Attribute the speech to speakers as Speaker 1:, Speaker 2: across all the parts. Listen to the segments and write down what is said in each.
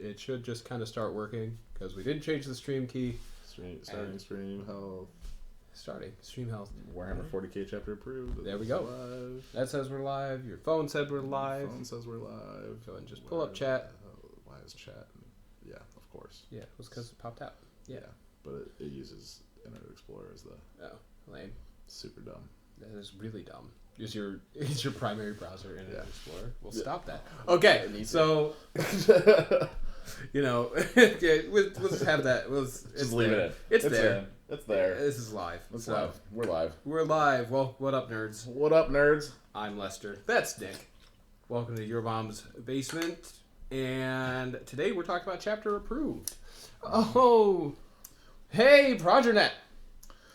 Speaker 1: it should just kind of start working because we didn't change the stream key.
Speaker 2: Starting stream health.
Speaker 1: Starting stream health.
Speaker 2: Warhammer 40k chapter approved.
Speaker 1: There we go.
Speaker 2: Live.
Speaker 1: That says we're live. Your phone said we're live.
Speaker 2: Phone says we're live.
Speaker 1: Go ahead and just pull up chat.
Speaker 2: Why is chat? Yeah, of course.
Speaker 1: Yeah, it was because it popped out. Yeah,
Speaker 2: but it uses Internet Explorer as the
Speaker 1: lame.
Speaker 2: super dumb.
Speaker 1: That is really dumb. Is your primary browser Internet Explorer? We'll stop that.
Speaker 2: Yeah.
Speaker 1: Okay, so you know, we'll just have that.
Speaker 2: Just leave it in.
Speaker 1: It's there.
Speaker 2: In. It's there.
Speaker 1: This is live.
Speaker 2: It's live. We're live.
Speaker 1: We're live. Well, what up, nerds?
Speaker 2: What up, nerds?
Speaker 1: I'm Lester. That's Nick. Welcome to Your Mom's Basement. And today we're talking about Chapter Approved. Oh, hey, ProgerNet.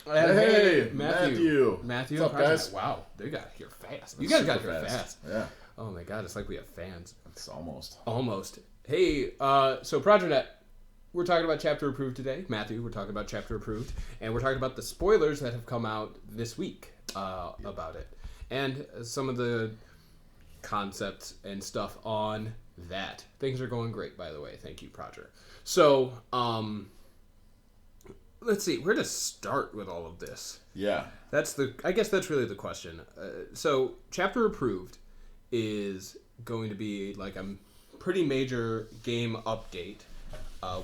Speaker 2: Hey, Matthew.
Speaker 1: Matthew.
Speaker 2: What's up, guys?
Speaker 1: Wow, they got here fast. You guys got here fast.
Speaker 2: Yeah.
Speaker 1: Oh my God, it's like we have fans.
Speaker 2: It's almost.
Speaker 1: Hey, so ProgerNet, we're talking about Chapter Approved today. Matthew, we're talking about Chapter Approved. And we're talking about the spoilers that have come out this week about it. And some of the concepts and stuff on that. Things are going great, by the way. Thank you, Proger. So, let's see, where to start with all of this?
Speaker 2: Yeah.
Speaker 1: I guess that's really the question. So, Chapter Approved is going to be like a pretty major game update.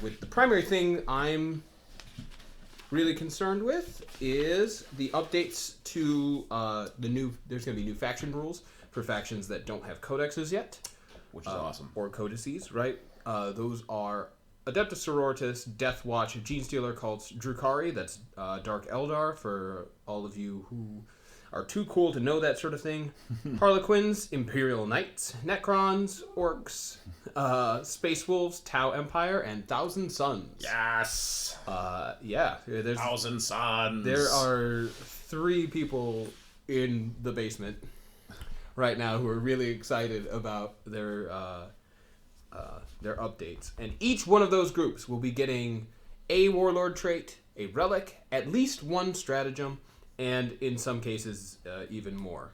Speaker 1: With the primary thing I'm really concerned with is the updates to there's going to be new faction rules for factions that don't have codexes yet.
Speaker 2: Which is awesome.
Speaker 1: Or codices, right? Those are Adeptus Sororitas, Death Watch, Genestealer Cults, Drukari, that's Dark Eldar for all of you who are too cool to know that sort of thing. Harlequins, Imperial Knights, Necrons, Orcs, Space Wolves, Tau Empire, and Thousand Suns.
Speaker 2: Yes!
Speaker 1: There's
Speaker 2: Thousand Suns!
Speaker 1: There are 3 people in the basement right now who are really excited about their updates. And each one of those groups will be getting a Warlord trait, a relic, at least one stratagem, and in some cases even more,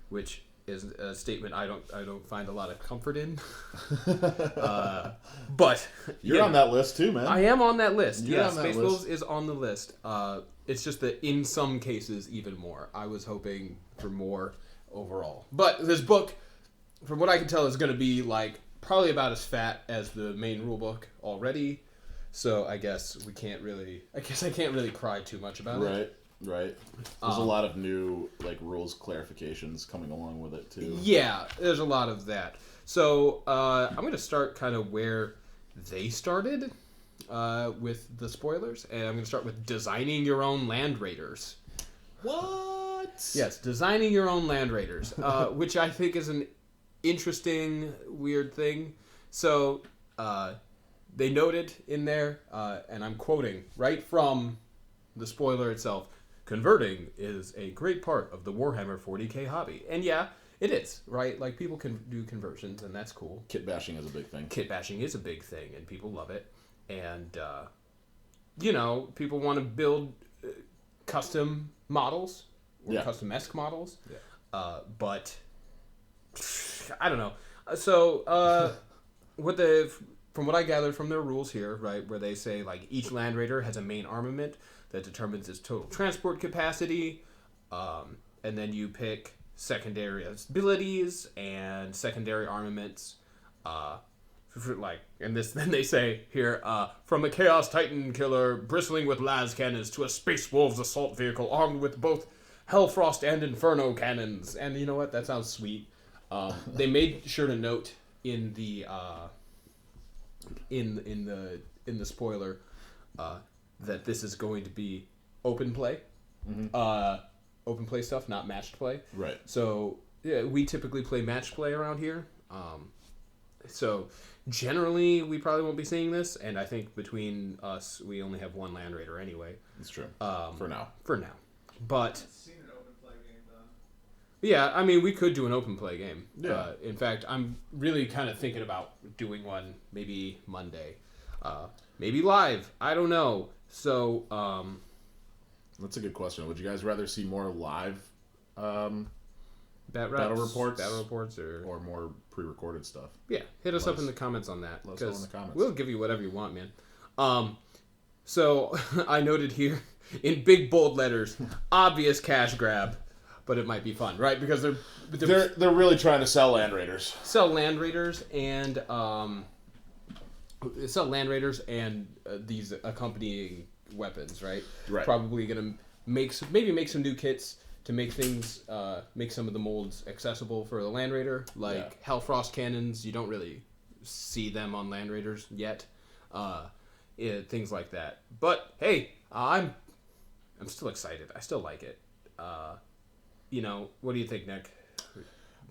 Speaker 1: which is a statement I don't find a lot of comfort in. But
Speaker 2: you're on that list too, man.
Speaker 1: I am on that list.
Speaker 2: You're on that
Speaker 1: Space
Speaker 2: list.
Speaker 1: Wolves is on the list. It's just that in some cases even more. I was hoping for more overall. But this book, from what I can tell, is going to be like probably about as fat as the main rule book already. So I guess I can't really cry too much about it.
Speaker 2: Right. There's a lot of new rules clarifications coming along with it too.
Speaker 1: Yeah, there's a lot of that. So I'm going to start kind of where they started with the spoilers, and I'm going to start with designing your own Land Raiders.
Speaker 2: What?
Speaker 1: Yes, designing your own Land Raiders, which I think is an interesting, weird thing. So they noted in there, and I'm quoting right from the spoiler itself, converting is a great part of the Warhammer 40k hobby. And yeah, it is, right? Like, people can do conversions, and that's cool.
Speaker 2: Kit bashing is a big thing.
Speaker 1: Kit bashing is a big thing, and people love it. And, people want to build custom models, or custom-esque models. Yeah. But I don't know. So, from what I gathered from their rules here, right, where they say, like, each Land Raider has a main armament that determines its total transport capacity, and then you pick secondary abilities and secondary armaments, then they say here, from a Chaos Titan killer bristling with las cannons to a Space Wolves assault vehicle armed with both Hellfrost and Inferno cannons. And you know what? That sounds sweet. They made sure to note in the in the spoiler that this is going to be open play. Mm-hmm. Open play stuff, not matched play.
Speaker 2: Right.
Speaker 1: So yeah, we typically play matched play around here. So generally we probably won't be seeing this, and I think between us we only have one Land Raider anyway.
Speaker 2: That's true. For now.
Speaker 1: But yeah, I mean, we could do an open play game. Yeah. In fact, I'm really kind of thinking about doing one maybe Monday. Maybe live. I don't know. So,
Speaker 2: that's a good question. Would you guys rather see more live
Speaker 1: battle reports or
Speaker 2: more pre-recorded stuff.
Speaker 1: Yeah, hit us up in the comments on that.
Speaker 2: Let us know in the comments.
Speaker 1: We'll give you whatever you want, man. So I noted here in big bold letters, obvious cash grab, but it might be fun, right? Because
Speaker 2: they're really trying to sell Land Raiders.
Speaker 1: Sell Land Raiders and these accompanying weapons, right?
Speaker 2: Right.
Speaker 1: Probably gonna make some new kits to make things make some of the molds accessible for the Land Raider, like Hellfrost cannons. You don't really see them on Land Raiders yet. Things like that. But hey, I'm still excited. I still like it. What do you think, Nick?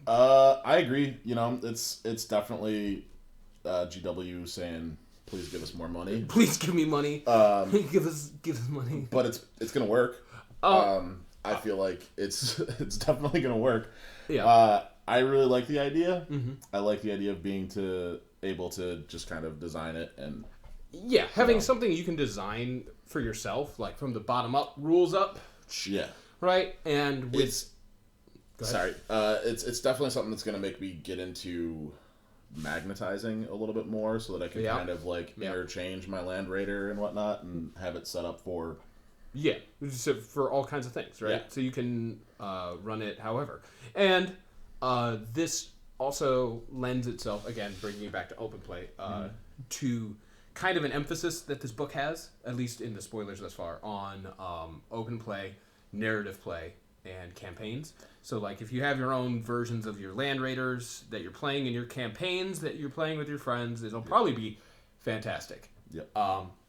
Speaker 2: I agree. It's definitely GW saying, "Please give us more money.
Speaker 1: Please give me money. Give us money."
Speaker 2: But it's gonna work. I feel like it's definitely gonna work.
Speaker 1: Yeah.
Speaker 2: I really like the idea.
Speaker 1: Mm-hmm.
Speaker 2: I like the idea of being able to just kind of design it and.
Speaker 1: Yeah, having something you can design for yourself, like from the bottom up, rules up.
Speaker 2: Yeah.
Speaker 1: Right, and with.
Speaker 2: It's definitely something that's going to make me get into magnetizing a little bit more, so that I can kind of interchange my Land Raider and whatnot, and have it set up for.
Speaker 1: Yeah, so for all kinds of things, right? Yeah. So you can run it however, and this also lends itself, again, bringing you back to open play, to kind of an emphasis that this book has, at least in the spoilers thus far, on open play, narrative play, and campaigns. So, like, if you have your own versions of your Land Raiders that you're playing in your campaigns that you're playing with your friends, it'll probably be fantastic.
Speaker 2: Yep.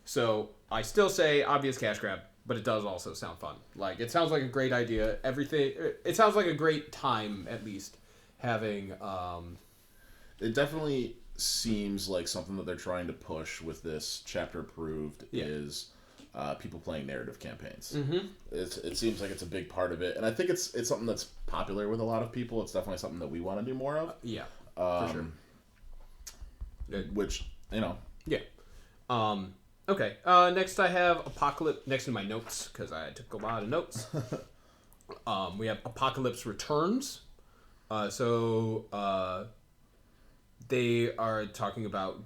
Speaker 1: So, I still say obvious cash grab, but it does also sound fun. Like, it sounds like a great idea. It sounds like a great time, at least, having...
Speaker 2: It definitely seems like something that they're trying to push with this chapter approved is people playing narrative campaigns.
Speaker 1: Mm-hmm.
Speaker 2: It seems like it's a big part of it, and I think it's something that's popular with a lot of people. It's definitely something that we want to do more of.
Speaker 1: For sure.
Speaker 2: Which
Speaker 1: Yeah. Okay. Next I have Apocalypse. Next in my notes, because I took a lot of notes. We have Apocalypse Returns. They are talking about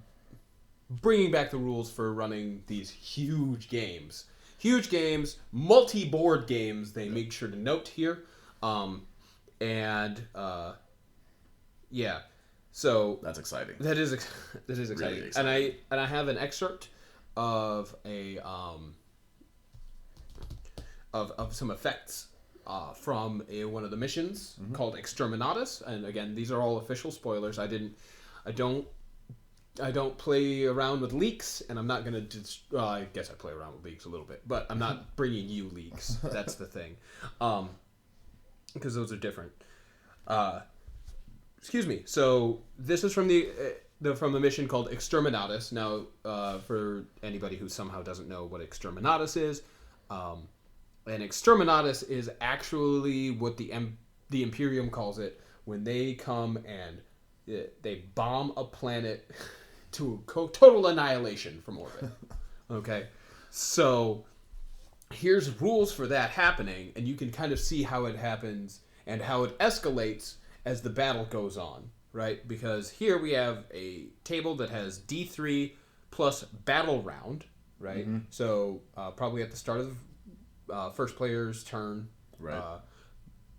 Speaker 1: bringing back the rules for running these huge games. Huge games, multi-board games, they make sure to note here. So...
Speaker 2: That's exciting.
Speaker 1: That is exciting.
Speaker 2: Really exciting.
Speaker 1: And I have an excerpt of of some effects from one of the missions called Exterminatus. And again, these are all official spoilers. I don't play around with leaks, and I'm not going to... I guess I play around with leaks a little bit, but I'm not bringing you leaks. That's the thing. Because those are different. Excuse me. So this is from from a mission called Exterminatus. Now, for anybody who somehow doesn't know what Exterminatus is, an Exterminatus is actually what the Imperium calls it when they come and they bomb a planet to total annihilation from orbit. Okay? So here's rules for that happening, and you can kind of see how it happens and how it escalates as the battle goes on, right? Because here we have a table that has D3 plus battle round, right? Mm-hmm. So probably at the start of the first player's turn,
Speaker 2: right?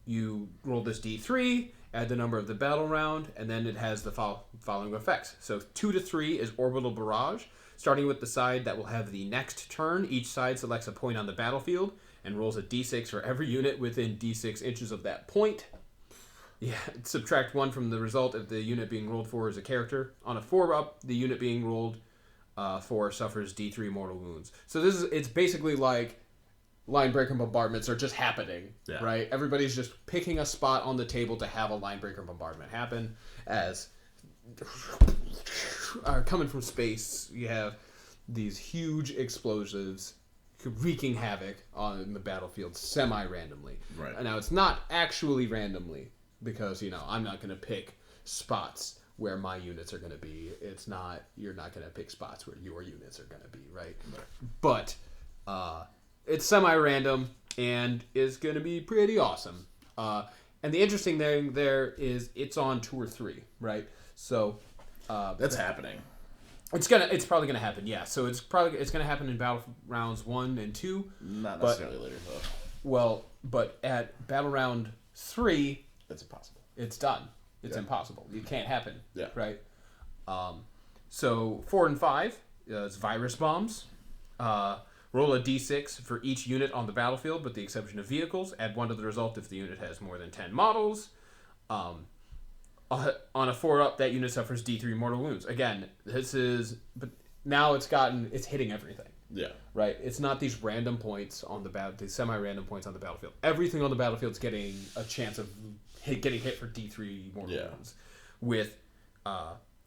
Speaker 1: You roll this D3, add the number of the battle round, and then it has the following effects. So 2 to 3 is orbital barrage. Starting with the side that will have the next turn, each side selects a point on the battlefield and rolls a D6 for every unit within D6 inches of that point. Yeah, subtract 1 from the result if the unit being rolled for is a character. On a 4-up, the unit being rolled for suffers D3 mortal wounds. So it's basically like line breaker bombardments are just happening, right? Everybody's just picking a spot on the table to have a line breaker bombardment happen as coming from space. You have these huge explosives wreaking havoc on the battlefield semi-randomly.
Speaker 2: Right.
Speaker 1: Now, it's not actually randomly because, I'm not going to pick spots where my units are going to be. You're not going to pick spots where your units are going to be, right? But it's semi-random and is going to be pretty awesome. And the interesting thing there is it's on Tour 3, right? So
Speaker 2: that's happening.
Speaker 1: It's probably gonna happen. Yeah. So it's gonna happen in battle rounds 1 and 2.
Speaker 2: Not necessarily later though.
Speaker 1: Well, but at battle round 3,
Speaker 2: it's impossible.
Speaker 1: It's done. It's impossible. It can't happen.
Speaker 2: Yeah.
Speaker 1: Right. So 4 and 5 is virus bombs. Roll a d6 for each unit on the battlefield, with the exception of vehicles. Add 1 to the result if the unit has more than 10 models. On a 4-up, that unit suffers d3 mortal wounds. Again, but now it's hitting everything.
Speaker 2: Yeah.
Speaker 1: Right? It's not these random points on these semi-random points on the battlefield. Everything on the battlefield is getting a chance of getting hit for d3 mortal wounds.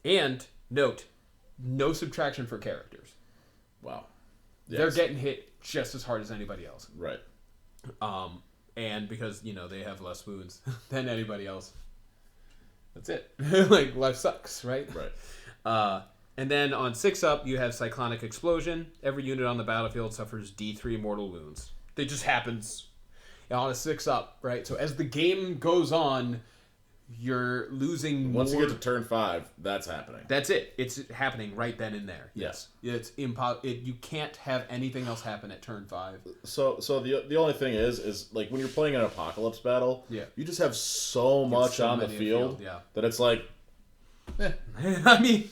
Speaker 1: And note, no subtraction for characters.
Speaker 2: Wow.
Speaker 1: Yes. They're getting hit just as hard as anybody else.
Speaker 2: Right.
Speaker 1: And because, they have less wounds than anybody else. That's it. Like, life sucks, right?
Speaker 2: Right.
Speaker 1: And then on 6-up, you have Cyclonic Explosion. Every unit on the battlefield suffers d3 mortal wounds. It just happens on a 6-up, right? So as the game goes on, you're losing
Speaker 2: Once you get to turn 5, that's happening.
Speaker 1: That's it. It's happening right then and there.
Speaker 2: Yes.
Speaker 1: It's you can't have anything else happen at turn 5.
Speaker 2: So the only thing is like when you're playing an apocalypse battle, you just have so much on the field that it's like,
Speaker 1: I mean,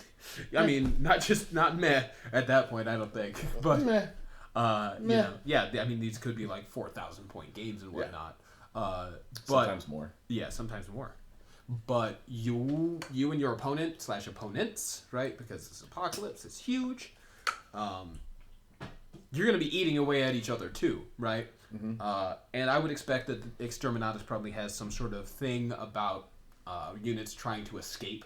Speaker 1: not meh at that point, I don't think. But meh. I mean, these could be like 4,000 point games and whatnot.
Speaker 2: Sometimes more.
Speaker 1: Yeah, sometimes more. But you and your opponents, right? Because it's apocalypse, it's huge. You're going to be eating away at each other too, right? Mm-hmm. And I would expect that the Exterminatus probably has some sort of thing about units trying to escape.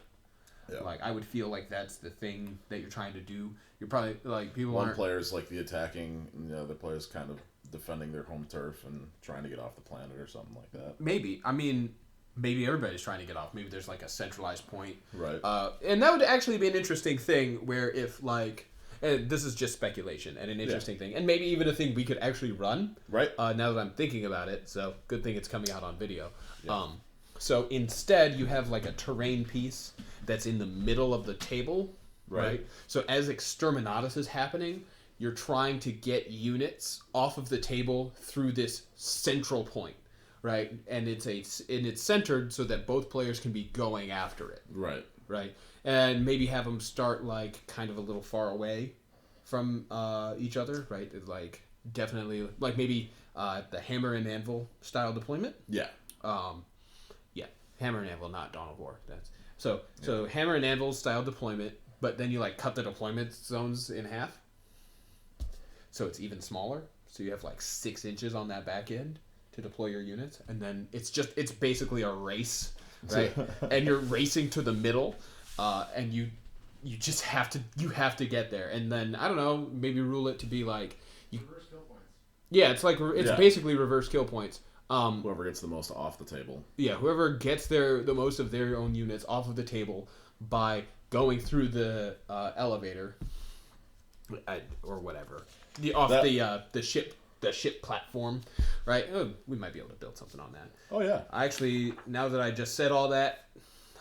Speaker 1: Yeah. Like, I would feel like that's the thing that you're trying to do. You're probably, like, people
Speaker 2: One player's like the attacking, and the other player's kind of defending their home turf and trying to get off the planet or something like that.
Speaker 1: Maybe. I mean, maybe everybody's trying to get off. Maybe there's, like, a centralized point.
Speaker 2: Right.
Speaker 1: And that would actually be an interesting thing where if, like... And this is just speculation and an interesting thing. And maybe even a thing we could actually run.
Speaker 2: Right.
Speaker 1: Now that I'm thinking about it. So, good thing it's coming out on video. Yeah. So, instead, you have, like, a terrain piece that's in the middle of the table. Right. So, as Exterminatus is happening, you're trying to get units off of the table through this central point. Right. And it's centered so that both players can be going after it.
Speaker 2: Right.
Speaker 1: Right. And maybe have them start, like, kind of a little far away from each other, right? It's, like, definitely, like, maybe the hammer and anvil style deployment.
Speaker 2: Yeah.
Speaker 1: Hammer and anvil, not Dawn of War. So hammer and anvil style deployment, but then you, like, cut the deployment zones in half. So it's even smaller. So you have, like, 6 inches on that back end to deploy your units. And then it's basically a race, right? And you're racing to the middle. And you just have to get there, and then I don't know, maybe rule it to be like
Speaker 3: reverse kill points.
Speaker 1: Yeah, it's basically reverse kill points.
Speaker 2: Whoever gets the most off the table.
Speaker 1: Yeah, whoever gets the most of their own units off of the table by going through the elevator, or whatever, the ship platform, right? Oh, we might be able to build something on that.
Speaker 2: Oh yeah.
Speaker 1: Actually, now that I just said all that,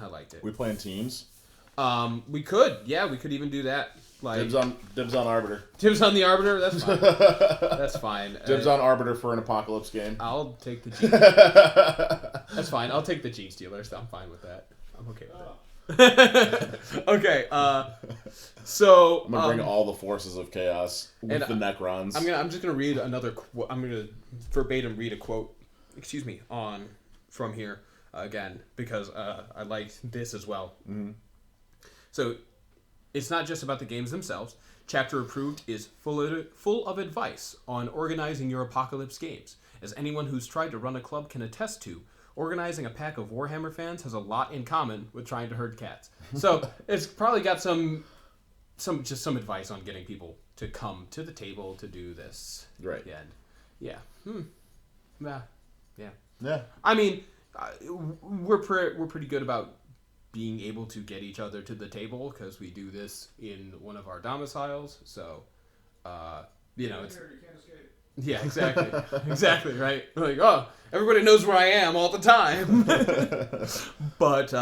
Speaker 1: I liked it.
Speaker 2: We play in teams.
Speaker 1: We could even do that. Like
Speaker 2: dibs on Arbiter.
Speaker 1: Dibs on the Arbiter. That's fine. That's fine.
Speaker 2: Dibs on Arbiter for an apocalypse game.
Speaker 1: I'll take the Gene. That's fine. I'll take the Gene Stealers. I'm fine with that. I'm okay with that. Okay. So
Speaker 2: I'm gonna bring all the forces of chaos with the Necrons.
Speaker 1: I'm just gonna read another. I'm gonna verbatim read a quote. Excuse me. From here again because I liked this as well. Mm-hmm. So, it's not just about the games themselves. Chapter Approved is full of advice on organizing your apocalypse games. As anyone who's tried to run a club can attest to, organizing a pack of Warhammer fans has a lot in common with trying to herd cats. So, it's probably got some advice on getting people to come to the table to do this.
Speaker 2: Right.
Speaker 1: Yeah.
Speaker 2: Yeah.
Speaker 1: I mean, we're pretty good about being able to get each other to the table because we do this in one of our domiciles. So, it's...
Speaker 3: You can't escape.
Speaker 1: Yeah, exactly. Exactly, right? Like, everybody knows where I am all the time. But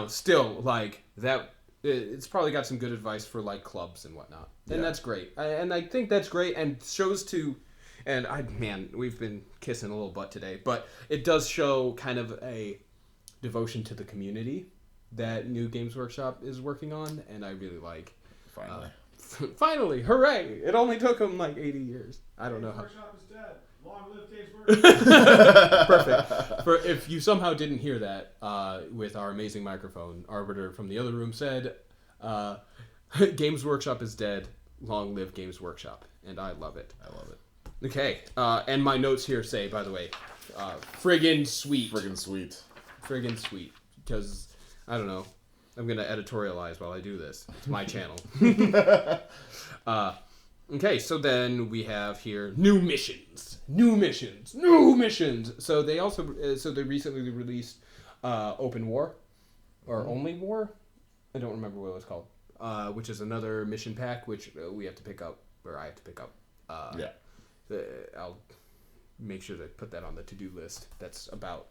Speaker 1: still like that. It's probably got some good advice for like clubs and whatnot, and that's great. And I think that's great, and shows to. And we've been kissing a little butt today, but it does show kind of a devotion to the community that New Games Workshop is working on, and I really like.
Speaker 2: Finally.
Speaker 1: Finally, hooray! It only took them like 80 years. I don't know how.
Speaker 3: Workshop is dead. Long live Games Workshop.
Speaker 1: Perfect. If you somehow didn't hear that, with our amazing microphone, Arbiter from the other room said, Games Workshop is dead. Long live Games Workshop. And I love it.
Speaker 2: I love it.
Speaker 1: Okay. And my notes here say, by the way, friggin' sweet.
Speaker 2: Friggin' sweet.
Speaker 1: Friggin' sweet. Because, I don't know. I'm going to editorialize while I do this. It's my channel. Okay, so then we have here new missions. So they recently released Open War, or Only War. I don't remember what it was called. Which is another mission pack, which we have to pick up, or I have to pick up. I'll make sure to put that on the to-do list. That's about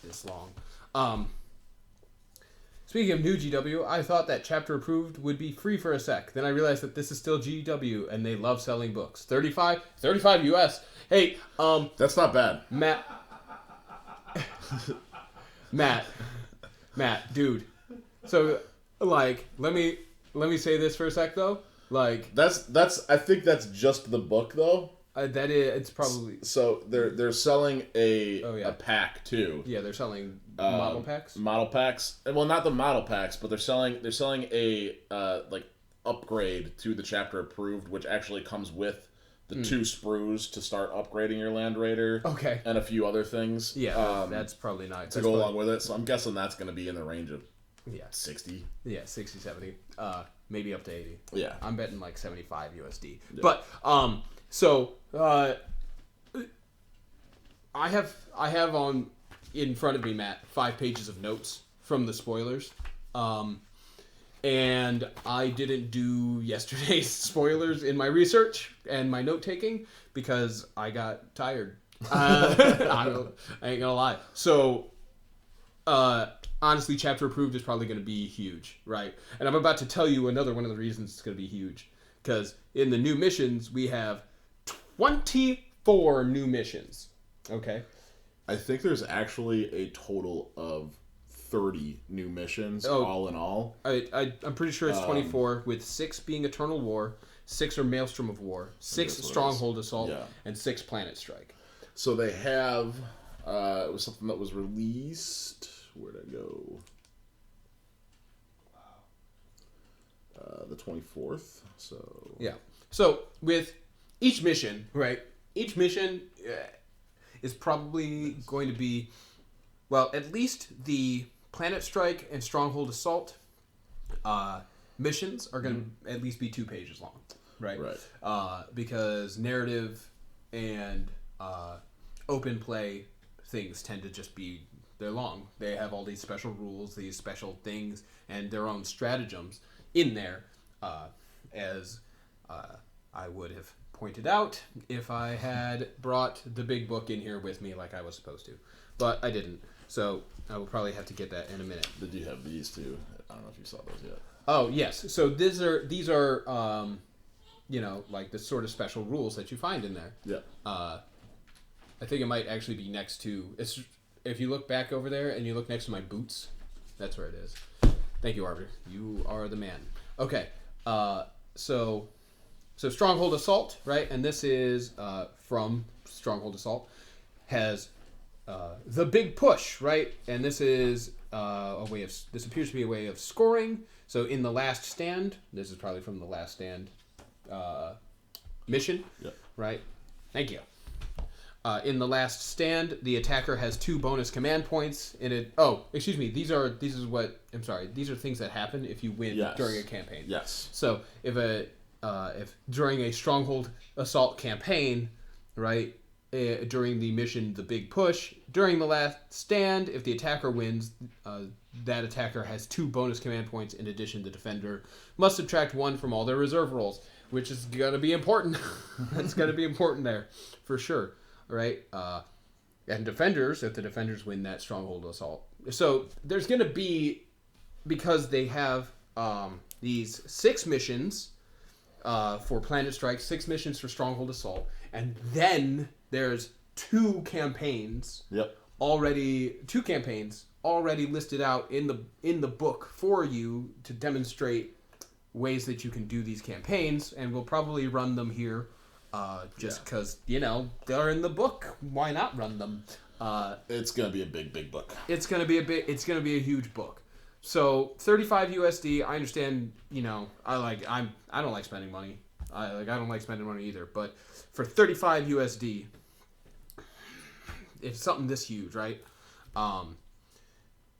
Speaker 1: this long. Speaking of new GW, I thought that Chapter Approved would be free for a sec. Then I realized that this is still GW, and they love selling books. $35 US. Hey,
Speaker 2: that's not bad.
Speaker 1: Matt, dude. So, like, let me say this for a sec though. Like,
Speaker 2: I think that's just the book though.
Speaker 1: It's probably
Speaker 2: so they're selling a pack too.
Speaker 1: Yeah, they're selling model packs.
Speaker 2: Model packs. Well, not the model packs, but they're selling a like upgrade to the Chapter Approved, which actually comes with the 2 sprues to start upgrading your Land Raider.
Speaker 1: Okay.
Speaker 2: And a few other things.
Speaker 1: Yeah, that's probably not
Speaker 2: to go along with it. So I'm guessing that's going to be in the range of
Speaker 1: 60. Yeah, 60, 70. Maybe up to 80.
Speaker 2: Yeah.
Speaker 1: I'm betting like 75 USD. Yeah. But I have on in front of me, Matt, 5 pages of notes from the spoilers. And I didn't do yesterday's spoilers in my research and my note taking because I got tired. I ain't gonna lie. So, honestly, Chapter Approved is probably going to be huge, right? And I'm about to tell you another one of the reasons it's going to be huge. Because in the new missions, we have 24 new missions. Okay?
Speaker 2: I think there's actually a total of 30 new missions, all in all.
Speaker 1: I'm pretty sure it's 24, with 6 being Eternal War, 6 are Maelstrom of War, 6 Stronghold Assault, and 6 Planet Strike.
Speaker 2: So they have... it was something that was released... Where'd it go? The 24th. So...
Speaker 1: Yeah. So, with each mission, right? Each mission is probably going to be... Well, at least the Planet Strike and Stronghold Assault missions are going to at least be 2 pages long, right?
Speaker 2: Right.
Speaker 1: Because narrative and open play things tend to just be... They're long. They have all these special rules, these special things, and their own stratagems in there, as I would have pointed out if I had brought the big book in here with me like I was supposed to. But I didn't. So I will probably have to get that in a minute.
Speaker 2: Did you have these two? I don't know if you saw those yet.
Speaker 1: Oh, yes. So these are like the sort of special rules that you find in there.
Speaker 2: Yeah.
Speaker 1: I think it might actually be next to... If you look back over there and you look next to my boots, that's where it is. Thank you, Arbiter. You are the man. Okay. So Stronghold Assault, right? And this is from Stronghold Assault, has the big push, right? And this is this appears to be a way of scoring. So in the Last Stand, this is probably from the Last Stand mission, right? Thank you. In the Last Stand, the attacker has 2 bonus command points in it. Oh, excuse me. These are things that happen if you win during a campaign.
Speaker 2: Yes.
Speaker 1: So if during a Stronghold Assault campaign, right, during the mission The Big Push, during the Last Stand, if the attacker wins, that attacker has 2 bonus command points. In addition, the defender must subtract 1 from all their reserve rolls, which is going to be important. That's going to be important there, for sure. Right? And defenders, if the defenders win that Stronghold Assault. So there's going to be because they have these 6 missions for Planet Strike, 6 missions for Stronghold Assault, and then there's 2 campaigns.
Speaker 2: Yep.
Speaker 1: Already 2 campaigns already listed out in the book for you to demonstrate ways that you can do these campaigns, and we'll probably run them here just because they're in the book. Why not run them?
Speaker 2: It's gonna be a big book.
Speaker 1: It's gonna be a huge book. So $35 USD. I understand. I don't like spending money. I don't like spending money either. But for $35 USD, it's something this huge, right?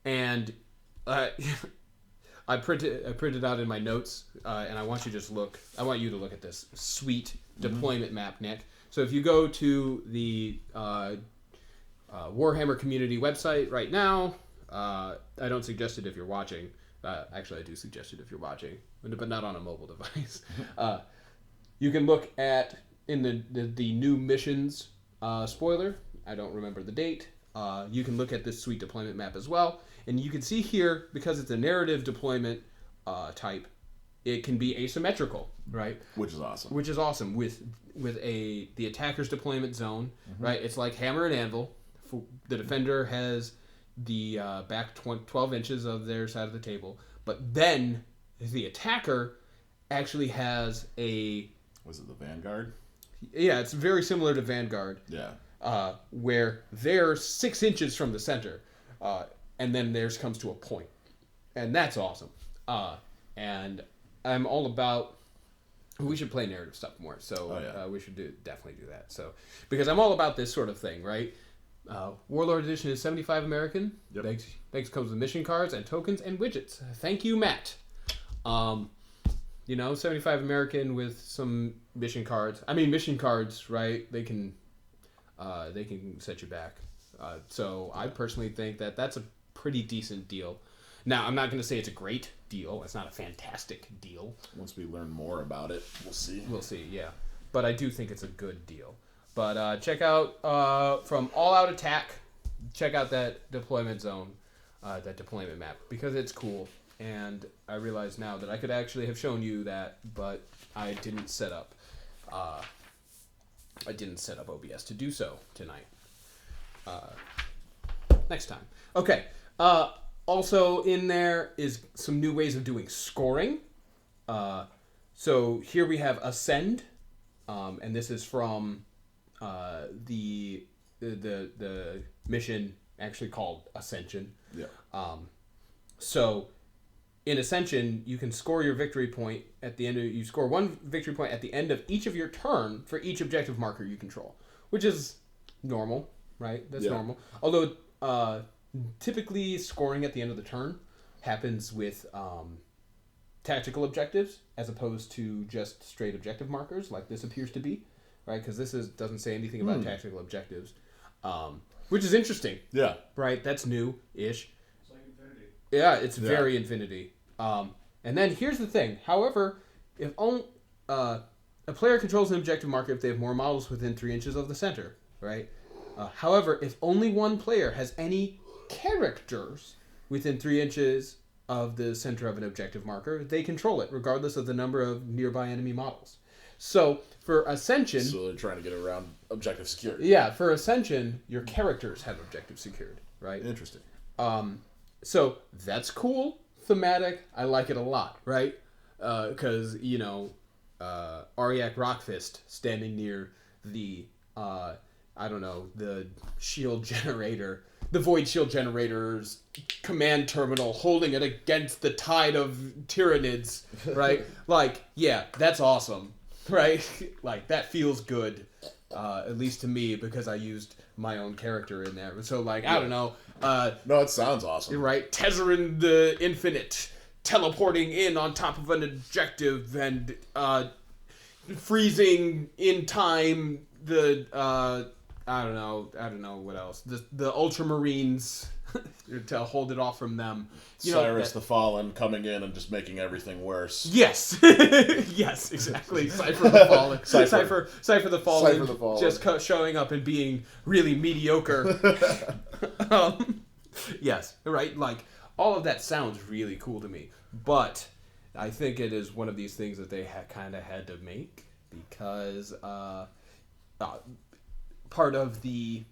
Speaker 1: And I printed out in my notes, and I want you to look at this sweet deployment map, Nick. So if you go to the Warhammer community website right now, I don't suggest it if you're watching. Actually, I do suggest it if you're watching, but not on a mobile device. You can look at in the new missions spoiler. I don't remember the date. You can look at this sweet deployment map as well, and you can see here, because it's a narrative deployment type, it can be asymmetrical, right?
Speaker 2: Which is awesome.
Speaker 1: Which is awesome with the attacker's deployment zone, right? It's like hammer and anvil. The defender has the back 12 inches of their side of the table, but then the attacker actually has a...
Speaker 2: Was it the Vanguard?
Speaker 1: Yeah, it's very similar to Vanguard.
Speaker 2: Yeah.
Speaker 1: Where they're 6 inches from the center, and then theirs comes to a point. And that's awesome. And I'm all about... We should play narrative stuff more, so we should definitely do that. So, because I'm all about this sort of thing, right? Warlord Edition is $75 American.
Speaker 2: Yep.
Speaker 1: Thanks comes with mission cards and tokens and widgets. Thank you, Matt. 75 American with some mission cards. I mean, mission cards, right? They can set you back. So I personally think that that's a pretty decent deal. Now, I'm not going to say it's a great deal. It's not a fantastic deal.
Speaker 2: Once we learn more about it, we'll see.
Speaker 1: We'll see, yeah. But I do think it's a good deal. But check out from All Out Attack, check out that deployment zone, that deployment map, because it's cool. And I realize now that I could actually have shown you that, but I didn't set up OBS to do so tonight. Next time. Okay. Also in there is some new ways of doing scoring. So here we have Ascend, and this is from the mission actually called Ascension.
Speaker 2: Yeah.
Speaker 1: So in Ascension, you can score your victory point at the end of... You score 1 victory point at the end of each of your turn for each objective marker you control, which is normal, right? That's normal. Although typically scoring at the end of the turn happens with tactical objectives as opposed to just straight objective markers, like this appears to be, right? Because this doesn't say anything about tactical objectives, which is interesting.
Speaker 2: Yeah.
Speaker 1: Right? That's new-ish.
Speaker 3: It's like Infinity.
Speaker 1: Yeah, it's very Infinity. And then here's the thing. However, if a player controls an objective marker if they have more models within 3 inches of the center, right? However, if only one player has any characters within 3 inches of the center of an objective marker, they control it, regardless of the number of nearby enemy models. So, for Ascension...
Speaker 2: So they're trying to get around objective security.
Speaker 1: Yeah, for Ascension, your characters have objective secured, right?
Speaker 2: Interesting.
Speaker 1: So, that's cool. Thematic. I like it a lot, right? Because, Ariak Rockfist standing near the, the shield generator, the void shield generator's command terminal, holding it against the tide of Tyranids, right? That's awesome, right? That feels good, at least to me, because I used my own character in there. So, I don't know.
Speaker 2: No, it sounds awesome.
Speaker 1: Right? Tezzering the Infinite, teleporting in on top of an objective, and freezing in time the... I don't know what else. The Ultramarines to hold it off from them.
Speaker 2: Cyrus the Fallen coming in and just making everything worse.
Speaker 1: Yes. Yes, exactly. Cypher the Fallen. Cypher the Fallen.
Speaker 2: Cypher the Fallen.
Speaker 1: Just showing up and being really mediocre. Yes, right? all of that sounds really cool to me. But I think it is one of these things that they kind of had to make because part of the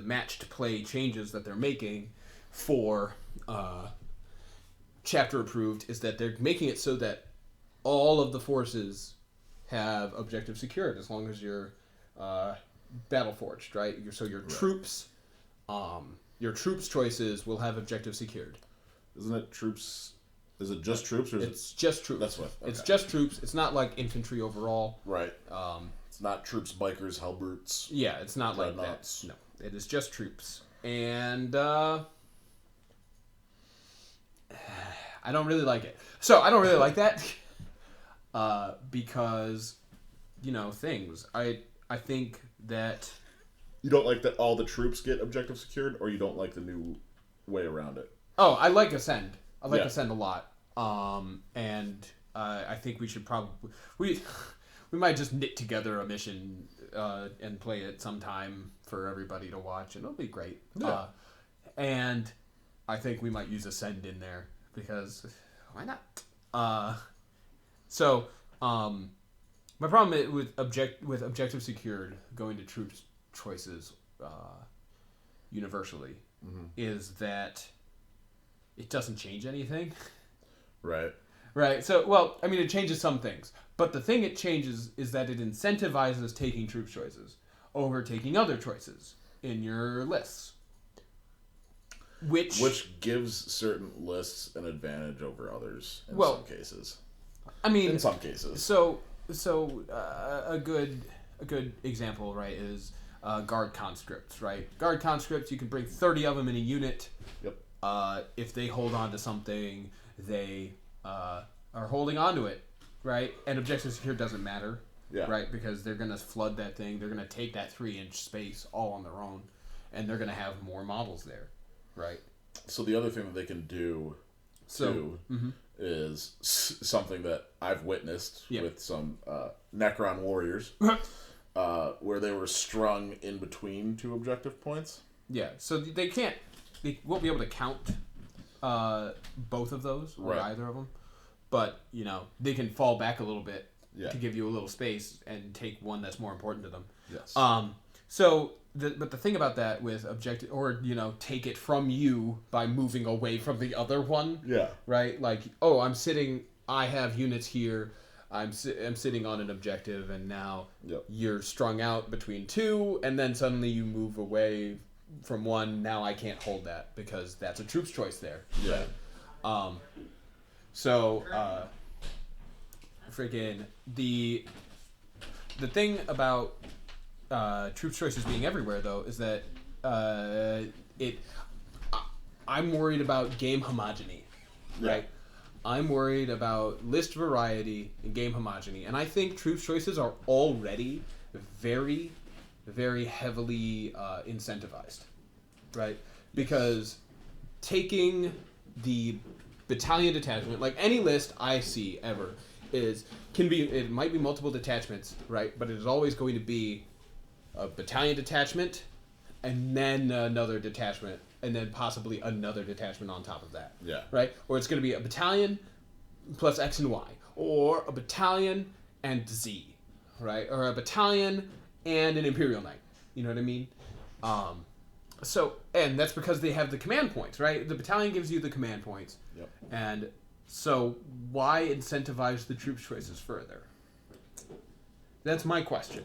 Speaker 1: matched play changes that they're making for chapter approved is that they're making it so that all of the forces have objective secured as long as you're battle forged, right? Your troops, your troops choices will have objective secured.
Speaker 2: Isn't it troops? Is it just troops or
Speaker 1: it's just troops?
Speaker 2: That's what. Okay.
Speaker 1: It's just troops. It's not like infantry overall.
Speaker 2: Right. It's not troops, bikers, halberds.
Speaker 1: Yeah, it's not like that. No, it is just troops, and I don't really like it. So I don't really like that because things. I think that
Speaker 2: you don't like that all the troops get objective secured, or you don't like the new way around it.
Speaker 1: Oh, I like Ascend. I like Ascend a lot. And I think we should probably we might just knit together a mission and play it sometime for everybody to watch, and it'll be great.
Speaker 2: Yeah.
Speaker 1: And I think we might use Ascend in there because why not? My problem with objective secured going to troops choices universally is that it doesn't change anything.
Speaker 2: Right.
Speaker 1: Right. So, well, I mean, it changes some things. But the thing it changes is that it incentivizes taking troop choices over taking other choices in your lists. Which
Speaker 2: gives certain lists an advantage over others in some cases.
Speaker 1: I mean...
Speaker 2: In some cases.
Speaker 1: So a good example, right, is guard conscripts, right? Guard conscripts, you can bring 30 of them in a unit.
Speaker 2: Yep.
Speaker 1: If they hold on to something, they are holding on to it, right? And objective secure doesn't matter, right? Because they're going to flood that thing. They're going to take that 3-inch space all on their own, and they're going to have more models there, right?
Speaker 2: So the other thing that they can do, too, is something that I've witnessed with some Necron warriors, where they were strung in between 2 objective points.
Speaker 1: Yeah, so they won't be able to count both of those or either of them, but they can fall back a little bit to give you a little space and take one that's more important to them.
Speaker 2: Yes.
Speaker 1: But the thing about that with objective, or take it from you by moving away from the other one.
Speaker 2: Yeah.
Speaker 1: Right. Like, I have units here. I'm sitting on an objective, and now you're strung out between 2, and then suddenly you move away from 1. Now I can't hold that because that's a troops choice there.
Speaker 2: Yeah.
Speaker 1: Freaking the thing about troops choices being everywhere though is that I'm worried about game homogeny, right? I'm worried about list variety and game homogeny, and I think troops choices are already very, very heavily incentivized, right? Because taking the battalion detachment, like any list I see ever, it might be multiple detachments, right? But it is always going to be a battalion detachment, and then another detachment, and then possibly another detachment on top of that.
Speaker 2: Yeah.
Speaker 1: Right? Or it's going to be a battalion plus X and Y, or a battalion and Z, right? Or a battalion and an Imperial Knight. You know what I mean? And that's because they have the command points, right? The battalion gives you the command points.
Speaker 2: Yep.
Speaker 1: And so why incentivize the troops choices further? That's my question.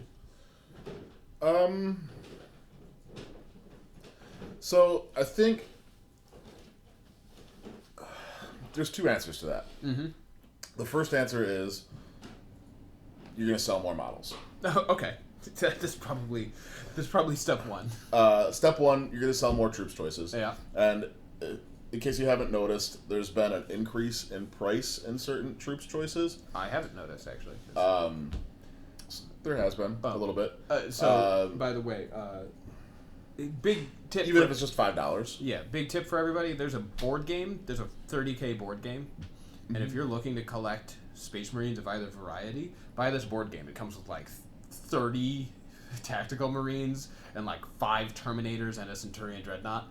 Speaker 2: So I think there's 2 answers to that. Mm-hmm. The first answer is you're going to sell more models.
Speaker 1: Okay, this is probably step 1.
Speaker 2: Step 1, you're going to sell more troops choices.
Speaker 1: Yeah.
Speaker 2: And in case you haven't noticed, there's been an increase in price in certain troops choices.
Speaker 1: I haven't noticed actually.
Speaker 2: There has been a little bit.
Speaker 1: By the way, big tip.
Speaker 2: Even if it's just $5.
Speaker 1: Yeah, big tip for everybody. There's a board game. There's a 30K board game, and if you're looking to collect Space Marines of either variety, buy this board game. It comes with like 30 tactical Marines and like 5 Terminators and a Centurion Dreadnought.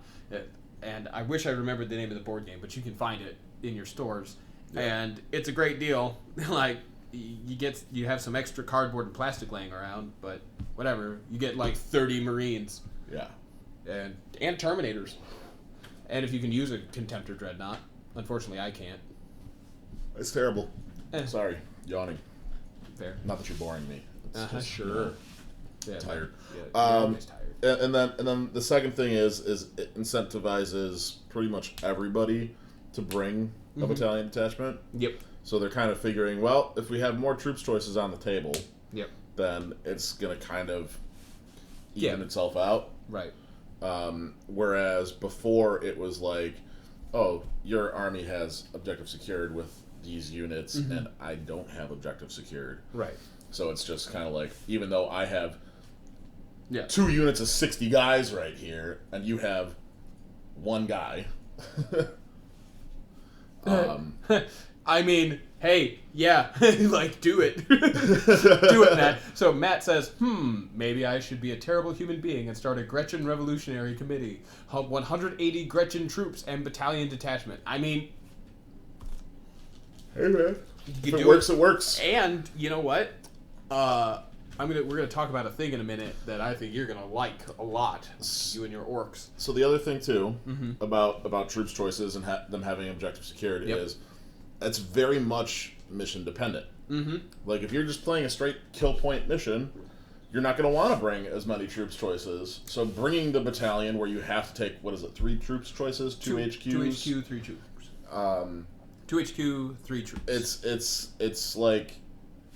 Speaker 1: and I wish I remembered the name of the board game, but you can find it in your stores,
Speaker 2: Yeah.
Speaker 1: and it's a great deal. Like you have some extra cardboard and plastic laying around, but whatever. You get like 30 Marines.
Speaker 2: Yeah.
Speaker 1: And Terminators. And if you can use a Contemptor Dreadnought. Unfortunately, I can't.
Speaker 2: It's terrible. Sorry, yawning.
Speaker 1: Fair.
Speaker 2: Not that you're boring me. It's
Speaker 1: Sure. Yeah,
Speaker 2: tired.
Speaker 1: Yeah, you're always tired.
Speaker 2: And then the second thing is it incentivizes pretty much everybody to bring a battalion detachment.
Speaker 1: Yep.
Speaker 2: So they're kind of figuring, well, if we have more troops choices on the table,
Speaker 1: Yep.
Speaker 2: then it's gonna kind of even itself out.
Speaker 1: Right.
Speaker 2: Whereas before it was like, oh, your army has objective secured with these units, and I don't have objective secured.
Speaker 1: Right.
Speaker 2: So it's just kind of like, even though I have
Speaker 1: 2
Speaker 2: units of 60 guys right here, and you have 1 guy.
Speaker 1: I mean, hey, yeah, like, do it. Do it, Matt. So Matt says, maybe I should be a terrible human being and start a Gretchen Revolutionary Committee. 180 Gretchen troops and battalion detachment. I mean...
Speaker 2: Hey, man. If it works, it works.
Speaker 1: And, you know what? We're gonna talk about a thing in a minute that I think you're gonna like a lot. You and your orcs.
Speaker 2: So the other thing, too, about troops choices and them having objective secured is... it's very much mission dependent. Like, if you're just playing a straight kill point mission, you're not going to want to bring as many troops choices. So bringing the battalion where you have to take, 3 troops choices, 2 HQs?
Speaker 1: 2 HQ, 3 troops. 2 HQ, 3 troops.
Speaker 2: It's like,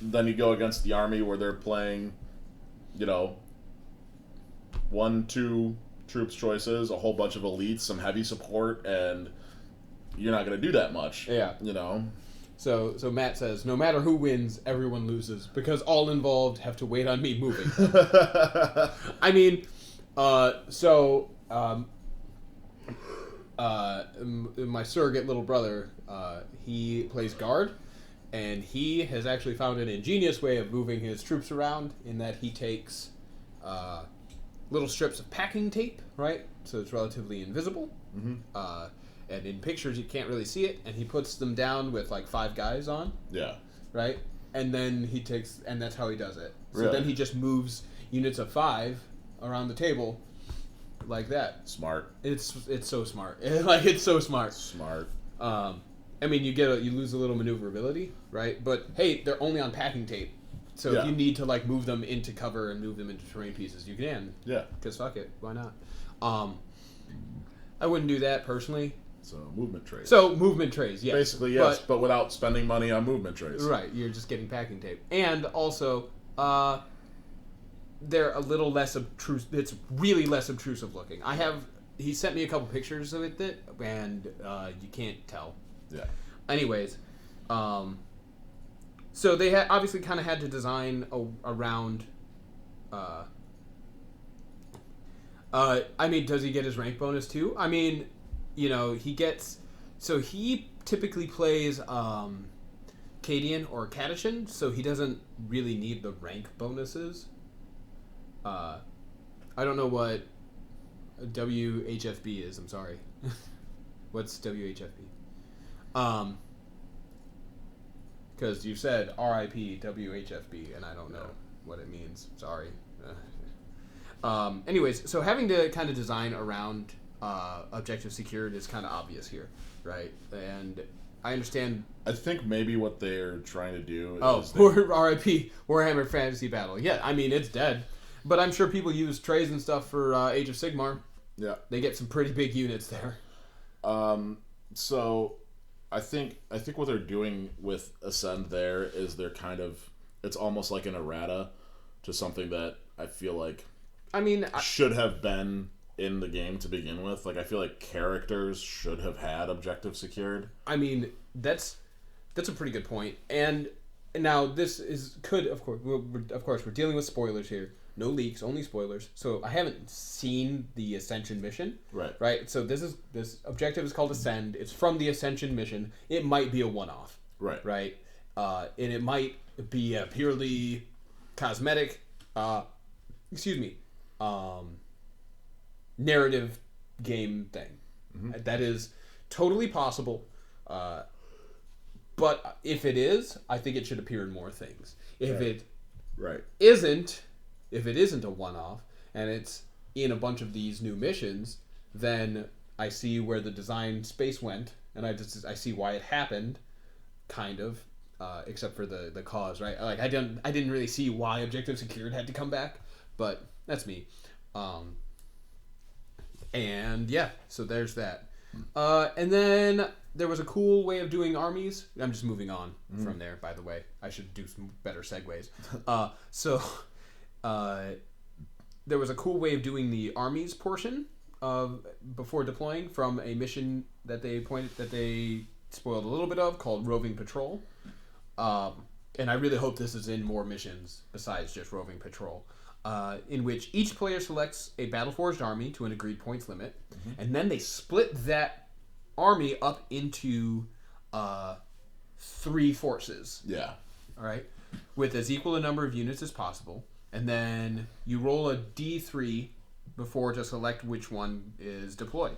Speaker 2: then you go against the army where they're playing, 1, 2 troops choices, a whole bunch of elites, some heavy support, and... you're not going to do that much.
Speaker 1: Yeah. So Matt says, no matter who wins, everyone loses, because all involved have to wait on me moving. I mean, my surrogate little brother, he plays guard, and he has actually found an ingenious way of moving his troops around, in that he takes little strips of packing tape, right? So it's relatively invisible. And in pictures, you can't really see it, and he puts them down with, 5 guys on. Yeah. Right? And then and that's how he does it. So then he just moves units of 5 around the table like that.
Speaker 2: Smart.
Speaker 1: It's so smart. It's so smart.
Speaker 2: Smart.
Speaker 1: I mean, you lose a little maneuverability, right? But, hey, they're only on packing tape. So if you need to, move them into cover and move them into terrain pieces, you can. Yeah. Because fuck it. Why not? I wouldn't do that, personally.
Speaker 2: So movement trays.
Speaker 1: Yes.
Speaker 2: Basically, yes, but without spending money on movement trays.
Speaker 1: Right, you're just getting packing tape. And also, they're a little less obtrusive. It's really less obtrusive looking. He sent me a couple pictures of it, and you can't tell. Yeah. Anyways, so they obviously kind of had to design around... I mean, does he get his rank bonus too? I mean... he gets... So he typically plays Cadian or Catachan, so he doesn't really need the rank bonuses. I don't know what WHFB is, I'm sorry. What's WHFB? Because you said RIP WHFB, and I don't know what it means. Sorry. Anyways, so having to kind of design around... objective secured is kind of obvious here, right? And I understand...
Speaker 2: I think maybe what they're trying to do is...
Speaker 1: RIP, Warhammer Fantasy Battle. Yeah, I mean, it's dead. But I'm sure people use trays and stuff for Age of Sigmar. Yeah. They get some pretty big units there.
Speaker 2: So, I think what they're doing with Ascend there is they're kind of... It's almost like an errata to something that I feel like... should have been... in the game to begin with. I feel like characters should have had objective secured.
Speaker 1: I mean, that's a pretty good point. And now this could, of course, we're dealing with spoilers here. No leaks, only spoilers. So I haven't seen the Ascension mission. Right. Right. So this objective is called Ascend. It's from the Ascension mission. It might be a one-off. Right. Right. And it might be a purely cosmetic, narrative game thing. That is totally possible. But if it is, I think it should appear in more things. If it isn't a one-off and it's in a bunch of these new missions, then I see where the design space went, and I see why it happened, kind of, except for the cause, right? Like I didn't really see why Objective Secured had to come back, but that's me. And yeah, so there's that. And then there was a cool way of doing armies. I'm just moving on from there, by the way. I should do some better segues. There was a cool way of doing the armies portion of before deploying from a mission that they spoiled a little bit of called Roving Patrol. And I really hope this is in more missions besides just Roving Patrol. In which each player selects a battle-forged army to an agreed points limit, and then they split that army up into 3 forces.
Speaker 2: Yeah.
Speaker 1: All right? With as equal a number of units as possible. And then you roll a d3 before to select which one is deployed.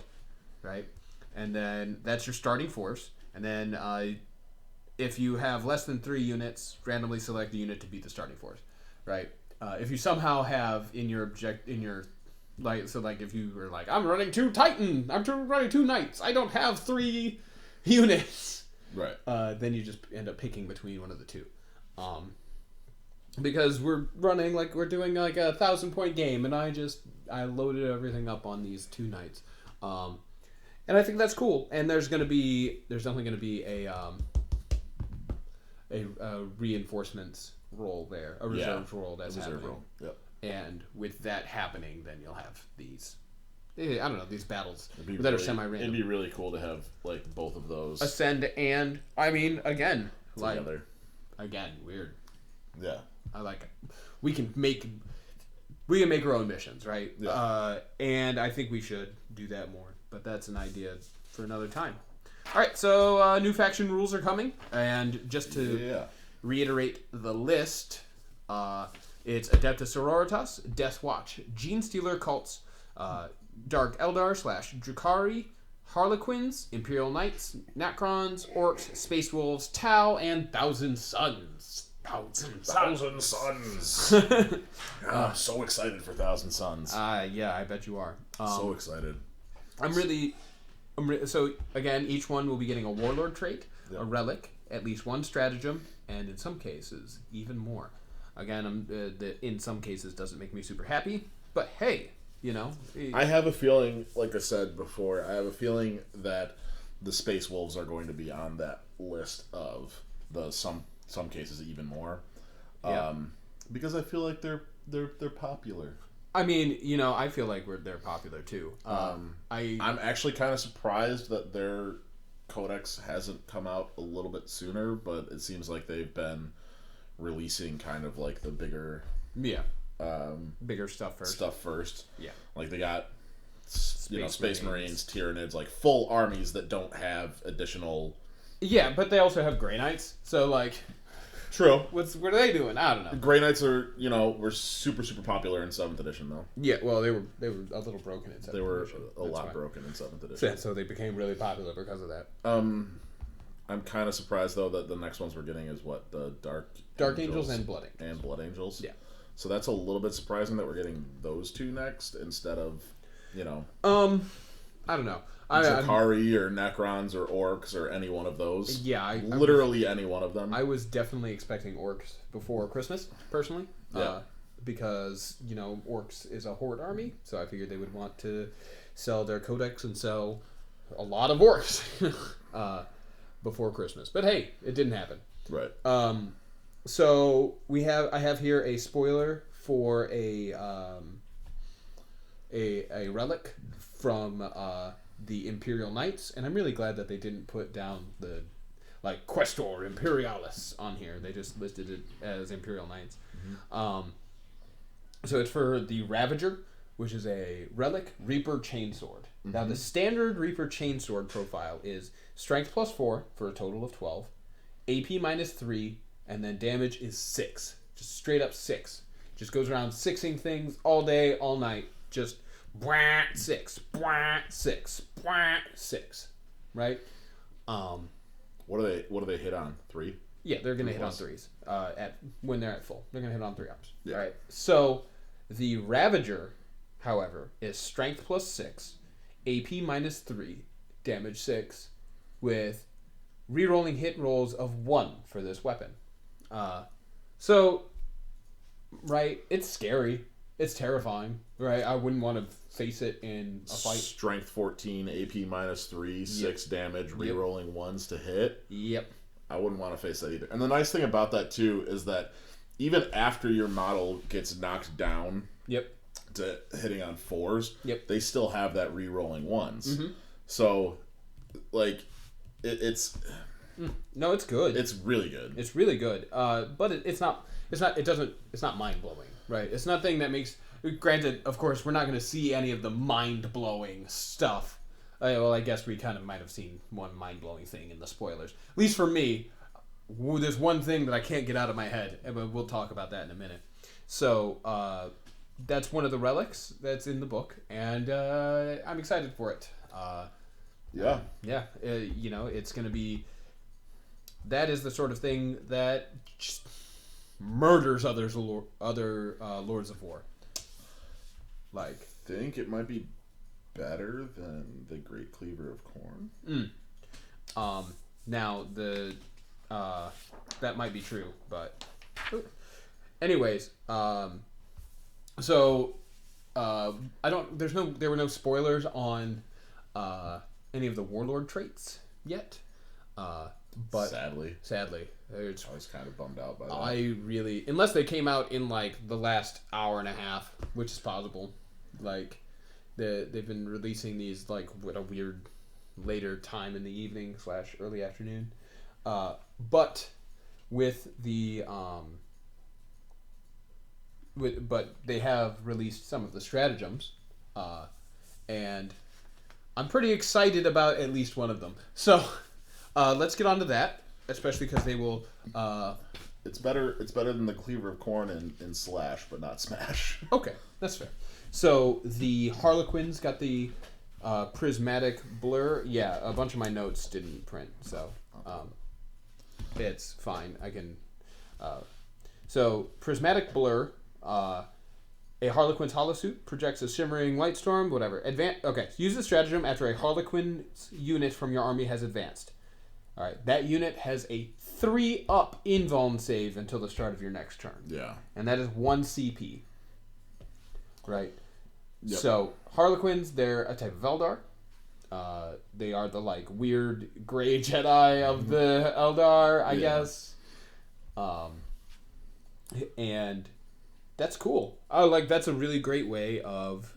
Speaker 1: Right? And then that's your starting force. And then if you have less than 3 units, randomly select the unit to be the starting force. Right? If you somehow have in your if you were like, I'm running 2 Titan, I'm running 2 Knights, I don't have 3 units.
Speaker 2: Right.
Speaker 1: Then you just end up picking between one of the 2. Because we're doing like a 1,000-point game, and I loaded everything up on these 2 Knights. And I think that's cool. And there's definitely gonna be a reinforcements role there, a reserve role that's happening.
Speaker 2: Yep.
Speaker 1: And with that happening, then you'll have these, I don't know, these battles that
Speaker 2: really,
Speaker 1: are semi-random.
Speaker 2: It'd be really cool to have like both of those
Speaker 1: ascend and again
Speaker 2: together.
Speaker 1: Weird.
Speaker 2: Yeah.
Speaker 1: I like it. We can make our own missions, right?
Speaker 2: Yeah.
Speaker 1: And I think we should do that more. But that's an idea for another time. All right, so new faction rules are coming, and just to reiterate the list, it's Adeptus Sororitas, Death Watch, Gene Stealer Cults, Dark Eldar / Drukhari, Harlequins, Imperial Knights, Necrons, Orcs, Space Wolves, Tau, and Thousand Suns.
Speaker 2: Thousand Suns. I'm so excited for Thousand Suns.
Speaker 1: Yeah, I bet you are.
Speaker 2: So excited.
Speaker 1: So again, each one will be getting a Warlord trait, a relic, at least 1 stratagem, and in some cases, even more. Again, in some cases doesn't make me super happy, but hey, I
Speaker 2: have a feeling, like I said before, that the Space Wolves are going to be on that list of the some cases even more, because I feel like they're popular.
Speaker 1: I mean, I feel like they're popular too.
Speaker 2: I'm actually kind of surprised that their codex hasn't come out a little bit sooner, but it seems like they've been releasing kind of like the bigger
Speaker 1: bigger stuff first. Yeah.
Speaker 2: Like they got Space Marines, Tyranids, like full armies that don't have additional.
Speaker 1: Yeah, but they also have Grey Knights. So like,
Speaker 2: true.
Speaker 1: What are they doing? I don't know.
Speaker 2: Grey Knights are were super popular in 7th edition though.
Speaker 1: Yeah, well they were a little broken in 7th edition.
Speaker 2: They were a lot broken in 7th edition.
Speaker 1: So they became really popular because of that.
Speaker 2: I'm kind of surprised though that the next ones we're getting is what, the Dark
Speaker 1: Angels and Blood Angels.
Speaker 2: And Blood Angels.
Speaker 1: Yeah.
Speaker 2: So that's a little bit surprising that we're getting those 2 next instead of,
Speaker 1: I don't know.
Speaker 2: Drukhari or Necrons or Orcs or any one of those.
Speaker 1: Yeah,
Speaker 2: literally any one of them.
Speaker 1: I was definitely expecting Orcs before Christmas, personally.
Speaker 2: Yeah.
Speaker 1: Because, Orcs is a horde army, so I figured they would want to sell their codex and sell a lot of Orcs before Christmas. But hey, it didn't happen.
Speaker 2: Right.
Speaker 1: So I have here a spoiler for a relic from the Imperial Knights, and I'm really glad that they didn't put down the Questor Imperialis on here. They just listed it as Imperial Knights. Mm-hmm. So it's for the Ravager, which is a relic Reaper Chainsword. Mm-hmm. Now the standard Reaper Chainsword profile is Strength +4 for a total of 12, AP -3, and then damage is 6. Just straight up 6. Just goes around 6ing things all day, all night. Just 6, 6, 6, right?
Speaker 2: What do they hit on? 3?
Speaker 1: Yeah, they're gonna hit on 3s. When they're at full, they're gonna hit on 3 ups.
Speaker 2: Yeah.
Speaker 1: Right. So the Ravager, however, is strength plus 6, AP minus 3, damage 6, with rerolling hit rolls of 1 for this weapon. So, right, it's scary. It's terrifying, right? I wouldn't want to face it in a fight.
Speaker 2: Strength 14, AP minus 3, 6 damage, rerolling 1s to hit.
Speaker 1: Yep.
Speaker 2: I wouldn't want to face that either. And the nice thing about that, too, is that even after your model gets knocked down to hitting on 4s, they still have that rerolling 1s. Mm-hmm. So, like, it's...
Speaker 1: No, it's good.
Speaker 2: It's really good.
Speaker 1: It's really good. But it's not mind-blowing, right? It's nothing that makes... Granted, of course, we're not going to see any of the mind-blowing stuff. Well, I guess we kind of might have seen one mind-blowing thing in the spoilers. At least for me, there's one thing that I can't get out of my head, but we'll talk about that in a minute. So, that's one of the relics that's in the book, and I'm excited for it.
Speaker 2: Yeah.
Speaker 1: It's going to be... That is the sort of thing that just murders other Lords of War. Like,
Speaker 2: I think it might be better than the Great Cleaver of Corn.
Speaker 1: Now that might be true, but anyways, there were no spoilers on any of the Warlord traits yet. But sadly,
Speaker 2: I was kind of bummed out by that.
Speaker 1: Unless they came out in like the last hour and a half, which is possible. Like they've been releasing these like at a weird later time in the evening / early afternoon. But with the but they have released some of the stratagems, and I'm pretty excited about at least one of them. So. Let's get on to that, especially because they will...
Speaker 2: It's better than the Cleaver of Corn in Slash, but not Smash.
Speaker 1: Okay, that's fair. So, the Harlequins got the prismatic blur. Yeah, a bunch of my notes didn't print, so it's fine. I can... So, prismatic blur... a Harlequin's holosuit projects a shimmering light storm, whatever. Use the stratagem after a Harlequin's unit from your army has advanced. Alright, that unit has a 3-up invuln save until the start of your next turn.
Speaker 2: Yeah.
Speaker 1: And that is 1 CP. Right?
Speaker 2: Yep.
Speaker 1: So, Harlequins, they're a type of Eldar. They are the, like, weird gray Jedi of the Eldar, I guess. And that's cool. That's a really great way of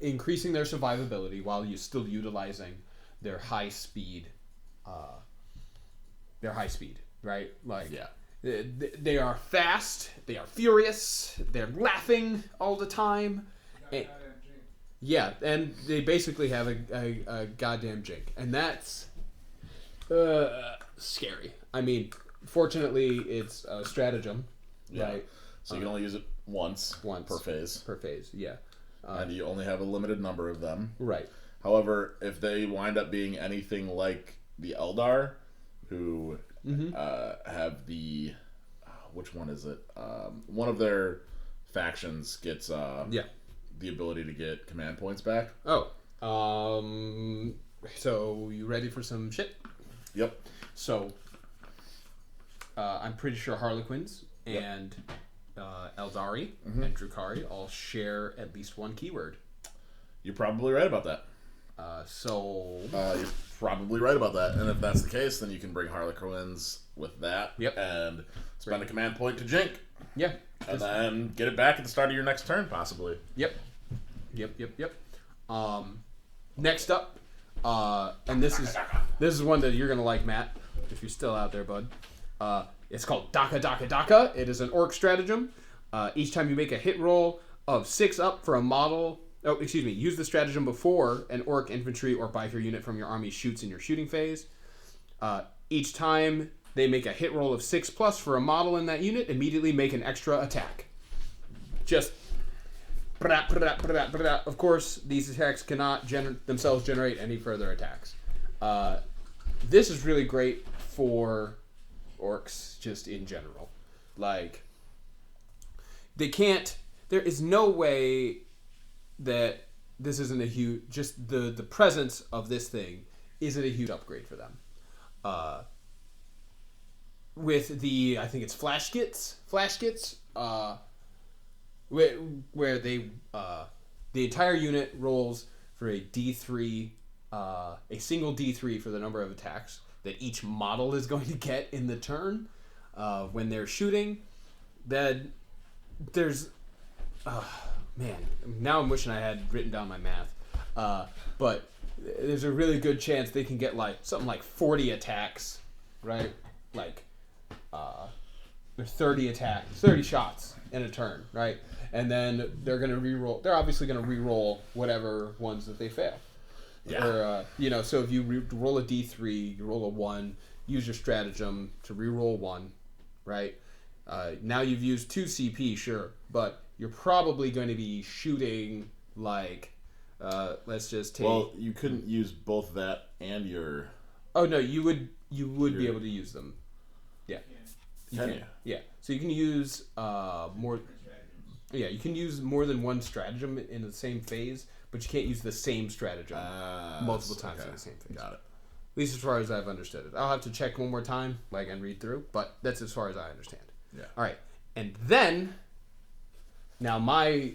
Speaker 1: increasing their survivability while you're still utilizing their high speed. Right? Like, they are fast, they are furious, they're laughing all the time. And they basically have a goddamn jink. And that's scary. I mean, fortunately, it's a stratagem, right?
Speaker 2: So you can only use it once per phase.
Speaker 1: Yeah.
Speaker 2: And you only have a limited number of them.
Speaker 1: Right.
Speaker 2: However, if they wind up being anything like the Eldar, who have the... which one is it? One of their factions gets the ability to get command points back.
Speaker 1: Oh. So, you ready for some shit?
Speaker 2: Yep.
Speaker 1: So, I'm pretty sure Harlequins and Eldari and Drukhari all share at least one keyword.
Speaker 2: You're probably right about that.
Speaker 1: You're
Speaker 2: probably right about that. And if that's the case, then you can bring Harlequins with that and spend a command point to Jink.
Speaker 1: Yeah.
Speaker 2: And then get it back at the start of your next turn, possibly.
Speaker 1: Yep. Next up, and this is one that you're going to like, Matt, if you're still out there, bud. It's called Daka Daka Daka. It is an orc stratagem. Each time you make a hit roll of 6 up for a model... use the stratagem before an orc, infantry, or biker unit from your army shoots in your shooting phase. Each time they make a hit roll of 6+ for a model in that unit, immediately make an extra attack. Just Of course, these attacks cannot themselves generate any further attacks. This is really great for orcs just in general. Like, they can't... There is no way that this isn't a huge... Just the presence of this thing isn't a huge upgrade for them. With the... I think it's flash gits, where they... the entire unit rolls for a D3... a single D3 for the number of attacks that each model is going to get in the turn when they're shooting. That there's... man, now I'm wishing I had written down my math. But there's a really good chance they can get like something like 40 attacks, right? Like 30 shots in a turn, right? And then they're gonna re-roll. They're obviously gonna re-roll whatever ones that they fail.
Speaker 2: Yeah.
Speaker 1: Or so if you roll a D3, you roll a 1, use your stratagem to re-roll 1, right? Now you've used 2 CP, sure, but you're probably going to be shooting like, let's just take...
Speaker 2: Well, you couldn't use both that and your...
Speaker 1: Oh, no, you would be able to use them. Yeah.
Speaker 2: Can you?
Speaker 1: Yeah. So you can use more... Yeah, you can use more than one stratagem in the same phase, but you can't use the same stratagem multiple times in the same phase.
Speaker 2: Got it.
Speaker 1: At least as far as I've understood it. I'll have to check one more time, and read through, but that's as far as I understand.
Speaker 2: Yeah.
Speaker 1: All right. And then, now my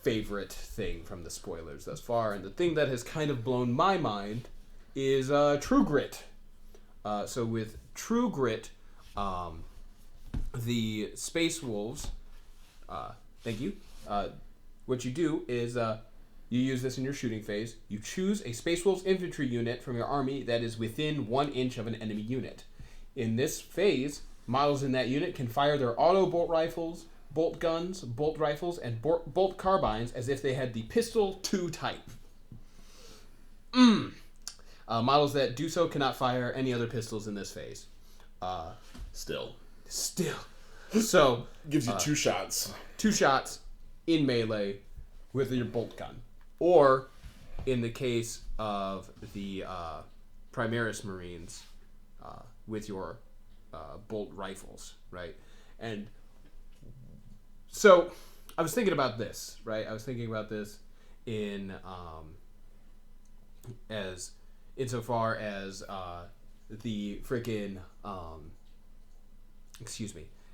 Speaker 1: favorite thing from the spoilers thus far, and the thing that has kind of blown my mind, is True Grit. So with True Grit, the Space Wolves, thank you. What you do is you use this in your shooting phase. You choose a Space Wolves infantry unit from your army that is within 1 inch of an enemy unit. In this phase, models in that unit can fire their auto bolt rifles, bolt guns, bolt rifles, and bolt carbines as if they had the pistol 2 type. Models that do so cannot fire any other pistols in this phase.
Speaker 2: Still.
Speaker 1: So
Speaker 2: Gives you 2 shots.
Speaker 1: 2 shots in melee with your bolt gun. Or, in the case of the Primaris Marines, with your bolt rifles, right? And so, I was thinking about this, right? I was thinking about this in insofar as the freaking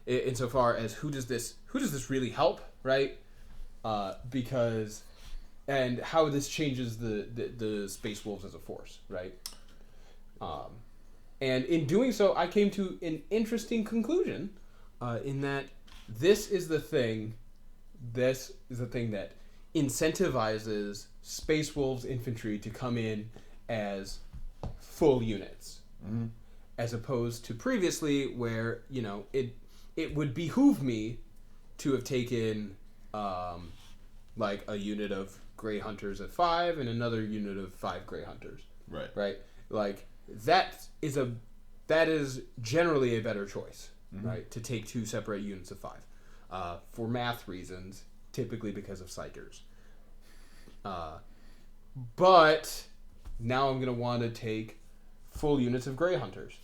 Speaker 1: insofar as who does this really help, right? Because and how this changes the Space Wolves as a force, right? And in doing so, I came to an interesting conclusion in that this is the thing that incentivizes Space Wolves infantry to come in as full units, as opposed to previously where it would behoove me to have taken like a unit of Grey Hunters at 5 and another unit of 5 Grey Hunters. Right. Like that is generally a better choice, right? To take 2 separate units of 5, for math reasons, typically because of psychers. But now I'm gonna want to take full units of Grey Hunters,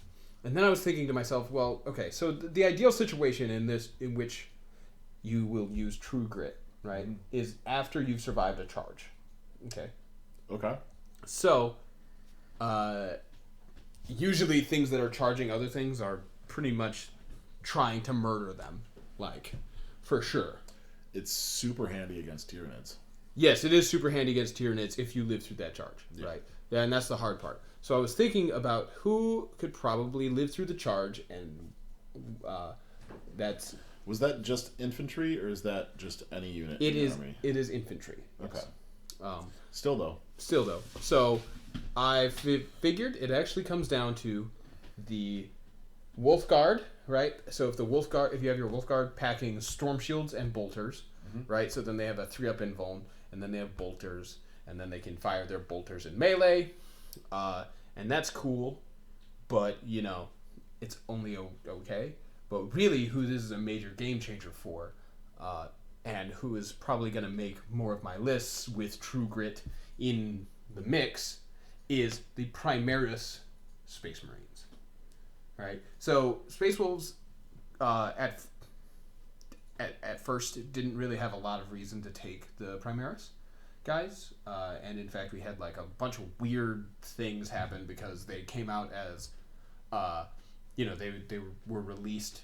Speaker 1: and then I was thinking to myself, well, okay, so the ideal situation in which you will use True Grit, right, is after you've survived a charge. Okay. So, usually things that are charging other things are pretty much trying to murder them, like, for sure.
Speaker 2: It's super handy against Tyranids.
Speaker 1: Yes, it is super handy against Tyranids if you live through that charge, right? Yeah, and that's the hard part. So I was thinking about who could probably live through the charge, and that's...
Speaker 2: Was that just infantry, or is that just any unit in the army?
Speaker 1: It is infantry.
Speaker 2: Okay.
Speaker 1: Yes.
Speaker 2: Still though.
Speaker 1: So I figured it actually comes down to the Wolf Guard, right? So if you have your Wolf Guard packing Storm Shields and Bolters, right? So then they have a 3-up invuln, and then they have Bolters, and then they can fire their Bolters in melee, and that's cool, but it's only okay. But really, who this is a major game changer for, and who is probably going to make more of my lists with True Grit in the mix, is the Primaris Space Marines. Right? So Space Wolves at first didn't really have a lot of reason to take the Primaris guys, and in fact we had like a bunch of weird things happen because they came out as they were released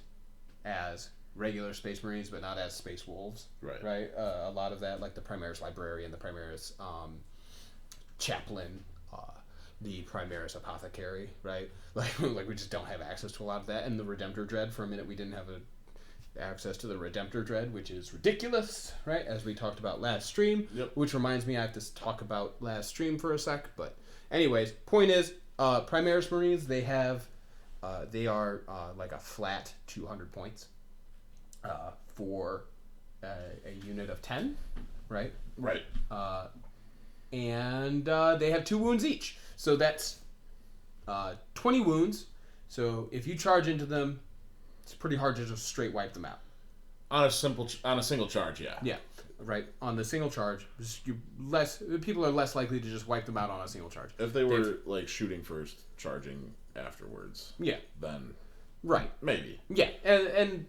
Speaker 1: as regular Space Marines but not as Space Wolves, right? A lot of that, like the Primaris Librarian, the Primaris Chaplain, the Primaris Apothecary, right? Like we just don't have access to a lot of that. And the Redemptor Dread, for a minute we didn't have access to the Redemptor Dread, which is ridiculous, right? As we talked about last stream, which reminds me I have to talk about last stream for a sec. But anyways, point is, Primaris Marines, they are like a flat 200 points for a unit of 10, right?
Speaker 2: Right.
Speaker 1: And they have 2 wounds each. So that's 20 wounds. So if you charge into them, it's pretty hard to just straight wipe them out.
Speaker 2: On a single charge, yeah.
Speaker 1: Yeah, right. On the single charge, people are less likely to just wipe them out on a single charge.
Speaker 2: If they were like shooting first, charging afterwards.
Speaker 1: Yeah.
Speaker 2: Then.
Speaker 1: Right.
Speaker 2: Maybe.
Speaker 1: Yeah, and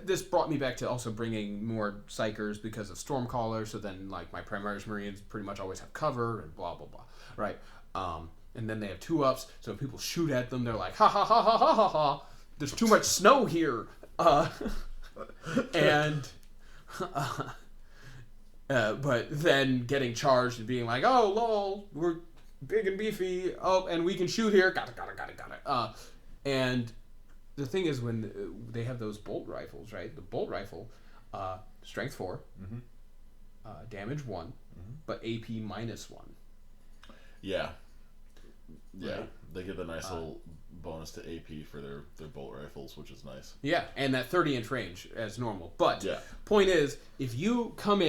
Speaker 1: this brought me back to also bringing more Psychers because of Stormcaller. So then, like, my Primaris Marines pretty much always have cover and blah blah blah. Right. And then they have 2-ups, so if people shoot at them, they're like, ha ha ha ha ha ha ha. There's too much snow here. But then getting charged and being like, oh, lol, we're big and beefy. Oh, and we can shoot here. Got it. And the thing is, when they have those bolt rifles, right? The bolt rifle, strength 4, damage 1, but AP -1.
Speaker 2: Yeah. Yeah.
Speaker 1: Right?
Speaker 2: They get a nice little bonus to AP for their bolt rifles, which is nice.
Speaker 1: Yeah, and that 30-inch range as normal. But
Speaker 2: yeah.
Speaker 1: Point is, if you come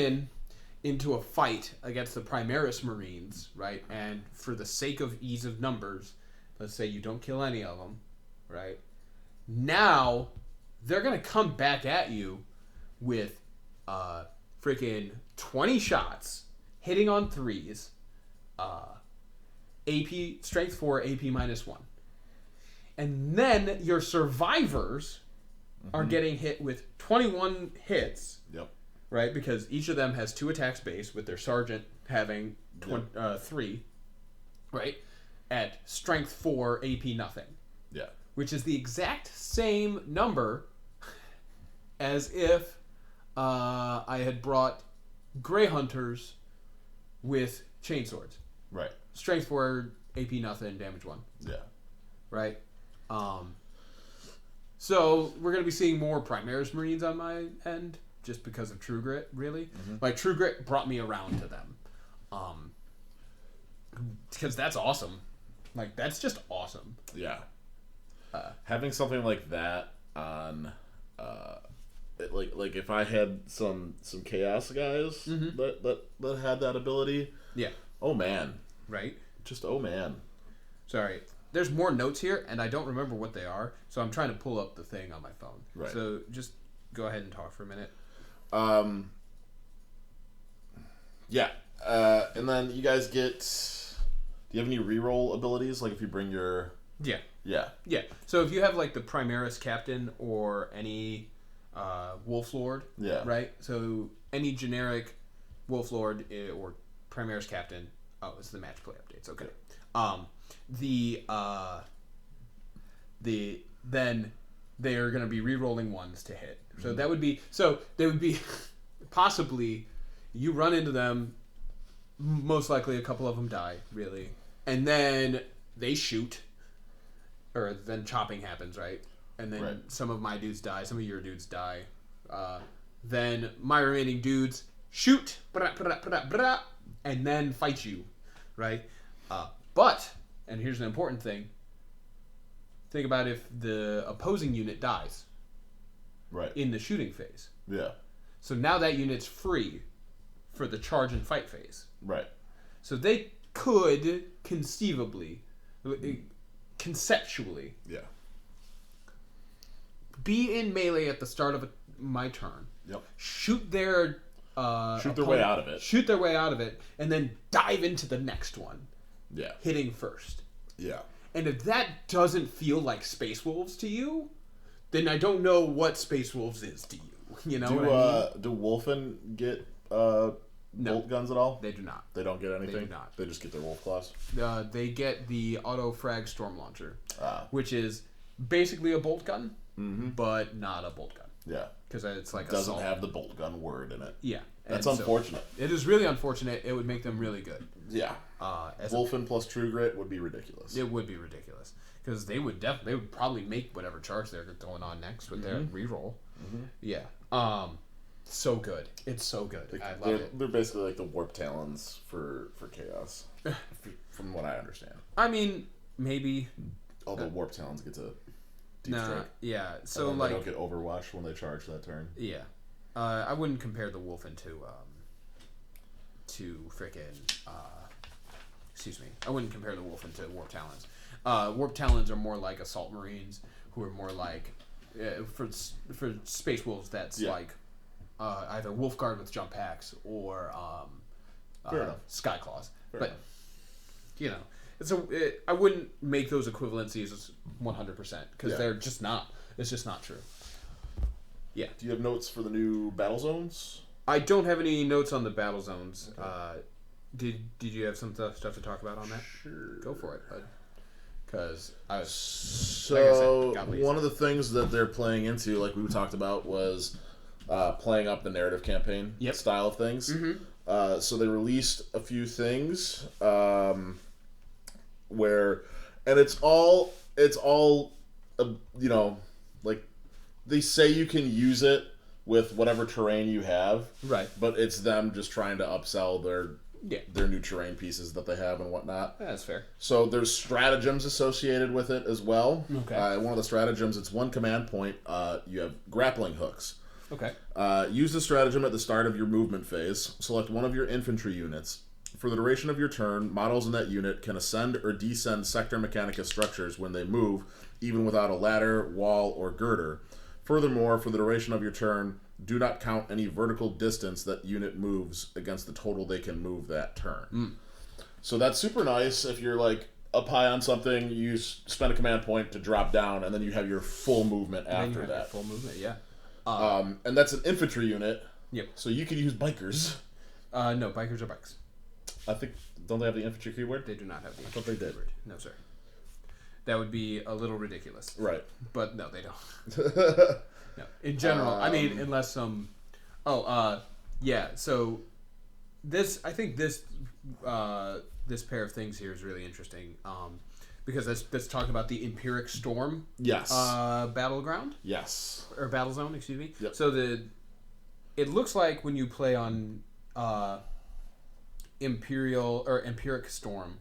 Speaker 1: into a fight against the Primaris Marines, right, and for the sake of ease of numbers, let's say you don't kill any of them, right, now they're going to come back at you with freaking 20 shots, hitting on 3s, AP, strength 4, AP -1. And then your survivors are getting hit with 21 hits.
Speaker 2: Yep.
Speaker 1: Right? Because each of them has 2 attacks base, with their sergeant having 3. Right? At strength 4, AP nothing.
Speaker 2: Yeah.
Speaker 1: Which is the exact same number as if I had brought Grey Hunters with chainswords.
Speaker 2: Right.
Speaker 1: Strength 4, AP nothing, damage 1.
Speaker 2: Yeah.
Speaker 1: Right? So we're going to be seeing more Primaris Marines on my end, just because of True Grit, really. Like, True Grit brought me around to them. Because that's awesome. Like, that's just awesome.
Speaker 2: Yeah. Having something like that on... like if I had some Chaos guys that had that ability...
Speaker 1: Yeah.
Speaker 2: Oh, man.
Speaker 1: Right?
Speaker 2: Just oh, man.
Speaker 1: Sorry. There's more notes here, and I don't remember what they are, so I'm trying to pull up the thing on my phone.
Speaker 2: Right.
Speaker 1: So just go ahead and talk for a minute.
Speaker 2: Yeah. And then you guys get... Do you have any reroll abilities? Like if you bring your...
Speaker 1: Yeah.
Speaker 2: Yeah.
Speaker 1: Yeah. So if you have like the Primaris Captain or any Wolf Lord, right? So any generic Wolf Lord or Primaris Captain... Oh, it's the match play updates. Okay. Then they are going to be re-rolling 1s to hit. So they would be possibly, you run into them, most likely a couple of them die, really, and then they shoot, or then chopping happens, right? And then some of my dudes die, some of your dudes die. Then my remaining dudes shoot, and then fight you, right? But, and here's an important thing, think about if the opposing unit dies in the shooting phase.
Speaker 2: Yeah.
Speaker 1: So now that unit's free for the charge and fight phase.
Speaker 2: Right.
Speaker 1: So they could conceivably, conceptually, be in melee at the start of my turn.
Speaker 2: Yep.
Speaker 1: Shoot their
Speaker 2: shoot their way out of it.
Speaker 1: Shoot their way out of it, and then dive into the next one.
Speaker 2: Yeah.
Speaker 1: Hitting first.
Speaker 2: Yeah.
Speaker 1: And if that doesn't feel like Space Wolves to you, then I don't know what Space Wolves is to you. You know what I mean?
Speaker 2: Do Wolfen get bolt guns at all?
Speaker 1: They do not.
Speaker 2: They don't get anything?
Speaker 1: They do not.
Speaker 2: They just get their wolf claws?
Speaker 1: They get the auto frag storm launcher, which is basically a bolt gun, but not a bolt gun.
Speaker 2: Yeah.
Speaker 1: Because it's like
Speaker 2: doesn't have the bolt gun word in it.
Speaker 1: Yeah.
Speaker 2: That's unfortunate.
Speaker 1: So it is really unfortunate. It would make them really good.
Speaker 2: Yeah. Wolfen plus True Grit would be ridiculous.
Speaker 1: It would be ridiculous. Because they would probably make whatever charge they're going on next with their reroll. Mm-hmm. Yeah. So good. It's so good. I love it.
Speaker 2: They're basically like the Warp Talons for Chaos, from what I understand.
Speaker 1: I mean, maybe.
Speaker 2: Although Warp Talons get to deep strike.
Speaker 1: Yeah. So
Speaker 2: they don't get Overwatch when they charge that turn.
Speaker 1: Yeah. I wouldn't compare the Wolfen to frickin' excuse me. I wouldn't compare the Wolfen to Warp Talons. Warp Talons are more like Assault Marines, who are more like for Space Wolves. That's like either Wolfguard with jump packs or Skyclaws. But you know, I wouldn't make those equivalencies 100% because they're just not. It's just not true. Yeah.
Speaker 2: Do you have notes for the new battle zones?
Speaker 1: I don't have any notes on the battle zones. Okay. Did you have some stuff to talk about on that?
Speaker 2: Sure.
Speaker 1: Go for it, bud. Because I was
Speaker 2: one of the things that they're playing into, like we talked about, was playing up the narrative campaign style of things. Mm-hmm. So they released a few things where, and it's all you know, like they say you can use it with whatever terrain you have,
Speaker 1: right? But
Speaker 2: it's them just trying to upsell their new terrain pieces that they have and whatnot.
Speaker 1: Yeah, that's fair.
Speaker 2: So there's stratagems associated with it as well.
Speaker 1: Okay.
Speaker 2: One of the stratagems, it's one command point. You have grappling hooks.
Speaker 1: Okay.
Speaker 2: Use the stratagem at the start of your movement phase. Select one of your infantry units. For the duration of your turn, models in that unit can ascend or descend Sector Mechanica structures when they move, even without a ladder, wall, or girder. Furthermore, for the duration of your turn, do not count any vertical distance that unit moves against the total they can move that turn. So that's super nice. If you're like up high on something, you spend a command point to drop down, and then you have your full movement after that.
Speaker 1: Full movement, yeah.
Speaker 2: And that's an infantry unit.
Speaker 1: Yep.
Speaker 2: So you could use bikers.
Speaker 1: No, bikers are bikes.
Speaker 2: I think, don't they have the infantry keyword?
Speaker 1: They do not have the
Speaker 2: infantry keyword. I thought they did.
Speaker 1: No, sir. That would be a little ridiculous.
Speaker 2: Right.
Speaker 1: But no, they don't. No. In general, I mean, unless some... yeah, so I think this pair of things here is really interesting. Because let's talk about the Empiric Storm battleground.
Speaker 2: Yes.
Speaker 1: Or battle zone, excuse me.
Speaker 2: Yep.
Speaker 1: So it looks like when you play on Empiric Storm,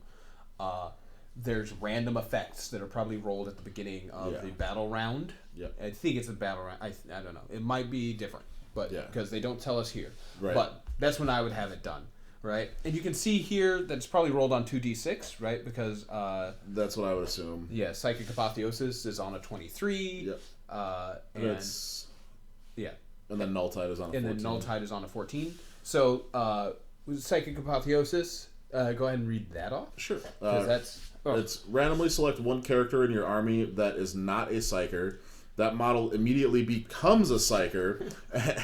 Speaker 1: there's random effects that are probably rolled at the beginning of the battle round.
Speaker 2: Yep.
Speaker 1: I think it's a battle round. I don't know. It might be different, but because they don't tell us here.
Speaker 2: Right.
Speaker 1: But that's when I would have it done, right? And you can see here that it's probably rolled on 2d6, right? Because
Speaker 2: that's what I would assume.
Speaker 1: Yeah, Psychic Apotheosis is on a 23.
Speaker 2: Yep.
Speaker 1: And
Speaker 2: and then Null Tide is on a 14.
Speaker 1: And then Null Tide is on a 14. So Psychic Apotheosis. Go ahead and read that off.
Speaker 2: Sure.
Speaker 1: It's
Speaker 2: randomly select one character in your army that is not a Psyker. That model immediately becomes a Psyker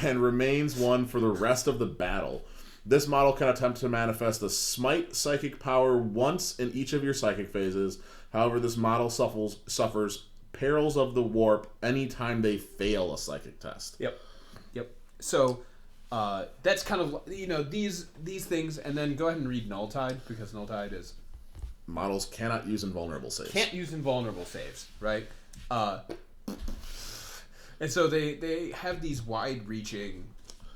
Speaker 2: and remains one for the rest of the battle. This model can attempt to manifest a Smite psychic power once in each of your psychic phases. However, this model suffers perils of the warp anytime they fail a psychic test.
Speaker 1: Yep. So that's kind of, these things, and then go ahead and read Null Tide, because Null Tide is...
Speaker 2: Models cannot use invulnerable saves.
Speaker 1: Can't use invulnerable saves, right? And so they have these wide-reaching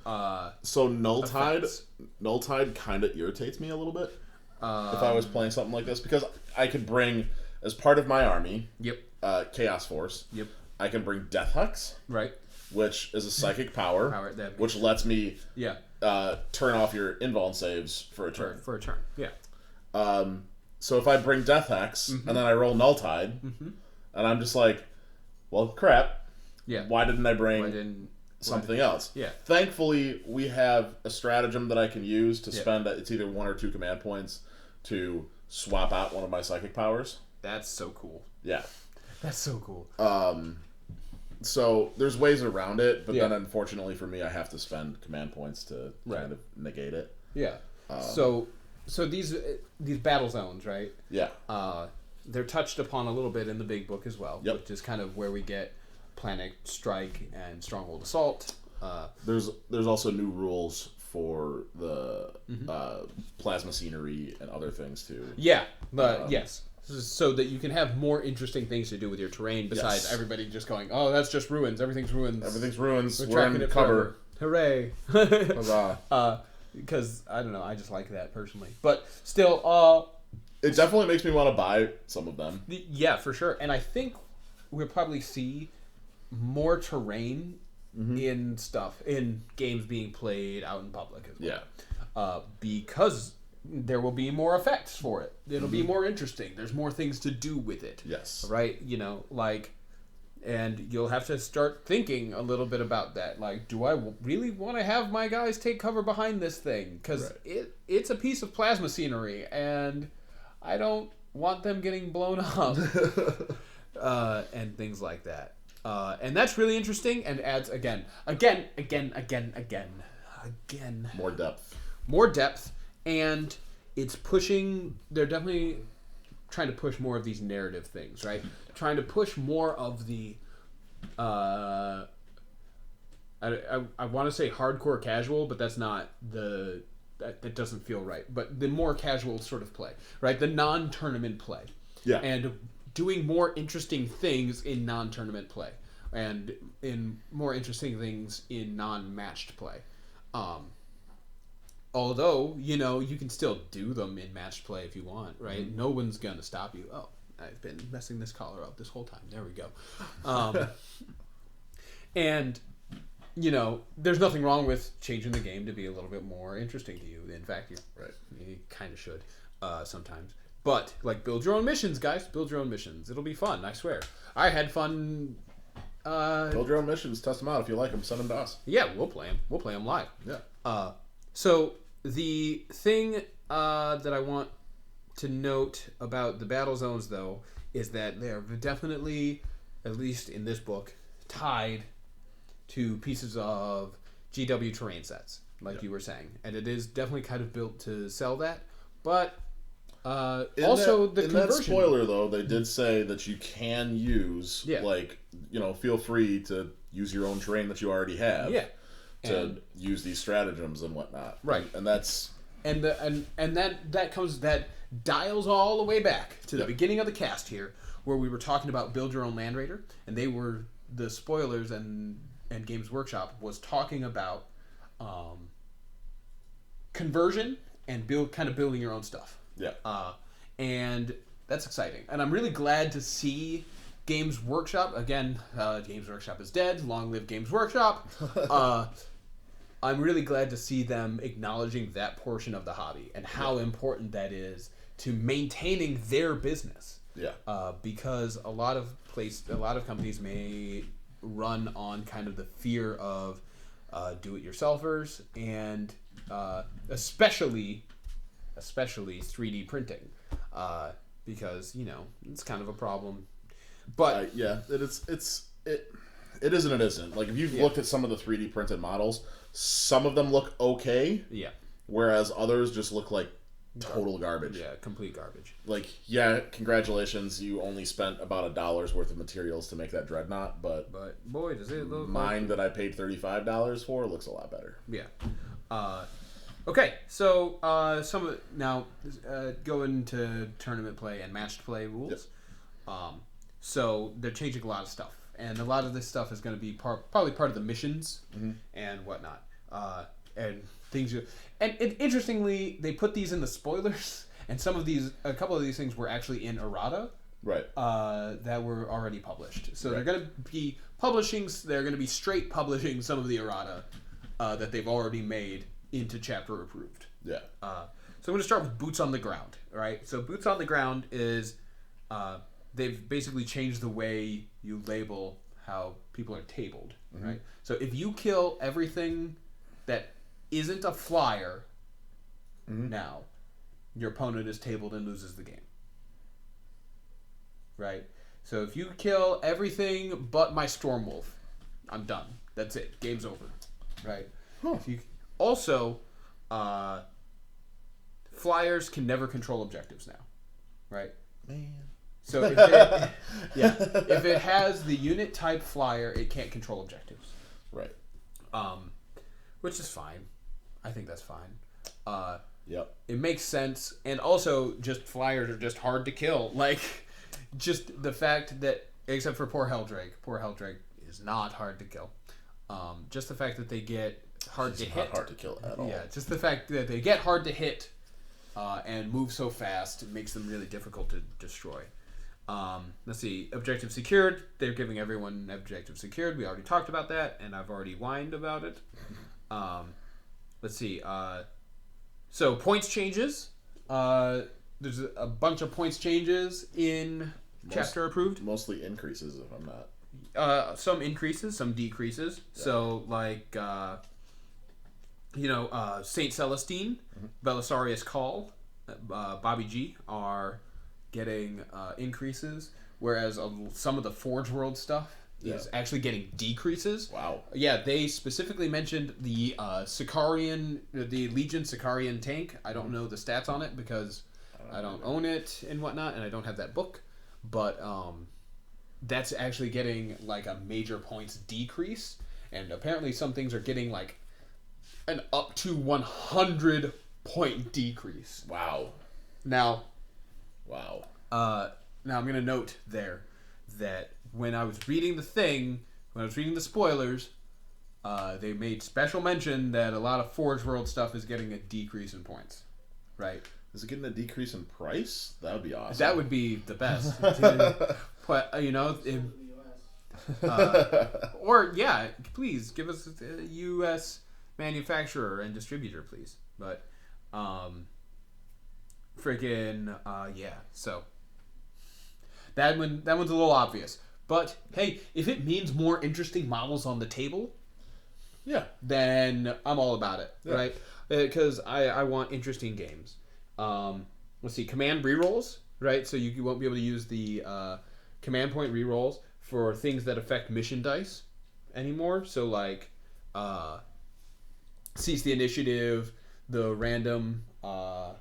Speaker 2: so Null Tide kind of irritates me a little bit if I was playing something like this, because I could bring, as part of my army, Chaos Force.
Speaker 1: Yep.
Speaker 2: I can bring Death Hex.
Speaker 1: Right.
Speaker 2: Which is a psychic power which lets me turn off your invuln saves for a turn.
Speaker 1: For a turn, yeah.
Speaker 2: So if I bring Death Hex, and then I roll Null Tide, and I'm just like, well, crap.
Speaker 1: Yeah.
Speaker 2: Why didn't I bring something else.
Speaker 1: Yeah.
Speaker 2: Thankfully, we have a stratagem that I can use to spend. It's either 1 or 2 command points to swap out one of my psychic powers.
Speaker 1: That's so cool.
Speaker 2: Yeah.
Speaker 1: That's so cool.
Speaker 2: So there's ways around it, but then unfortunately for me, I have to spend command points to kind of negate it.
Speaker 1: Yeah. So these battle zones, right?
Speaker 2: Yeah.
Speaker 1: They're touched upon a little bit in the big book as well,
Speaker 2: Yep.
Speaker 1: which is kind of where we get Planet Strike and Stronghold Assault.
Speaker 2: There's also new rules for the plasma scenery and other things too.
Speaker 1: Yeah, but yes. So that you can have more interesting things to do with your terrain besides everybody just going, oh, that's just ruins. Everything's ruins.
Speaker 2: Everything's ruins.
Speaker 1: We're
Speaker 2: in
Speaker 1: it
Speaker 2: cover.
Speaker 1: Hooray.
Speaker 2: Huzzah.
Speaker 1: Because, I don't know, I just like that personally. But still,
Speaker 2: it definitely makes me want to buy some of them.
Speaker 1: Yeah, for sure. And I think we'll probably see more terrain in games being played out in public as well.
Speaker 2: Yeah.
Speaker 1: Because there will be more effects for it. It'll be more interesting. There's more things to do with it.
Speaker 2: Yes.
Speaker 1: Right? And you'll have to start thinking a little bit about that. Like, do I really want to have my guys take cover behind this thing? Because it's a piece of plasma scenery, and I don't want them getting blown up. And things like that. And that's really interesting and adds, again. More depth. And it's pushing, they're definitely trying to push more of these narrative things, right? Trying to push more of the, I want to say hardcore casual, but that's not that doesn't feel right. But the more casual sort of play, right? The non-tournament play.
Speaker 2: Yeah.
Speaker 1: And doing more interesting things in non-tournament play. And in more interesting things in non-matched play. Although, you can still do them in matched play if you want, right? Mm-hmm. No one's going to stop you. Oh, I've been messing this collar up this whole time. There we go. And, there's nothing wrong with changing the game to be a little bit more interesting to you. In fact, you kind of should sometimes. But, build your own missions, guys. Build your own missions. It'll be fun, I swear. I had fun.
Speaker 2: Build your own missions. Test them out. If you like them, send them to us.
Speaker 1: Yeah, we'll play them. We'll play them live.
Speaker 2: Yeah.
Speaker 1: So the thing that I want to note about the battle zones, though, is that they're definitely, at least in this book, tied to pieces of GW terrain sets, you were saying. And it is definitely kind of built to sell that. But the conversion. In that
Speaker 2: spoiler, though, they did say that you can use, feel free to use your own terrain that you already have.
Speaker 1: Yeah.
Speaker 2: To use these stratagems and whatnot,
Speaker 1: right?
Speaker 2: And that's
Speaker 1: that dials all the way back to the beginning of the cast here, where we were talking about build your own Land Raider, and they were the spoilers and Games Workshop was talking about conversion and building your own stuff.
Speaker 2: Yeah,
Speaker 1: and that's exciting, and I'm really glad to see Games Workshop again. Games Workshop is dead. Long live Games Workshop. I'm really glad to see them acknowledging that portion of the hobby and how important that is to maintaining their business.
Speaker 2: Yeah.
Speaker 1: Because a lot of companies may run on kind of the fear of do-it-yourselfers and especially 3D printing because it's kind of a problem. But
Speaker 2: it is and it isn't. If you've looked at some of the 3D printed models, some of them look okay.
Speaker 1: Yeah.
Speaker 2: Whereas others just look like total garbage.
Speaker 1: Yeah, complete garbage.
Speaker 2: Congratulations, you only spent about $1 worth of materials to make that dreadnought, but
Speaker 1: boy, does it look
Speaker 2: mine that I paid $35 for looks a lot better.
Speaker 1: Yeah. Okay, so going to tournament play and matched play rules. Yep. So they're changing a lot of stuff, and a lot of this stuff is going to be probably part of the missions and whatnot, and things. Interestingly, they put these in the spoilers, and a couple of these things were actually in errata,
Speaker 2: right?
Speaker 1: That were already published. So they're going to be publishing. They're going to be straight publishing some of the errata that they've already made into chapter approved.
Speaker 2: Yeah.
Speaker 1: So I'm going to start with boots on the ground. All right. So boots on the ground is they've basically changed the way you label how people are tabled, right? So if you kill everything that isn't a flyer now, your opponent is tabled and loses the game. Right? So if you kill everything but my Stormwolf, I'm done. That's it. Game's over. Right? If you also, flyers can never control objectives now. Right?
Speaker 2: Man.
Speaker 1: So if it has the unit type flyer, it can't control objectives.
Speaker 2: Right.
Speaker 1: Which is fine. I think that's fine.
Speaker 2: Yep.
Speaker 1: It makes sense, and also just flyers are just hard to kill. Like, just the fact that, except for poor Heldrake is not hard to kill. Just the fact that they get hard to hit.
Speaker 2: Not hard to kill at all.
Speaker 1: Yeah, just the fact that they get hard to hit and move so fast makes them really difficult to destroy. Let's see, objective secured. They're giving everyone objective secured. We already talked about that, and I've already whined about it. Let's see. So points changes. There's a bunch of points changes in chapter approved.
Speaker 2: Mostly increases, if I'm not.
Speaker 1: Some increases, some decreases. Yeah. So like, Saint Celestine, Belisarius Call, Bobby G are getting increases, whereas some of the Forge World stuff is actually getting decreases.
Speaker 2: Wow.
Speaker 1: Yeah, they specifically mentioned the Sicarian, the Legion Sicarian tank. I don't know the stats on it because I don't own it and whatnot, and I don't have that book. But that's actually getting like a major points decrease, and apparently some things are getting like an up to 100 point decrease.
Speaker 2: Wow.
Speaker 1: Now,
Speaker 2: wow.
Speaker 1: Now I'm gonna note there that when I was reading the spoilers, they made special mention that a lot of Forge World stuff is getting a decrease in points. Right?
Speaker 2: Is it getting a decrease in price? That would be awesome.
Speaker 1: That would be the best. But or yeah, please give us a U.S. manufacturer and distributor, please. But so that one's a little obvious. But hey, if it means more interesting models on the table, then I'm all about it, right? Because I want interesting games. Let's see, command rerolls, right? So you won't be able to use the command point rerolls for things that affect mission dice anymore. So like cease the initiative, the random
Speaker 2: to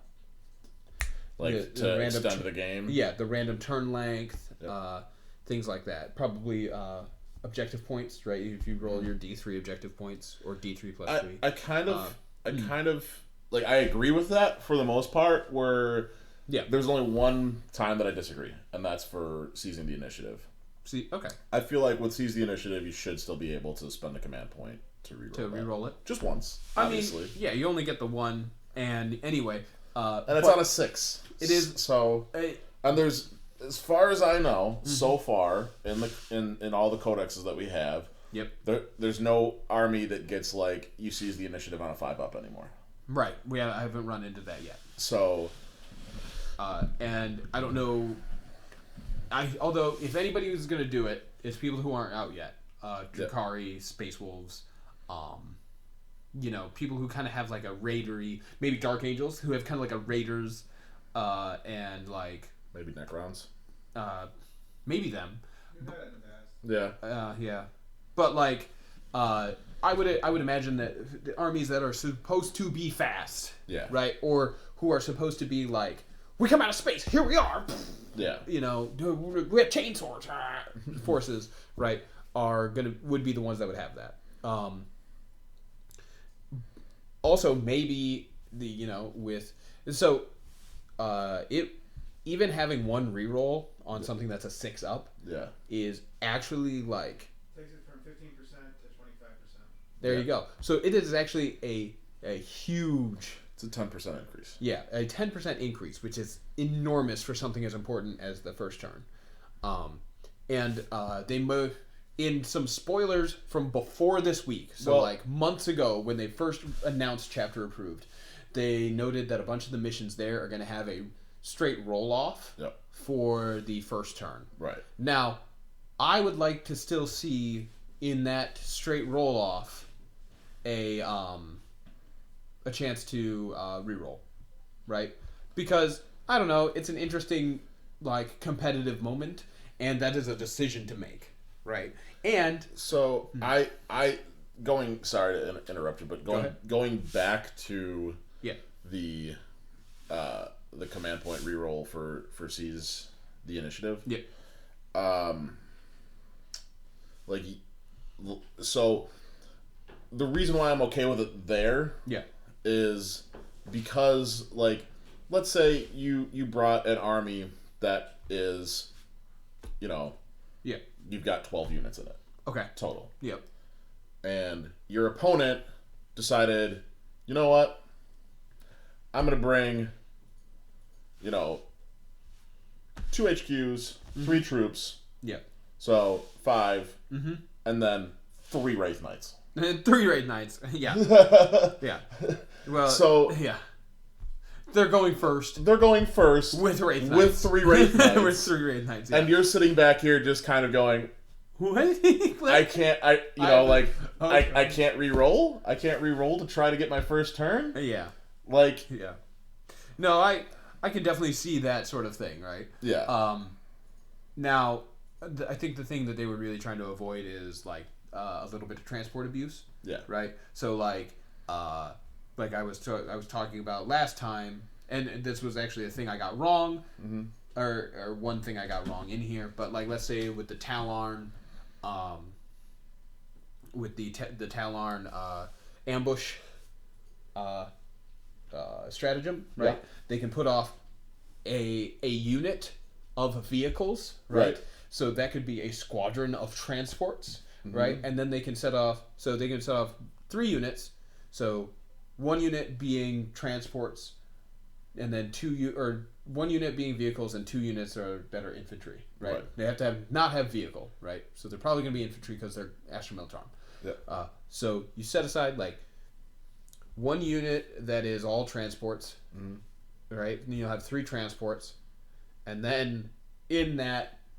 Speaker 2: extend the game.
Speaker 1: Yeah, the random turn length, things like that. Probably objective points, right? If you roll your D3 objective points or D3 plus 3.
Speaker 2: I kind of like, I agree with that for the most part, where there's only one time that I disagree, and that's for seizing the initiative.
Speaker 1: Okay.
Speaker 2: I feel like with seize the initiative, you should still be able to spend a command point to reroll
Speaker 1: it.
Speaker 2: Just once, obviously.
Speaker 1: I mean, you only get the one, and anyway.
Speaker 2: And it's on a 6.
Speaker 1: It is.
Speaker 2: So, and there's, as far as I know, so far, in all the codexes that we have, there's no army that gets, like, you seize the initiative on a 5-up anymore.
Speaker 1: Right. I haven't run into that yet.
Speaker 2: So,
Speaker 1: and I don't know. Although if anybody who's going to do it, it's people who aren't out yet. Drakari, Space Wolves, people who kind of have like a raidery, maybe Dark Angels who have kind of like a raiders, and like
Speaker 2: maybe Necrons.
Speaker 1: Maybe them.
Speaker 2: Yeah.
Speaker 1: But like, I would imagine that the armies that are supposed to be fast, right, or who are supposed to be like, we come out of space, here we are, we have chainswords, forces, right, would be the ones that would have that. Also, maybe even having one reroll on something that's a 6-up, is actually like.
Speaker 3: Takes it from 15% to 25%.
Speaker 1: There you go. So it is actually a huge.
Speaker 2: It's a 10% increase.
Speaker 1: Yeah, a 10% increase, which is enormous for something as important as the first turn. And they moved in some spoilers from before this week. So like months ago when they first announced Chapter Approved, they noted that a bunch of the missions there are going to have a straight roll-off for the first turn.
Speaker 2: Right.
Speaker 1: Now, I would like to still see in that straight roll off a chance to reroll, right? Because I don't know, it's an interesting like competitive moment, and that is a decision to make, right? And
Speaker 2: so I going sorry to interrupt you, but going back to the command point reroll for seize the initiative.
Speaker 1: Yeah.
Speaker 2: Like, so the reason why I'm okay with it there is because, like, let's say you brought an army that is, you've got 12 units in it.
Speaker 1: Okay.
Speaker 2: Total.
Speaker 1: Yep.
Speaker 2: And your opponent decided, you know what? I'm going to bring, 2 HQs, 3 troops.
Speaker 1: Yeah.
Speaker 2: So 5, and then 3 Wraith Knights.
Speaker 1: 3 Wraith Knights. Yeah. Yeah. Well.
Speaker 2: So
Speaker 1: yeah. They're going first.
Speaker 2: With Wraith Knights. With 3 Wraith Knights.
Speaker 1: With 3 Wraith Knights. Yeah.
Speaker 2: And you're sitting back here just kind of going,
Speaker 1: what?
Speaker 2: I can't. I can't re-roll. I can't re-roll to try to get my first turn.
Speaker 1: Yeah.
Speaker 2: Like.
Speaker 1: Yeah. No, I can definitely see that sort of thing, right?
Speaker 2: Yeah.
Speaker 1: Now, I think the thing that they were really trying to avoid is like a little bit of transport abuse.
Speaker 2: Yeah.
Speaker 1: Right. So like I was talking about last time, and this was actually a thing I got wrong, or one thing I got wrong in here. But like, let's say with the Tallarn, with the Tallarn ambush stratagem, right? Yeah. They can put off a unit of vehicles, right? So that could be a squadron of transports, right? And then they can set off 3 units. So 1 unit being transports, and then 1 unit being vehicles, and 2 units that are infantry, right? They have to not have vehicle, right? So they're probably going to be infantry because they're Astral Militarum.
Speaker 2: Yeah.
Speaker 1: So you set aside like 1 unit that is all transports, right? And you'll have 3 transports, and then in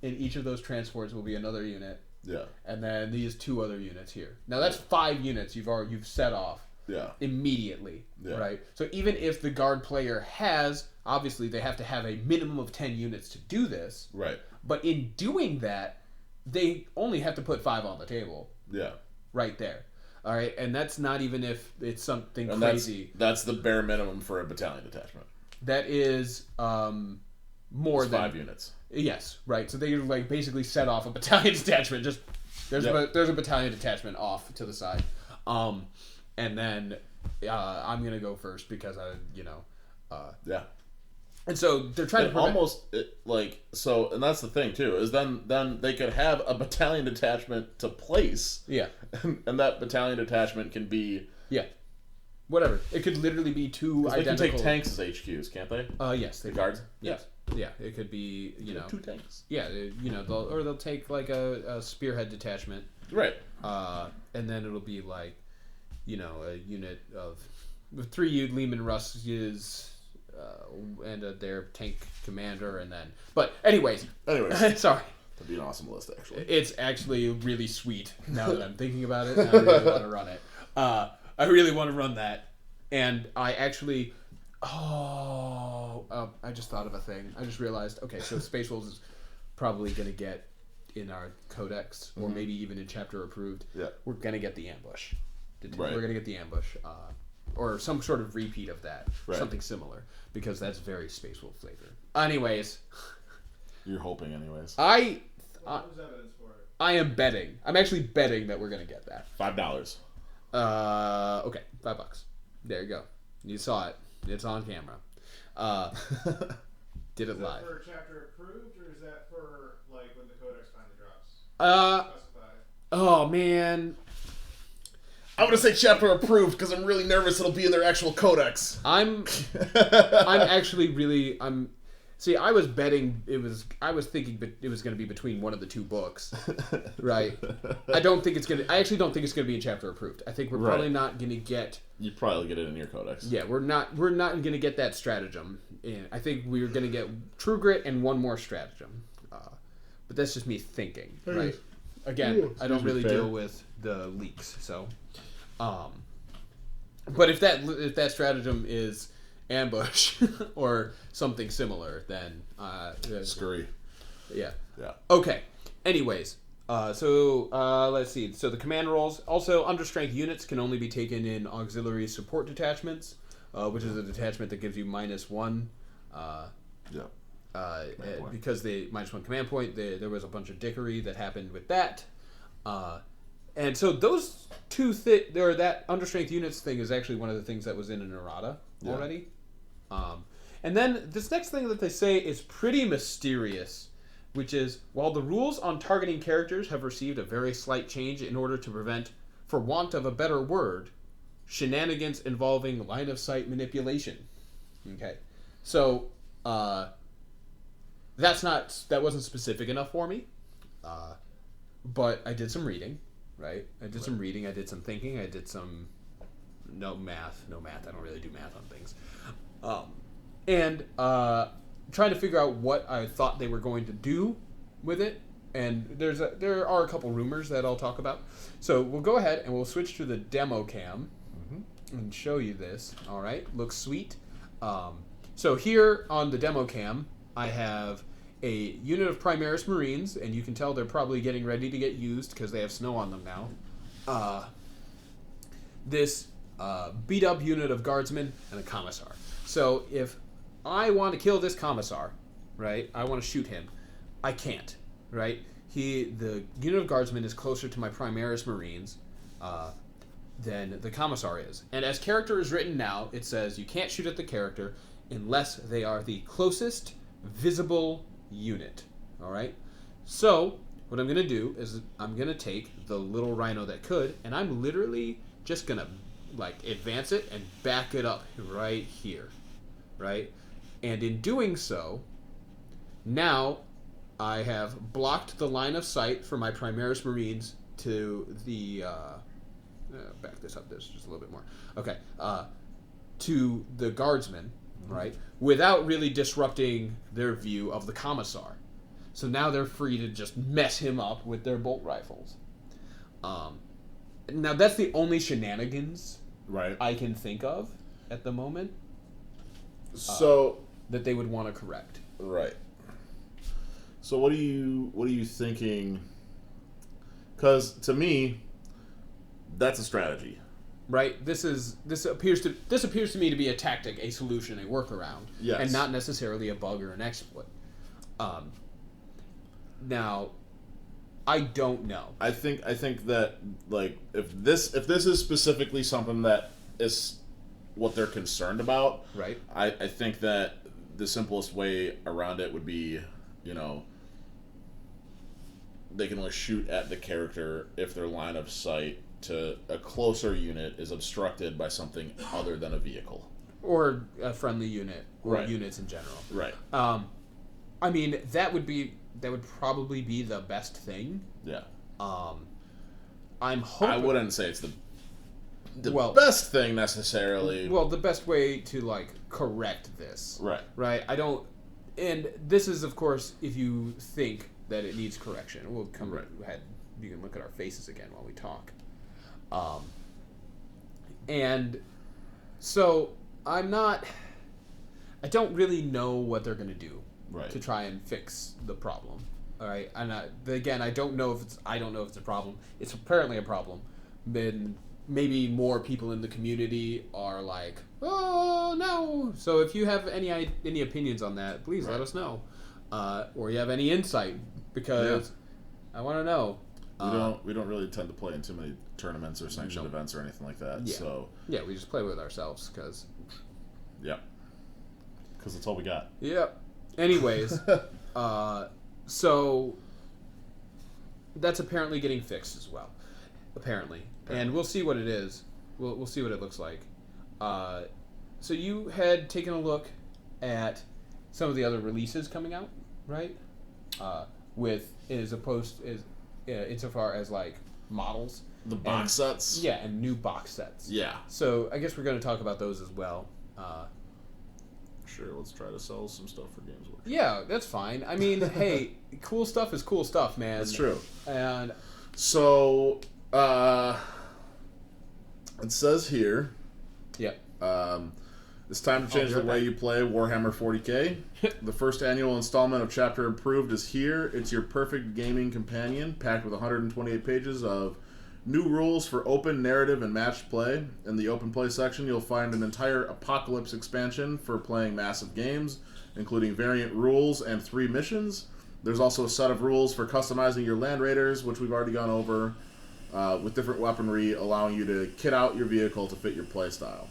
Speaker 1: each of those transports will be another unit.
Speaker 2: Yeah.
Speaker 1: And then these 2 other units here. Now that's 5 units you've set off.
Speaker 2: Yeah.
Speaker 1: Immediately.
Speaker 2: Yeah.
Speaker 1: Right. So even if the guard player obviously they have to have a minimum of 10 units to do this.
Speaker 2: Right.
Speaker 1: But in doing that, they only have to put 5 on the table.
Speaker 2: Yeah.
Speaker 1: Right there. All right, and that's not even if it's something crazy.
Speaker 2: That's the bare minimum for a battalion detachment.
Speaker 1: That is more than
Speaker 2: 5 units.
Speaker 1: Yes, right. So they like basically set off a battalion detachment. Just there's a battalion detachment off to the side, and then I'm gonna go first because
Speaker 2: yeah.
Speaker 1: And so they're trying to
Speaker 2: and that's the thing too, is then they could have a battalion detachment to place.
Speaker 1: Yeah.
Speaker 2: And that battalion detachment can be
Speaker 1: whatever. It could literally be 2 identical.
Speaker 2: They can take tanks as HQs, can't they?
Speaker 1: Yes, they
Speaker 2: guards.
Speaker 1: Yes. Yeah, it could be
Speaker 2: 2 tanks.
Speaker 1: Yeah, they'll take like a spearhead detachment.
Speaker 2: Right.
Speaker 1: And then it'll be like, a unit of 3 Lehman Russes. And their tank commander, and then. But anyways, sorry.
Speaker 2: That'd be an awesome list, actually.
Speaker 1: It's actually really sweet now that I'm thinking about it. And I really want to run it. I really want to run that, and I actually. I just thought of a thing. I just realized. Okay, so Space Wolves is probably going to get in our codex, or maybe even in chapter approved.
Speaker 2: Yeah,
Speaker 1: we're going to get the ambush.
Speaker 2: Right.
Speaker 1: We're going to get the ambush. Or some sort of repeat of that, something similar, because that's very Space Wolf flavor. Anyways,
Speaker 2: you're hoping, anyways.
Speaker 3: There's evidence for it.
Speaker 1: I am betting. I'm actually betting that we're gonna get that.
Speaker 2: $5.
Speaker 1: Okay, $5. There you go. You saw it. It's on camera. Did it live.
Speaker 3: Is that for chapter approved, or is that for like when the codex finally drops?
Speaker 1: Oh man.
Speaker 2: I'm gonna say chapter approved because I'm really nervous it'll be in their actual codex.
Speaker 1: I'm actually really I was betting I was thinking it was gonna be between one of the 2 books, right? I actually don't think it's gonna be in chapter approved. I think we're probably not gonna get.
Speaker 2: You probably get it in your codex.
Speaker 1: Yeah, we're not gonna get that stratagem. I think we're gonna get True Grit and one more stratagem. But that's just me thinking, right? Again, I don't really deal with the leaks, so. But if that stratagem is ambush or something similar, then
Speaker 2: scurry.
Speaker 1: Yeah.
Speaker 2: Yeah.
Speaker 1: Okay. Anyways, so let's see. So the command roles. Also, understrength units can only be taken in auxiliary support detachments, which is a detachment that gives you -1. Because they -1 command point. There was a bunch of dickery that happened with that. And so those two that understrength units thing is actually one of the things that was in an errata already. And then this next thing that they say is pretty mysterious, which is, while the rules on targeting characters have received a very slight change in order to prevent, for want of a better word, shenanigans involving line-of-sight manipulation. Okay. So, that wasn't specific enough for me. But I did some reading, right? I did some reading, I did some thinking, I did some... No math. I don't really do math on things. And trying to figure out what I thought they were going to do with it. And there are a couple rumors that I'll talk about. So we'll go ahead and we'll switch to the demo cam and show you this. All right, looks sweet. So here on the demo cam, I have a unit of Primaris Marines, and you can tell they're probably getting ready to get used because they have snow on them now. This beat up unit of Guardsmen and a Commissar. So if I want to kill this Commissar, right, I want to shoot him, I can't, right? The unit of Guardsmen is closer to my Primaris Marines than the Commissar is. And as character is written now, it says you can't shoot at the character unless they are the closest visible unit. All right? So what I'm going to do is I'm going to take the little rhino that could, and I'm literally just going to advance it and back it up right here. Right? And in doing so, now I have blocked the line of sight for my Primaris Marines to the... back this up just a little bit more. Okay. To the Guardsmen, right? Without really disrupting their view of the Commissar. So now they're free to just mess him up with their bolt rifles. Now that's the only shenanigans I can think of at the moment.
Speaker 2: So
Speaker 1: that they would want to correct.
Speaker 2: Right. So what are you thinking? Because to me, that's a strategy.
Speaker 1: Right. This appears to me to be a tactic, a solution, a workaround, and not necessarily a bug or an exploit. Now, I don't know.
Speaker 2: I think that if this is specifically something that is what they're concerned about,
Speaker 1: right?
Speaker 2: I think that the simplest way around it would be, they can only shoot at the character if their line of sight to a closer unit is obstructed by something other than a vehicle.
Speaker 1: Or a friendly unit, or units in general.
Speaker 2: Right.
Speaker 1: I mean, that would probably be the best thing.
Speaker 2: Yeah.
Speaker 1: I'm hoping...
Speaker 2: I wouldn't say it's the best thing necessarily.
Speaker 1: Well, the best way to, correct this.
Speaker 2: Right.
Speaker 1: Right? I don't... And this is, of course, if you think that it needs correction. We'll come ahead. You can look at our faces again while we talk. And so I don't really know what they're going to do to try and fix the problem. All right. And again, I don't know if it's a problem. It's apparently a problem. Then maybe more people in the community are like, oh no. So if you have any opinions on that, please let us know. Or you have any insight, because I want to know.
Speaker 2: We don't really tend to play in too many tournaments or sanctioned events or anything like that.
Speaker 1: Yeah.
Speaker 2: So
Speaker 1: we just play with ourselves because
Speaker 2: that's all we got.
Speaker 1: Yep. Anyways, so that's apparently getting fixed as well. Apparently, and we'll see what it is. We'll see what it looks like. So you had taken a look at some of the other releases coming out, right? Insofar as models,
Speaker 2: the box sets,
Speaker 1: and new box sets.
Speaker 2: Yeah.
Speaker 1: So I guess we're going to talk about those as well.
Speaker 2: Sure, let's try to sell some stuff for Games Workshop.
Speaker 1: Yeah, that's fine. I mean, hey, cool stuff is cool stuff, man.
Speaker 2: That's true.
Speaker 1: And
Speaker 2: so, it says here.
Speaker 1: Yeah.
Speaker 2: It's time to change the way you play Warhammer 40k. The first annual installment of Chapter Improved is here. It's your perfect gaming companion, packed with 128 pages of new rules for open, narrative, and matched play. In the open play section, you'll find an entire Apocalypse expansion for playing massive games, including variant rules and 3 missions. There's also a set of rules for customizing your Land Raiders, which we've already gone over, with different weaponry, allowing you to kit out your vehicle to fit your playstyle.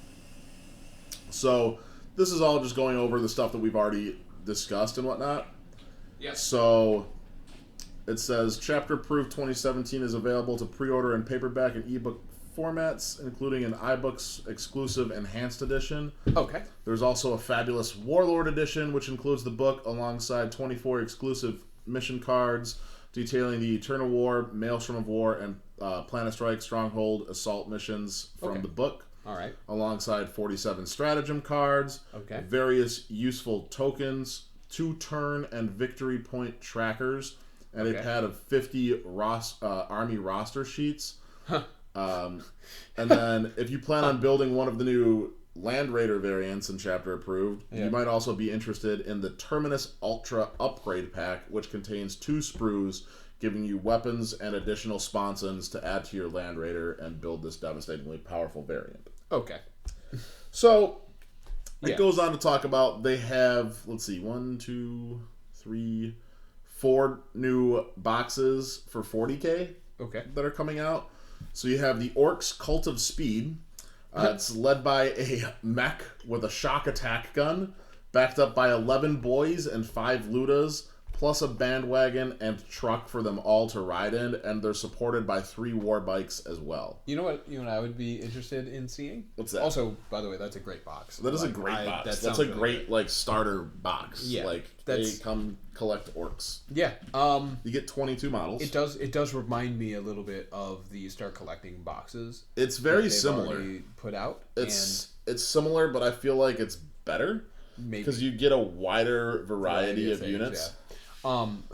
Speaker 2: So, this is all just going over the stuff that we've already discussed and whatnot.
Speaker 1: Yes.
Speaker 2: So, it says, Chapter Approved 2017 is available to pre-order in paperback and ebook formats, including an iBooks exclusive enhanced edition.
Speaker 1: Okay.
Speaker 2: There's also a fabulous Warlord edition, which includes the book alongside 24 exclusive mission cards detailing the Eternal War, Maelstrom of War, and Planet Strike, Stronghold, Assault missions from the book.
Speaker 1: All right.
Speaker 2: Alongside 47 stratagem cards, various useful tokens, 2 turn and victory point trackers, and a pad of 50 army roster sheets. And then, if you plan on building one of the new Land Raider variants in Chapter Approved, you might also be interested in the Terminus Ultra Upgrade Pack, which contains 2 sprues, giving you weapons and additional sponsons to add to your Land Raider and build this devastatingly powerful variant.
Speaker 1: Okay.
Speaker 2: So, it goes on to talk about they have, let's see, 1, 2, 3, 4 new boxes for 40k that are coming out. So you have the Orcs Cult of Speed. It's led by a mech with a shock attack gun, backed up by 11 boys and 5 Ludas, plus a bandwagon and truck for them all to ride in, and they're supported by 3 war bikes as well.
Speaker 1: You know what I would be interested in seeing?
Speaker 2: What's that?
Speaker 1: Also, by the way, that's a great box.
Speaker 2: That is a great box. That's a great starter box.
Speaker 1: Yeah,
Speaker 2: they come collect orcs.
Speaker 1: Yeah.
Speaker 2: You get 22 models.
Speaker 1: It does remind me a little bit of the Start Collecting boxes.
Speaker 2: It's very similar.
Speaker 1: Put out.
Speaker 2: It's similar, but I feel like it's better. Maybe. Because you get a wider variety of units.
Speaker 1: Yeah.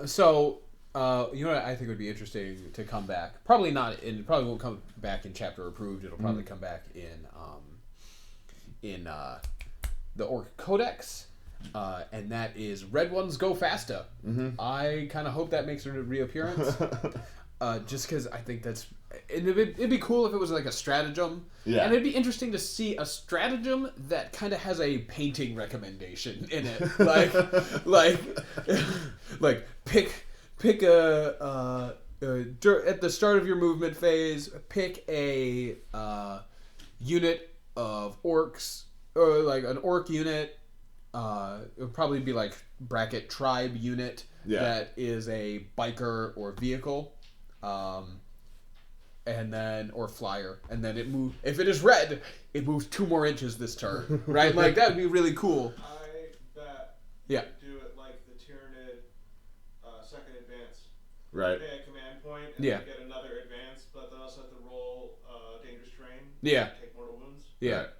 Speaker 1: So, you know what I think would be interesting to come back? Probably probably won't come back in Chapter Approved. It'll probably come back in the Orc Codex, and that is Red Ones Go Faster. I kind of hope that makes a reappearance, just because I think it'd be cool if it was like a stratagem. Yeah. And it'd be interesting to see a stratagem that kind of has a painting recommendation in it. Like pick a at the start of your movement phase, pick a unit of orcs, or like an orc unit. It would probably be like bracket tribe unit that is a biker or vehicle. And then, or flyer, and then it moves. If it is red, it moves 2 more inches this turn, right? Like that would be really cool.
Speaker 3: I bet.
Speaker 1: Yeah.
Speaker 3: Do it like the Tyranid second advance.
Speaker 2: Right.
Speaker 3: Pay a command point and then get another advance, but they also have to roll dangerous terrain.
Speaker 1: Yeah.
Speaker 3: Take mortal wounds.
Speaker 1: Yeah.
Speaker 2: Right.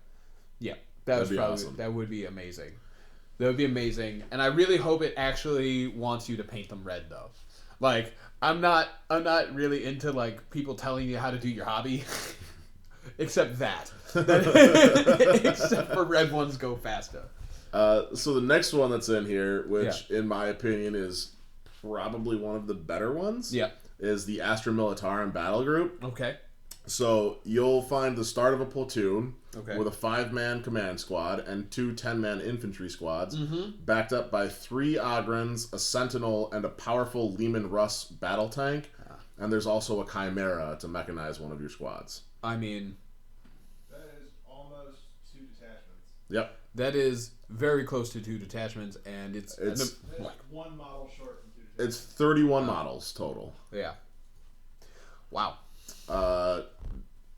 Speaker 1: Yeah.
Speaker 2: That'd be awesome.
Speaker 1: That would be amazing. That would be amazing, and I really hope it actually wants you to paint them red, though. Like, I'm not really into like people telling you how to do your hobby, except that. Except for Red Ones Go Faster.
Speaker 2: So the next one that's in here, which in my opinion is probably one of the better ones, is the Astra Militarum Battle Group.
Speaker 1: Okay.
Speaker 2: So you'll find the start of a platoon with a 5-man command squad and 2 10-man infantry squads, backed up by 3 Ogrons, a Sentinel, and a powerful Leman Russ battle tank. And there's also a Chimera to mechanize one of your squads.
Speaker 1: I mean,
Speaker 3: that is almost 2 detachments.
Speaker 2: Yep.
Speaker 1: That is very close to 2 detachments, and it's
Speaker 3: like 1 model short from 2 detachments.
Speaker 2: It's 31 models total.
Speaker 1: Yeah. Wow.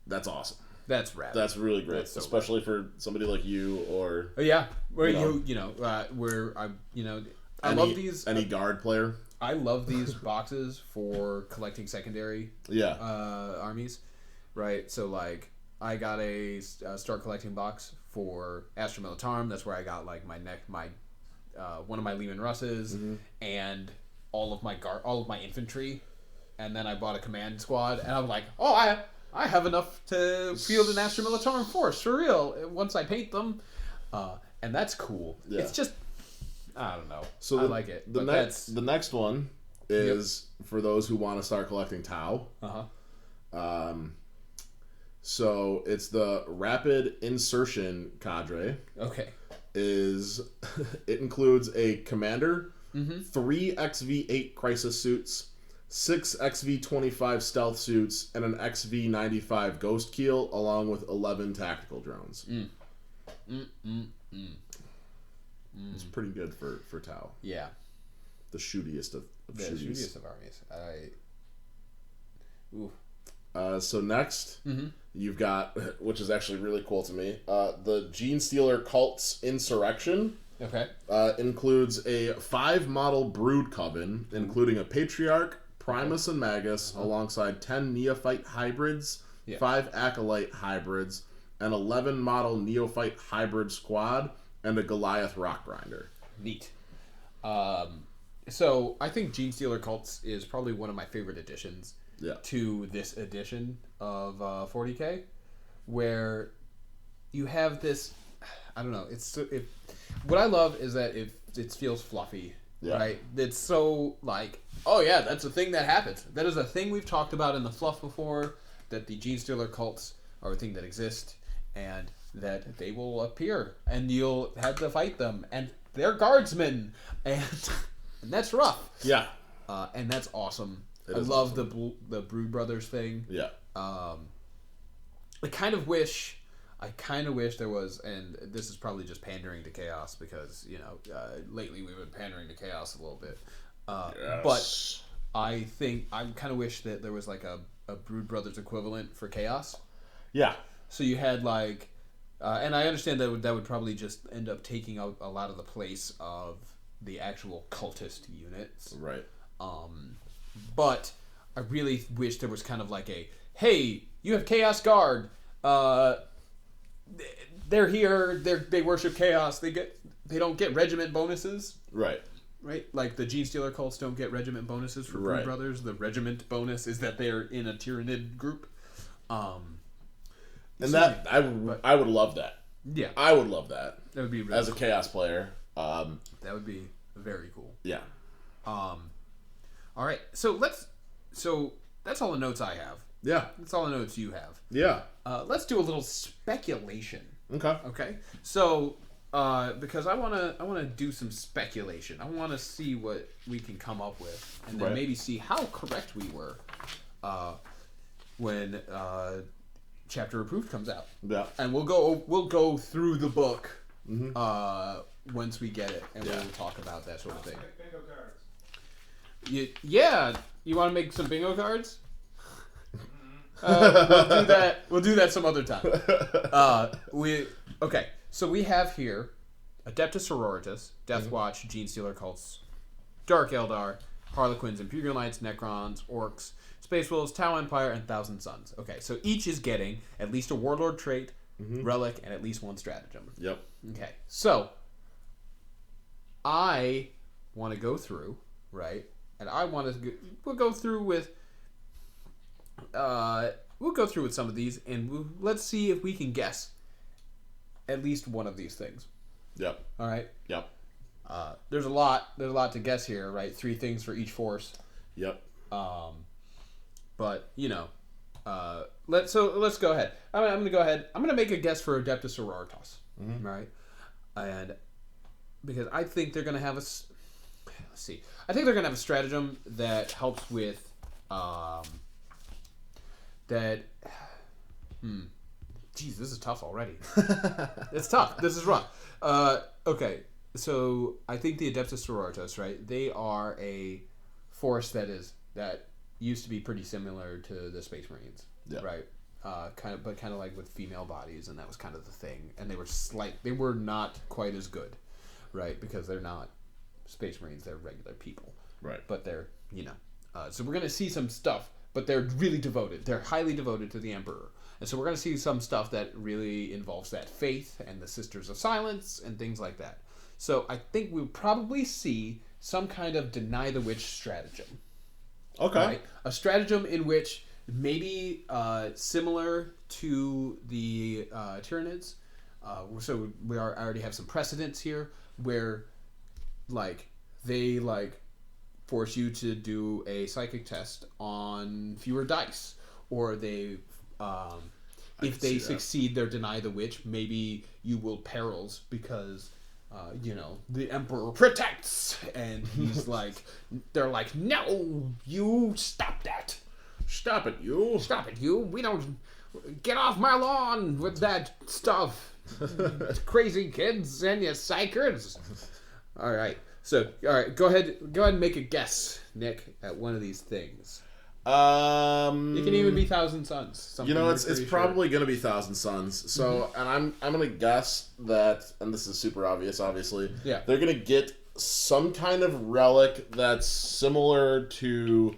Speaker 2: That's awesome.
Speaker 1: That's rad.
Speaker 2: That's really great, especially for somebody like you or
Speaker 1: where I love these.
Speaker 2: Any guard player.
Speaker 1: I love these boxes for collecting secondary armies, right? So like I got a start collecting box for Astra Militarum. That's where I got like my one of my Lehman Russes and all of my infantry. And then I bought a command squad, and I'm like, oh, I have enough to field an Astra Militarum force for real once I paint them, and that's cool. Yeah. It's just, I don't know. So I like it.
Speaker 2: The next one is for those who want to start collecting Tau. So it's the Rapid Insertion Cadre.
Speaker 1: Okay.
Speaker 2: It includes a commander, 3 XV-8 crisis suits, 6 XV-25 stealth suits, and an XV-95 ghost keel, along with 11 tactical drones. It's pretty good for Tau.
Speaker 1: Yeah.
Speaker 2: The shootiest of shooties.
Speaker 1: The shootiest of armies.
Speaker 2: So next, you've got, which is actually really cool to me, the Gene Stealer Cult's Insurrection.
Speaker 1: Okay.
Speaker 2: Includes a 5 model Brood Coven, including a Patriarch, Primus and Magus, alongside 10 Neophyte hybrids, 5 Acolyte hybrids, an 11 model Neophyte hybrid squad, and a Goliath Rockgrinder.
Speaker 1: Neat. So I think Gene Stealer Cults is probably one of my favorite additions to this edition of 40K, where you have this, I don't know, what I love is that it feels fluffy. Yeah. Right? It's so like, oh yeah, that's a thing that happens. That is a thing we've talked about in the fluff before, that the Gene Stealer cults are a thing that exist, and that they will appear, and you'll have to fight them, and they're guardsmen, and that's rough.
Speaker 2: Yeah.
Speaker 1: And that's awesome. I love the Brood Brothers thing.
Speaker 2: Yeah.
Speaker 1: I kind of wish there was, and this is probably just pandering to Chaos because, lately we've been pandering to Chaos a little bit. Yes. But I kind of wish that there was like a Brood Brothers equivalent for Chaos.
Speaker 2: Yeah.
Speaker 1: So you had like, and I understand that would probably just end up taking a lot of the place of the actual cultist units.
Speaker 2: Right.
Speaker 1: But I really wish there was kind of like hey, you have Chaos Guard. They're here. They worship Chaos. They don't get regiment bonuses.
Speaker 2: Right.
Speaker 1: Right. Like the Gene Stealer cults don't get regiment bonuses for Brood Brothers. The regiment bonus is that they're in a Tyranid group.
Speaker 2: And that I would love that.
Speaker 1: Yeah.
Speaker 2: I would love that.
Speaker 1: That would be really
Speaker 2: as a Chaos player.
Speaker 1: That would be very cool.
Speaker 2: Yeah.
Speaker 1: All right. So that's all the notes I have.
Speaker 2: Yeah.
Speaker 1: That's all the notes you have.
Speaker 2: Yeah.
Speaker 1: Let's do a little speculation.
Speaker 2: Okay.
Speaker 1: Okay. So, because I wanna do some speculation. I want to see what we can come up with, and then maybe see how correct we were when Chapter Approved comes out.
Speaker 2: Yeah.
Speaker 1: And we'll go through the book once we get it, and we'll talk about that sort of thing.
Speaker 3: Bingo cards.
Speaker 1: You want to make some bingo cards? We'll do that some other time. So we have here Adeptus Sororitas, Death Watch, Gene Stealer Cults, Dark Eldar, Harlequins, Imperial Knights, Necrons, Orcs, Space Wolves, Tau Empire, and Thousand Suns. Okay, so each is getting at least a Warlord trait, relic, and at least one stratagem.
Speaker 2: Yep.
Speaker 1: Okay, so I want to go through, right? And we'll go through with some of these, and let's see if we can guess at least one of these things.
Speaker 2: Yep.
Speaker 1: All right.
Speaker 2: Yep.
Speaker 1: There's a lot to guess here, right? 3 things for each force.
Speaker 2: Yep.
Speaker 1: But let's go ahead. I'm gonna go ahead. I'm gonna make a guess for Adeptus Sororitas, right? And because I think they're gonna have I think they're gonna have a stratagem that helps with Jeez, this is tough already. It's tough. This is rough. Okay, so I think the Adeptus Sororitas, right? They are a force that used to be pretty similar to the Space Marines, right? Kind of like with female bodies, and that was kind of the thing. And they were not quite as good, right? Because they're not Space Marines; they're regular people,
Speaker 2: right?
Speaker 1: But they're so we're gonna see some stuff but they're really devoted. They're highly devoted to the Emperor. And so we're going to see some stuff that really involves that faith and the Sisters of Silence and things like that. So I think we'll probably see some kind of deny the witch stratagem.
Speaker 2: Okay.
Speaker 1: Right? A stratagem in which maybe similar to the Tyranids. So I already have some precedents here where like they like force you to do a psychic test on fewer dice, or they if they succeed, they're deny the witch. Maybe you will perils because the Emperor protects, and he's like, they're like, no, you stop that.
Speaker 2: Stop it, you.
Speaker 1: Stop it, you. We don't get off my lawn with that stuff. Crazy kids and your psychers. All right. So, all right, go ahead and make a guess, Nick, at one of these things. It can even be Thousand Suns.
Speaker 2: It's probably going to be Thousand Suns. So, and I'm going to guess that, and this is super obvious, obviously.
Speaker 1: Yeah.
Speaker 2: They're going to get some kind of relic that's similar to,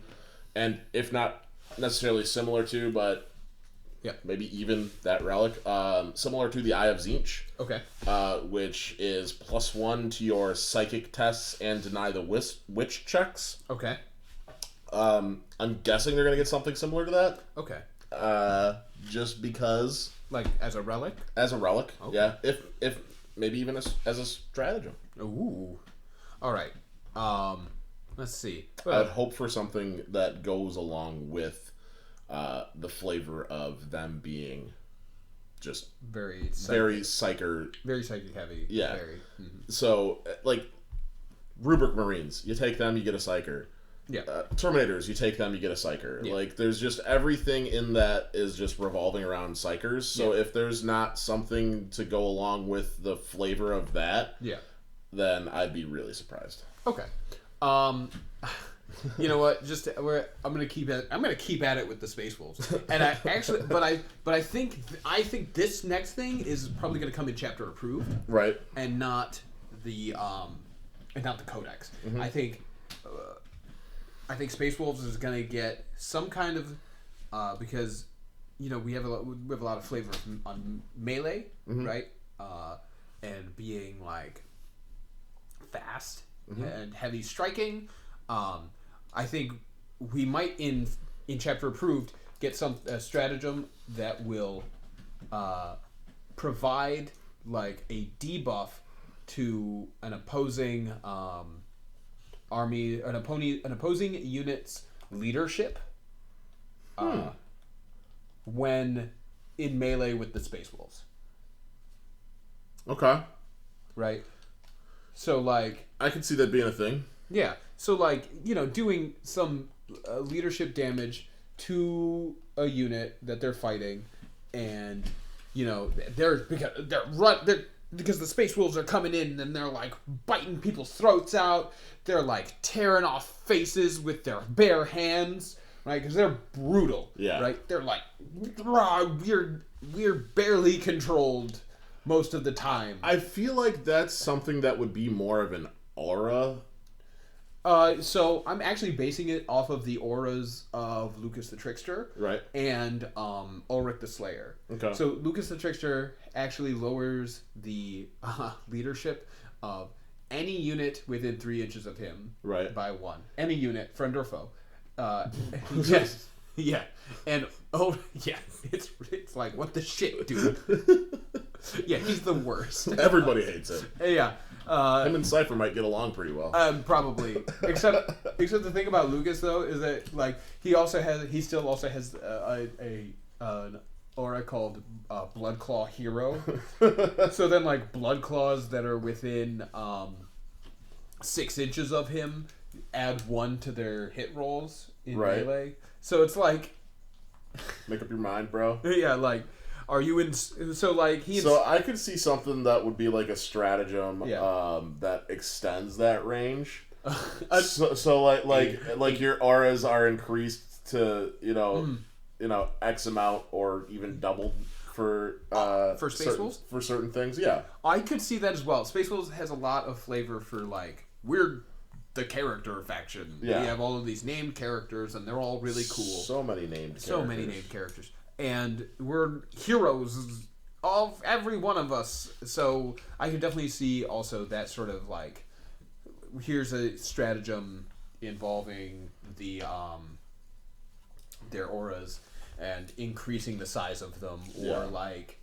Speaker 2: and if not necessarily similar to, but maybe even that relic, similar to the Eye of Tzeentch.
Speaker 1: Okay.
Speaker 2: Which is +1 to your psychic tests and deny the witch checks.
Speaker 1: Okay.
Speaker 2: I'm guessing they're gonna get something similar to that.
Speaker 1: Okay.
Speaker 2: Just because,
Speaker 1: like as a relic.
Speaker 2: As a relic,
Speaker 1: okay.
Speaker 2: Yeah. If maybe even as a stratagem.
Speaker 1: Ooh. All right. Let's see.
Speaker 2: I'd hope for something that goes along with the flavor of them being just
Speaker 1: very
Speaker 2: psychic
Speaker 1: heavy.
Speaker 2: Yeah.
Speaker 1: Very. Mm-hmm.
Speaker 2: So like Rubric Marines, you take them, you get a psyker.
Speaker 1: Yeah.
Speaker 2: Terminators, you take them, you get a psyker.
Speaker 1: Yeah.
Speaker 2: Like, there's just everything in that is just revolving around psychers. So if there's not something to go along with the flavor of that, then I'd be really surprised.
Speaker 1: Okay. You know what? I'm gonna keep at it with the Space Wolves, and I actually, but I think this next thing is probably gonna come in chapter approved,
Speaker 2: right?
Speaker 1: And not the Codex. Mm-hmm. I think Space Wolves is gonna get some kind of because we have a lot of flavor on melee, mm-hmm. right? And being like fast mm-hmm. and heavy striking. I think we might in chapter approved get some stratagem that will provide like a debuff to an opposing army, an opposing unit's leadership when in melee with the Space Wolves.
Speaker 2: Okay.
Speaker 1: Right. So like
Speaker 2: I could see that being a thing.
Speaker 1: Yeah. So like doing some leadership damage to a unit that they're fighting, and because the Space Wolves are coming in and they're like biting people's throats out. They're like tearing off faces with their bare hands, right? Because they're brutal.
Speaker 2: Yeah.
Speaker 1: Right. They're like, we're barely controlled most of the time.
Speaker 2: I feel like that's something that would be more of an aura.
Speaker 1: So I'm actually basing it off of the auras of Lucas the Trickster,
Speaker 2: right,
Speaker 1: and Ulrich the Slayer.
Speaker 2: Okay.
Speaker 1: So Lucas the Trickster actually lowers the leadership of any unit within 3 inches of him,
Speaker 2: right,
Speaker 1: by 1. Any unit, friend or foe. Yes, yeah, and it's like what the shit, dude. Yeah, he's the worst.
Speaker 2: Everybody hates him.
Speaker 1: Yeah.
Speaker 2: Him and Cypher might get along pretty well.
Speaker 1: Probably. Except the thing about Lucas though is that like he still also has an aura called Bloodclaw Hero. So then like Bloodclaws that are within 6 inches of him add 1 to their hit rolls in melee. So it's like
Speaker 2: make up your mind, bro.
Speaker 1: Yeah, like are you in? So like
Speaker 2: So I could see something that would be like a stratagem that extends that range. So like your auras are increased to X amount or even doubled for
Speaker 1: Space Wolves
Speaker 2: for certain things. Yeah,
Speaker 1: I could see that as well. Space Wolves has a lot of flavor for like we're the character faction.
Speaker 2: Yeah.
Speaker 1: We have all of these named characters, and they're all really cool.
Speaker 2: So many named
Speaker 1: characters. And we're heroes of every one of us. So I can definitely see also that sort of like, here's a stratagem involving the their auras and increasing the size of them, or like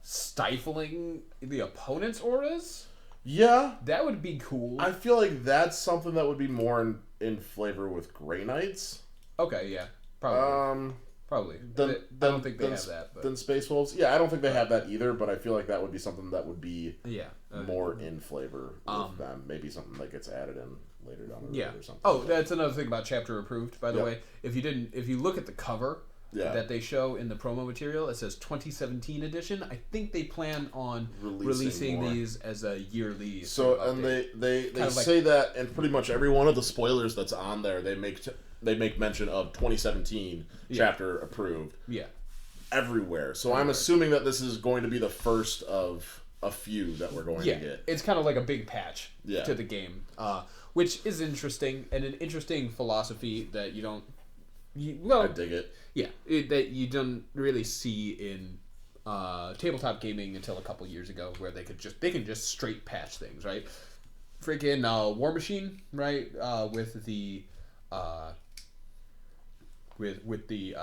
Speaker 1: stifling the opponent's auras.
Speaker 2: Yeah,
Speaker 1: that would be cool.
Speaker 2: I feel like that's something that would be more in flavor with Grey Knights.
Speaker 1: Okay, yeah, probably. Probably. I don't think they have that. But...
Speaker 2: Than Space Wolves. Yeah, I don't think they have that either, but I feel like that would be something that would be more in flavor with them. Maybe something that gets added in later down the road or something.
Speaker 1: Oh, that's another thing about chapter approved, by the way. If you look at the cover that they show in the promo material, it says 2017 edition. I think they plan on releasing these as a yearly.
Speaker 2: So, and they say that in pretty much every one of the spoilers that's on there, they make mention of 2017 chapter approved.
Speaker 1: Yeah.
Speaker 2: Everywhere. So I'm assuming that this is going to be the first of a few that we're going to get.
Speaker 1: It's kind of like a big patch to the game, which is interesting, and an interesting philosophy that you don't... I
Speaker 2: dig it.
Speaker 1: Yeah, that you don't really see in tabletop gaming until a couple years ago, where they can just straight patch things, right? Freaking War Machine, right? With the with the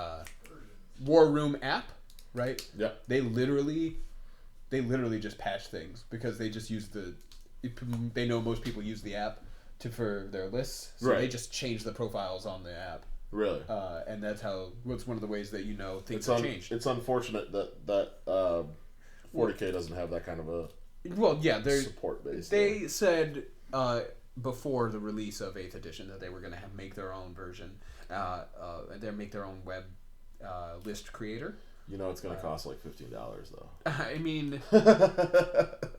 Speaker 1: War Room app, right?
Speaker 2: Yeah.
Speaker 1: They literally just patch things because they just use they know most people use the app for their lists, so they just change the profiles on the app.
Speaker 2: Really?
Speaker 1: And that's what's one of the ways that things have changed.
Speaker 2: It's unfortunate that 40K doesn't have that kind of a support base.
Speaker 1: They said before the release of 8th edition that they were going to make their own version, they make their own web list creator.
Speaker 2: You know it's going to cost like $15 though.
Speaker 1: I mean,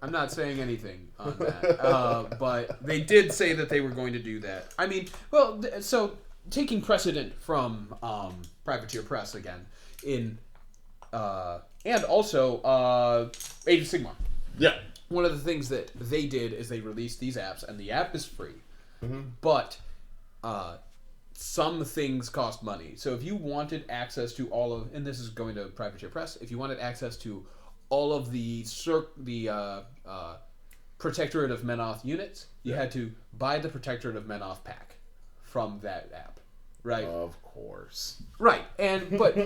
Speaker 1: I'm not saying anything on that, but they did say that they were going to do that. I mean, well, so taking precedent from Privateer Press again, and also Age of Sigmar.
Speaker 2: Yeah.
Speaker 1: One of the things that they did is they released these apps, and the app is free, but some things cost money. So if you wanted access to all of, and this is going to Privateer Press, if you wanted access to all of the Protectorate of Menoth units, you had to buy the Protectorate of Menoth pack from that app, right?
Speaker 2: Of course.
Speaker 1: Right, but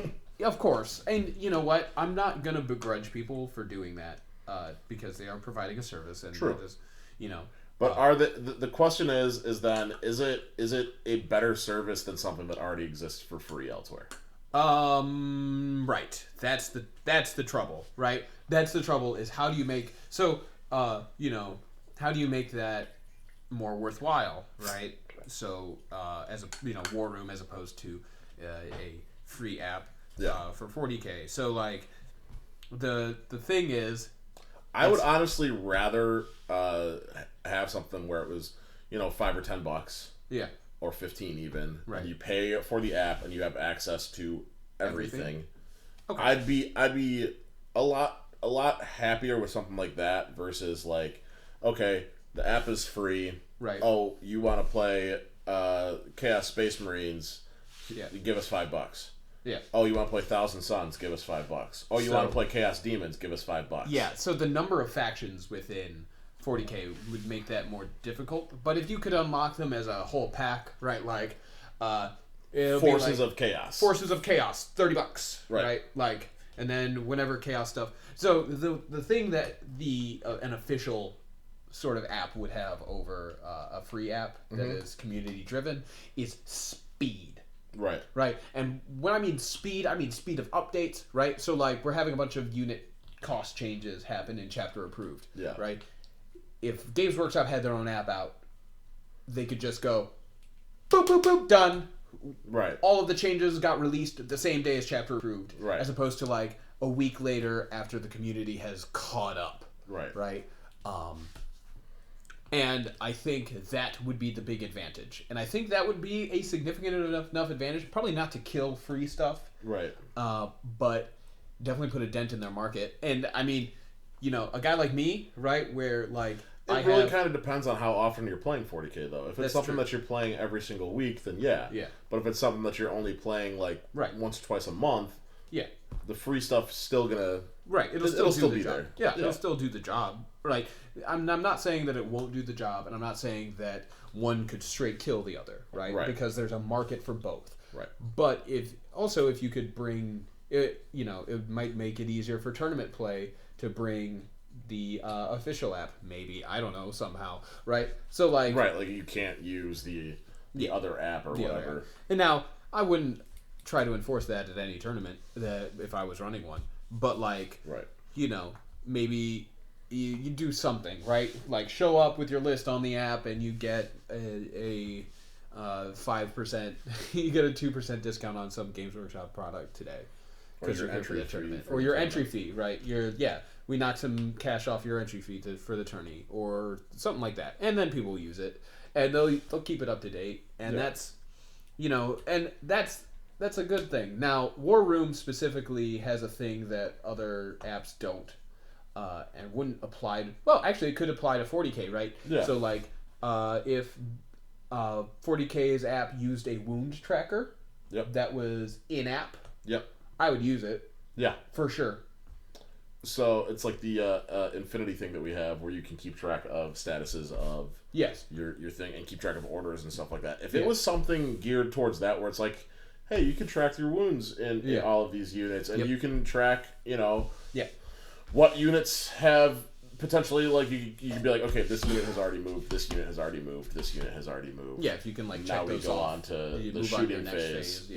Speaker 1: of course, and you know what? I'm not gonna begrudge people for doing that because they are providing a service, and just,
Speaker 2: But are the question is it a better service than something that already exists for free elsewhere?
Speaker 1: Right. That's the trouble, right? That's the trouble is how do you make how do you make that more worthwhile, right? So as a War Room as opposed to a free app for 40K. So like the thing is,
Speaker 2: I would honestly rather have something where it was, $5 or $10, or 15 even,
Speaker 1: right?
Speaker 2: And you pay for the app and you have access to everything.
Speaker 1: Okay.
Speaker 2: I'd be a lot happier with something like that versus like, okay, the app is free.
Speaker 1: Right.
Speaker 2: Oh, you want to play Chaos Space Marines?
Speaker 1: Yeah.
Speaker 2: Give us $5.
Speaker 1: Yeah.
Speaker 2: Oh, you want to play Thousand Suns? Give us $5. Oh, you want to play Chaos Demons? Give us $5.
Speaker 1: Yeah. So the number of factions within 40K would make that more difficult. But if you could unlock them as a whole pack, right? Like,
Speaker 2: Forces of Chaos.
Speaker 1: Forces of Chaos, $30, right? Like, and then whenever Chaos stuff. So the thing that an official sort of app would have over a free app that is community driven is speed.
Speaker 2: Right.
Speaker 1: Right. And when I mean speed of updates, right? So like we're having a bunch of unit cost changes happen in chapter approved.
Speaker 2: Yeah.
Speaker 1: Right. If Games Workshop had their own app out, they could just go boop boop boop done.
Speaker 2: Right.
Speaker 1: All of the changes got released the same day as chapter approved.
Speaker 2: Right.
Speaker 1: As opposed to like a week later after the community has caught up.
Speaker 2: Right.
Speaker 1: Right. And I think that would be the big advantage. And I think that would be a significant enough advantage. Probably not to kill free stuff.
Speaker 2: Right.
Speaker 1: But definitely put a dent in their market. And I mean, a guy like me, right, where like...
Speaker 2: It really kind of depends on how often you're playing 40K, though. If it's something that you're playing every single week, then yeah. But if it's something that you're only playing like once or twice a month, the free stuff's still gonna it'll still be there.
Speaker 1: Yeah, it'll still do the job. Right. I'm not saying that it won't do the job, and I'm not saying that one could straight kill the other, right? Because there's a market for both.
Speaker 2: Right.
Speaker 1: But if you could bring it, it might make it easier for tournament play to bring the official app, maybe, I don't know, somehow, right? So like
Speaker 2: you can't use the other app or whatever.
Speaker 1: App. And now I wouldn't try to enforce that at any tournament that if I was running one, but like maybe you do something, right? Like show up with your list on the app and you get a 5%, you get a 2% discount on some Games Workshop product today because you're here for the tournament, or your entry fee, right? We knock some cash off your entry fee for the tourney or something like that, and then people will use it and they'll keep it up to date, and that's that's a good thing. Now, War Room specifically has a thing that other apps don't, and wouldn't apply to... Well, actually, it could apply to 40K, right?
Speaker 2: Yeah.
Speaker 1: So, like, if 40K's app used a wound tracker that was in-app, I would use it.
Speaker 2: Yeah.
Speaker 1: For sure.
Speaker 2: So, it's like the Infinity thing that we have where you can keep track of statuses of your thing and keep track of orders and stuff like that. If it was something geared towards that where it's like, hey, you can track your wounds in all of these units, and you can track, what units have potentially, like, you can be like, okay, this unit has already moved, this unit has already moved, this unit has already moved.
Speaker 1: Yeah, if you can, like, check those
Speaker 2: off. Now we go on to the shooting phase.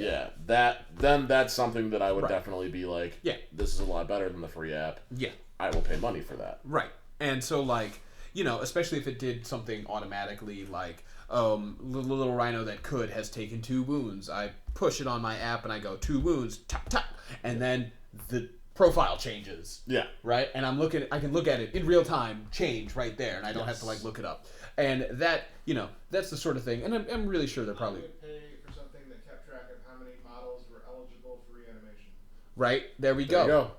Speaker 2: Then that's something that I would definitely be like, this is a lot better than the free app.
Speaker 1: Yeah.
Speaker 2: I will pay money for that.
Speaker 1: Right. And so, like, especially if it did something automatically, like, little rhino that has taken 2 wounds. I push it on my app and I go 2 wounds, tap tap, and then the profile changes.
Speaker 2: Yeah.
Speaker 1: Right? And I can look at it in real time, change right there, and I don't have to like look it up. And that, that's the sort of thing. And I'm really sure they're probably...
Speaker 3: I would pay for something that kept track of how many models were eligible for reanimation.
Speaker 1: Right? There we go.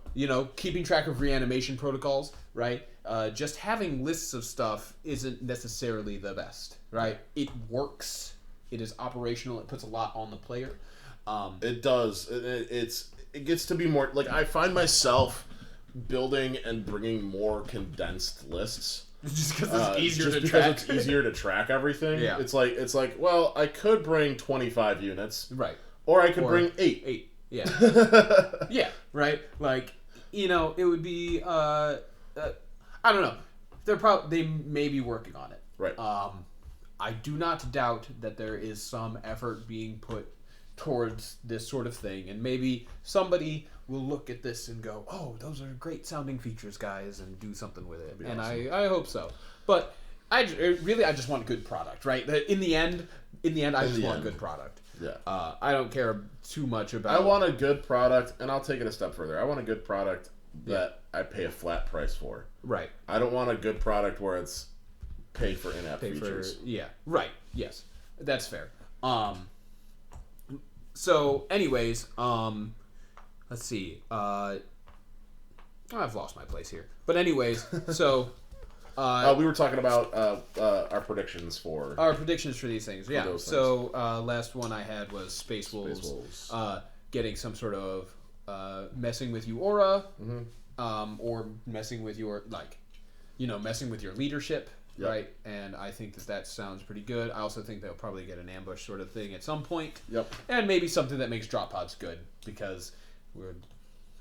Speaker 1: Keeping track of reanimation protocols, right? Just having lists of stuff isn't necessarily the best, right? It works. It is operational. It puts a lot on the player.
Speaker 2: It does. It gets to be more... Like, I find myself building and bringing more condensed lists.
Speaker 1: Just because it's easier to
Speaker 2: track.
Speaker 1: Because
Speaker 2: it's easier to track everything.
Speaker 1: Yeah.
Speaker 2: It's like, well, I could bring 25 units.
Speaker 1: Right.
Speaker 2: Or I could bring 8.
Speaker 1: 8. Yeah. Yeah, right? Like, it would be... I don't know. They may be working on it.
Speaker 2: Right.
Speaker 1: I do not doubt that there is some effort being put towards this sort of thing, and maybe somebody will look at this and go, "Oh, those are great sounding features, guys," and do something with it. And awesome. I hope so. But I just want a good product, right? In the end, I just want a good product.
Speaker 2: Yeah.
Speaker 1: I don't care too much about...
Speaker 2: I want a good product, and I'll take it a step further. I want a good product that I pay a flat price for.
Speaker 1: Right.
Speaker 2: I don't want a good product where it's pay for in-app features.
Speaker 1: Right. Yes. That's fair. So, anyways, let's see. I've lost my place here. But anyways, so...
Speaker 2: we were talking about our predictions for...
Speaker 1: Our predictions for these things, yeah. So, last one I had was Space Wolves. Getting some sort of messing with you aura, or messing with your, messing with your leadership, right? And I think that sounds pretty good. I also think they'll probably get an ambush sort of thing at some point.
Speaker 2: Yep.
Speaker 1: And maybe something that makes drop pods good, because we're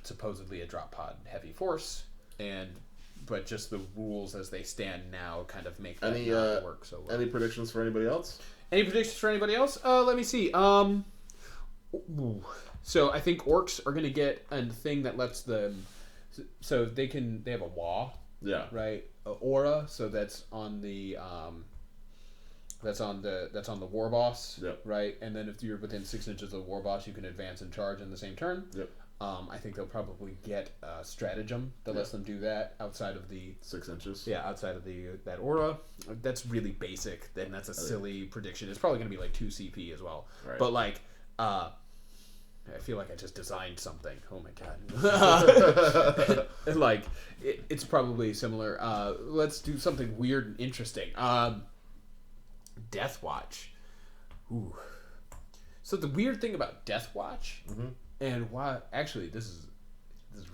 Speaker 1: supposedly a drop pod heavy force, but just the rules as they stand now kind of make that not work so well.
Speaker 2: Any predictions for anybody else?
Speaker 1: Any predictions for anybody else? Let me see. So I think orcs are going to get a thing that lets them... So they have a WA.
Speaker 2: Yeah.
Speaker 1: Right? Aura. So that's on the... That's on the war boss.
Speaker 2: Yep.
Speaker 1: Right? And then if you're within 6 inches of the war boss, you can advance and charge in the same turn.
Speaker 2: Yep.
Speaker 1: I think they'll probably get a stratagem that lets them do that outside of the
Speaker 2: 6 inches.
Speaker 1: Yeah, outside of that aura. That's really basic. Then that's a silly prediction. It's probably going to be like 2 CP as well.
Speaker 2: Right.
Speaker 1: But like, I feel like I just designed something. Oh my god! Like it's probably similar. Let's do something weird and interesting. Death Watch. Ooh. So the weird thing about Death Watch, and why actually this is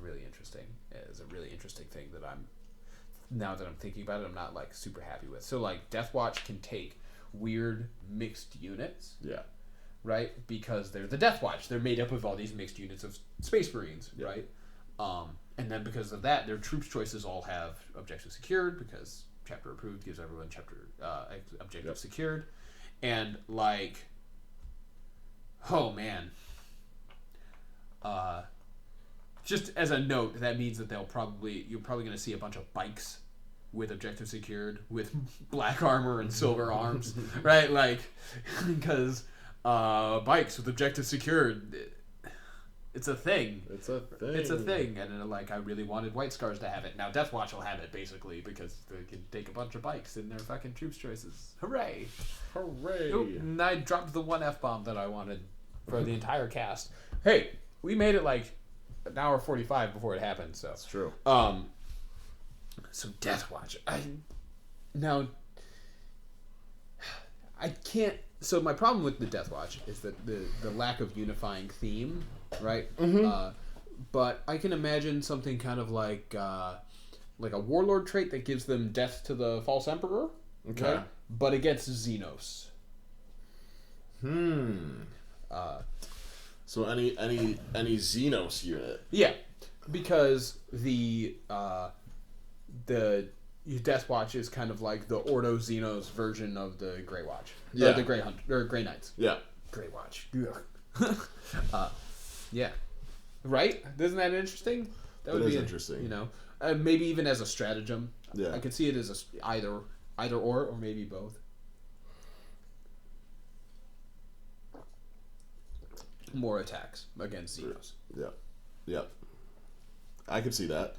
Speaker 1: really interesting. It's a really interesting thing that now that I'm thinking about it, I'm not like super happy with. So like Death Watch can take weird mixed units.
Speaker 2: Yeah.
Speaker 1: Right? Because they're the Death Watch. They're made up of all these mixed units of Space Marines, right? And then because of that, their troops choices all have objectives secured because chapter approved gives everyone chapter objective secured. And like, oh man. Just as a note, that means that you're probably going to see a bunch of bikes with objective secured with black armor and silver arms, right? Like, because bikes with objective secured, it's a thing.
Speaker 2: It's a thing.
Speaker 1: And like, I really wanted White Scars to have it. Now Death Watch will have it basically because they can take a bunch of bikes in their fucking troops choices. Hooray!
Speaker 2: Hooray!
Speaker 1: Oop, and I dropped the one F-bomb that I wanted for the entire cast. Hey, we made it like an hour 45 before it happened, so
Speaker 2: That's true.
Speaker 1: So Death Watch. I can't. So my problem with the Death Watch is that the lack of unifying theme, right? But I can imagine something kind of like a warlord trait that gives them death to the false emperor,
Speaker 2: Okay.
Speaker 1: right? But against Xenos.
Speaker 2: So any Xenos unit.
Speaker 1: Yeah, because the Death Watch is kind of like the Ordo Xenos version of the Grey Watch.
Speaker 2: Yeah.
Speaker 1: Or the Grey Hunt or Grey Knights.
Speaker 2: Yeah.
Speaker 1: Grey Watch. Yeah. Right? Isn't that interesting? That would be
Speaker 2: interesting.
Speaker 1: You know, maybe even as a stratagem.
Speaker 2: Yeah.
Speaker 1: I could see it as either or maybe both. More attacks against Xenos.
Speaker 2: Yeah. Yep. I could see that.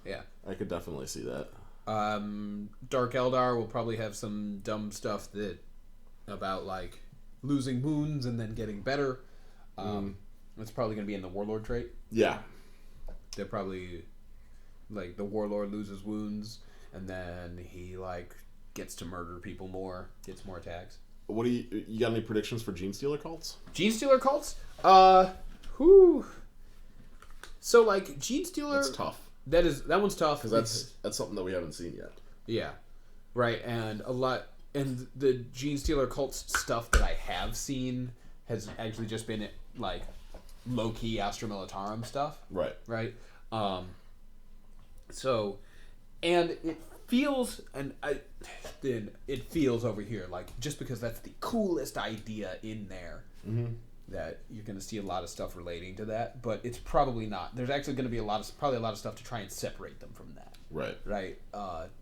Speaker 1: Yeah.
Speaker 2: I could definitely see that.
Speaker 1: Dark Eldar will probably have some dumb stuff about like losing wounds and then getting better. It's probably going to be in the Warlord trait.
Speaker 2: Yeah.
Speaker 1: They're probably like the Warlord loses wounds and then he like gets to murder people more, gets more attacks.
Speaker 2: What do you got any predictions for Gene Stealer cults?
Speaker 1: Gene Stealer cults? So like Gene Stealer,
Speaker 2: That's tough.
Speaker 1: That one's tough
Speaker 2: Because that's something that we haven't seen yet.
Speaker 1: Yeah, right. And the Gene Stealer cults stuff that I have seen has actually just been like low key Astra Militarum stuff.
Speaker 2: Right.
Speaker 1: Right. So, and it feels it feels over here like just because that's the coolest idea in there. That you're going to see a lot of stuff relating to that, but it's probably not. There's actually going to be probably a lot of stuff to try and separate them from that.
Speaker 2: Right.
Speaker 1: Right?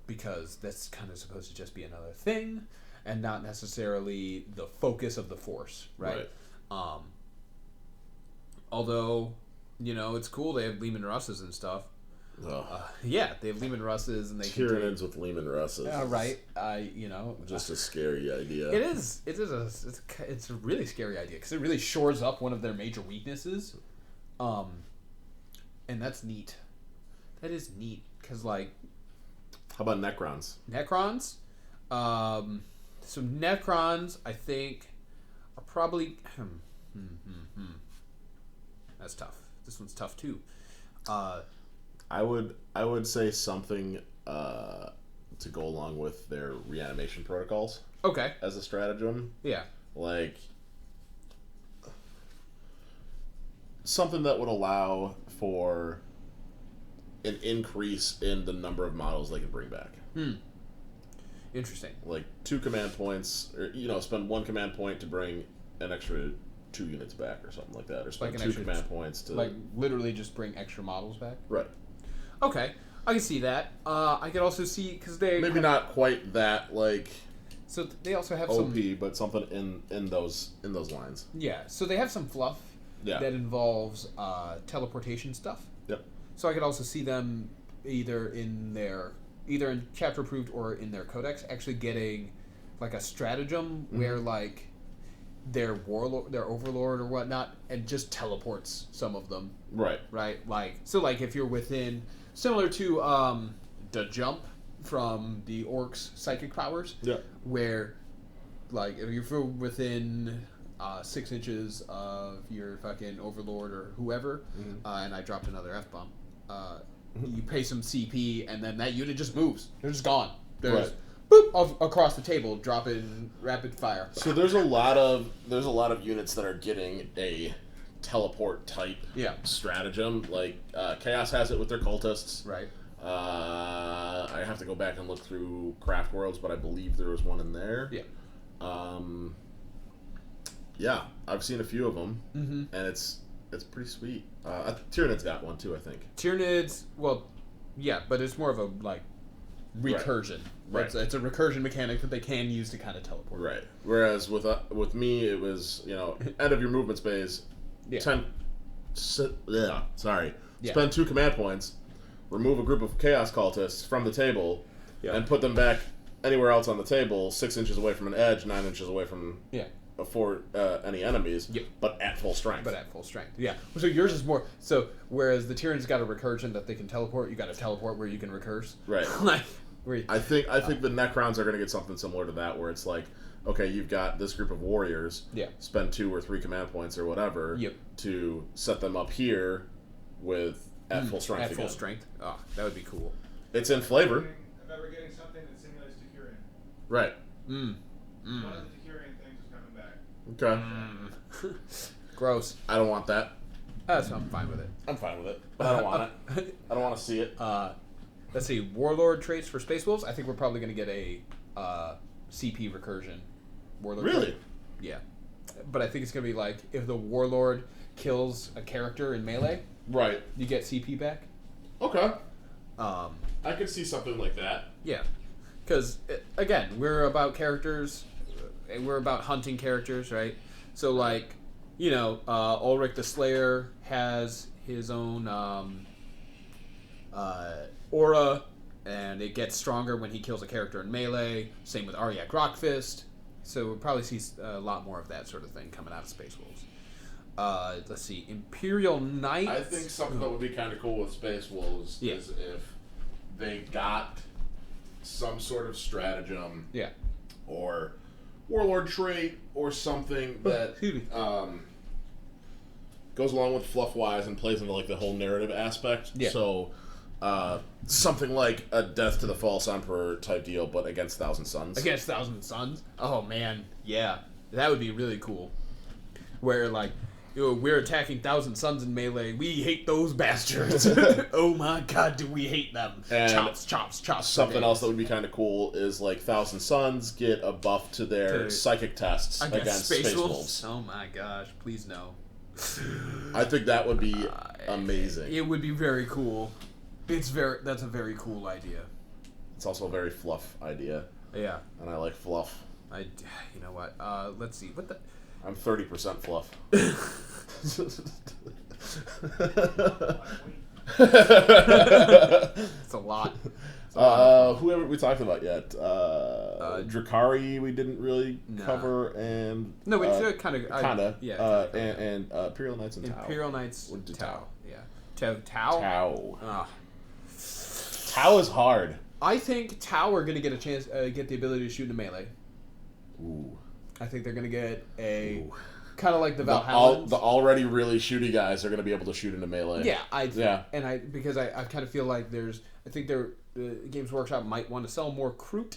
Speaker 1: Because that's kind of supposed to just be another thing and not necessarily the focus of the Force, right? Although, it's cool they have Lehman Russes and stuff. Yeah, they have Lehman Russes and they
Speaker 2: Tyranids with Lehman Russes.
Speaker 1: Right.
Speaker 2: Just a scary idea.
Speaker 1: It is. It's a really scary idea because it really shores up one of their major weaknesses, and that's neat. That is neat because like.
Speaker 2: How about Necrons?
Speaker 1: Necrons, so Necrons I think are probably. That's tough. This one's tough too.
Speaker 2: I would say something to go along with their reanimation protocols.
Speaker 1: Okay.
Speaker 2: As a stratagem.
Speaker 1: Yeah.
Speaker 2: Like something that would allow for an increase in the number of models they can bring back.
Speaker 1: Interesting.
Speaker 2: Like 2 command points, or spend 1 command point to bring an extra 2 units back, or something like that, or spend like 2 command points to
Speaker 1: like literally just bring extra models back.
Speaker 2: Right.
Speaker 1: Okay, I can see that. I could also see because they
Speaker 2: maybe not quite that like.
Speaker 1: So they also have
Speaker 2: OP, but something in those lines.
Speaker 1: Yeah. So they have some fluff.
Speaker 2: Yeah.
Speaker 1: That involves teleportation stuff.
Speaker 2: Yep.
Speaker 1: So I could also see them either in chapter approved or in their codex actually getting like a stratagem where like their warlord, their overlord or whatnot, and just teleports some of them.
Speaker 2: Right.
Speaker 1: Right. Like so, like if you're within. similar to the jump from the orcs' psychic powers.
Speaker 2: Yeah.
Speaker 1: Where, like, if you're within 6 inches of your fucking overlord or whoever, and I dropped another F-bomb, you pay some CP, and then that unit just moves. They're just gone. They're just, boop, across the table, drop it in rapid fire.
Speaker 2: So there's a lot of units that are getting a teleport type stratagem. Like Chaos has it with their cultists.
Speaker 1: Right.
Speaker 2: I have to go back and look through Craft Worlds, but I believe there was one in there.
Speaker 1: Yeah.
Speaker 2: Yeah, I've seen a few of them, and it's pretty sweet. Tyrannid's got one too, I think.
Speaker 1: Tyrannid's, well, yeah, but it's more of a recursion. Right. It's a recursion mechanic that they can use to kind of teleport.
Speaker 2: Right. Whereas with me, it was end of your movement space.
Speaker 1: Yeah.
Speaker 2: Spend 2 command points, remove a group of Chaos cultists from the table, and put them back anywhere else on the table, 6 inches away from an edge, 9 inches away from before any enemies, but at full strength.
Speaker 1: Yeah. So yours is more. So whereas the Tyrannid's got a recursion that they can teleport, you got to teleport where you can recurse.
Speaker 2: Right. I think the Necrons are going to get something similar to that, where it's like, okay, you've got this group of warriors.
Speaker 1: Yeah.
Speaker 2: Spend 2 or 3 command points or whatever. To set them up here with at full strength.
Speaker 1: Full strength. Oh, that would be cool.
Speaker 2: It's in flavor.
Speaker 3: If ever getting something that simulates Decurion.
Speaker 2: Right.
Speaker 3: One of the Decurion things is coming back.
Speaker 2: Okay.
Speaker 1: Gross.
Speaker 2: I don't want that.
Speaker 1: So I'm fine with it.
Speaker 2: I'm fine with it. But I don't want it. I don't want to see it.
Speaker 1: Let's see. Warlord traits for Space Wolves. I think we're probably going to get a CP recursion. Warlord.
Speaker 2: Really?
Speaker 1: Trait. Yeah. But I think it's going to be like if the Warlord kills a character in melee,
Speaker 2: right,
Speaker 1: you get CP back.
Speaker 2: Okay. I could see something like that.
Speaker 1: Yeah. Because, again, we're about characters, and we're about hunting characters, right? So, like, Ulrich the Slayer has his own aura, and it gets stronger when he kills a character in melee. Same with Aryak Rockfist. So we'll probably see a lot more of that sort of thing coming out of Space Wolves. Let's see. Imperial Knights.
Speaker 2: I think something that would be kind of cool with Space Wolves is if they got some sort of stratagem or Warlord trait or something that goes along with fluff-wise and plays into like the whole narrative aspect.
Speaker 1: Yeah.
Speaker 2: So something like a Death to the False Emperor type deal, but against Thousand Suns.
Speaker 1: Against Thousand Suns? Oh, man. Yeah. That would be really cool. Where, like, we're attacking Thousand Suns in melee. We hate those bastards. Oh, my God, do we hate them. And chops.
Speaker 2: Something else that would be kind of cool is, like, Thousand Suns get a buff to their psychic tests against Space Wolves.
Speaker 1: Oh, my gosh. Please no.
Speaker 2: I think that would be amazing.
Speaker 1: It would be very cool. That's a very cool idea.
Speaker 2: It's also a very fluff idea.
Speaker 1: Yeah.
Speaker 2: And I like fluff.
Speaker 1: You know what? Let's see. What the?
Speaker 2: I'm 30% fluff.
Speaker 1: It's a lot.
Speaker 2: Whoever we talked about yet? Drakari we didn't really cover, and
Speaker 1: no, we did kind of
Speaker 2: and Imperial Knights and Tau.
Speaker 1: Imperial Knights, Tau. Yeah, Tau.
Speaker 2: Tau. Tau is hard.
Speaker 1: I think Tau are going to get a chance, get the ability to shoot in melee.
Speaker 2: Ooh.
Speaker 1: I think they're going to get a kind of like the Valhalla.
Speaker 2: The already really shooty guys are going to be able to shoot into melee.
Speaker 1: Yeah, because I kind of feel like I think Games Workshop might want to sell more Kroot,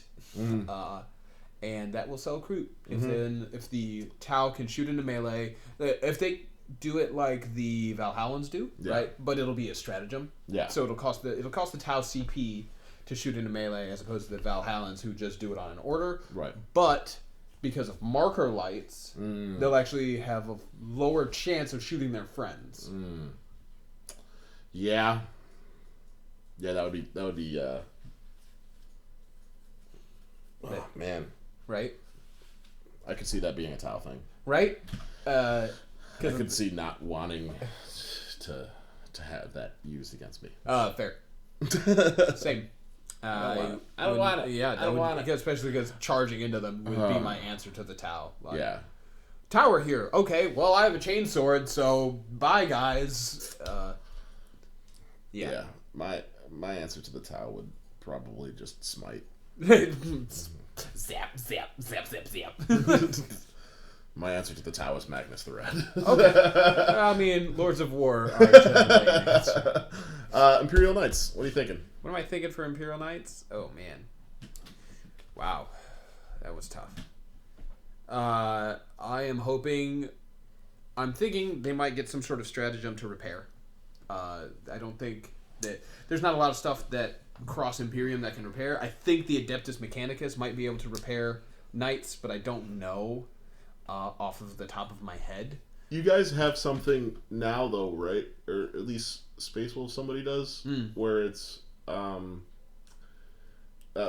Speaker 1: and that will sell Kroot. If the Tau can shoot into melee, if they do it like the Valhallans do, right? But it'll be a stratagem. Yeah. So it'll cost the Tau CP to shoot into melee as opposed to the Valhallans who just do it on an order. Right. But because of marker lights, they'll actually have a lower chance of shooting their friends.
Speaker 2: Yeah. Yeah, that would be oh, man.
Speaker 1: Right?
Speaker 2: I could see that being a Tau thing.
Speaker 1: Right?
Speaker 2: I could see not wanting to have that used against me.
Speaker 1: Fair. Same.
Speaker 2: I don't want it.
Speaker 1: Yeah,
Speaker 2: I don't want it.
Speaker 1: Especially because charging into them would be my answer to the Tau. Like, Tower here. Okay, well, I have a chainsword, so bye, guys.
Speaker 2: Yeah. my answer to the Tau would probably just smite.
Speaker 1: Zap, zap, zap, zap, zap.
Speaker 2: My answer to the Tau is Magnus the Red.
Speaker 1: Okay. I mean, Lords of War are generally an answer.
Speaker 2: Imperial Knights, what are you thinking?
Speaker 1: What am I thinking for Imperial Knights? Oh, man. Wow. That was tough. I'm thinking they might get some sort of stratagem to repair. I don't think that... There's not a lot of stuff that cross Imperium that can repair. I think the Adeptus Mechanicus might be able to repair Knights, but I don't know off of the top of my head.
Speaker 2: You guys have something now, though, right? Or at least Space Wolf somebody does, where it's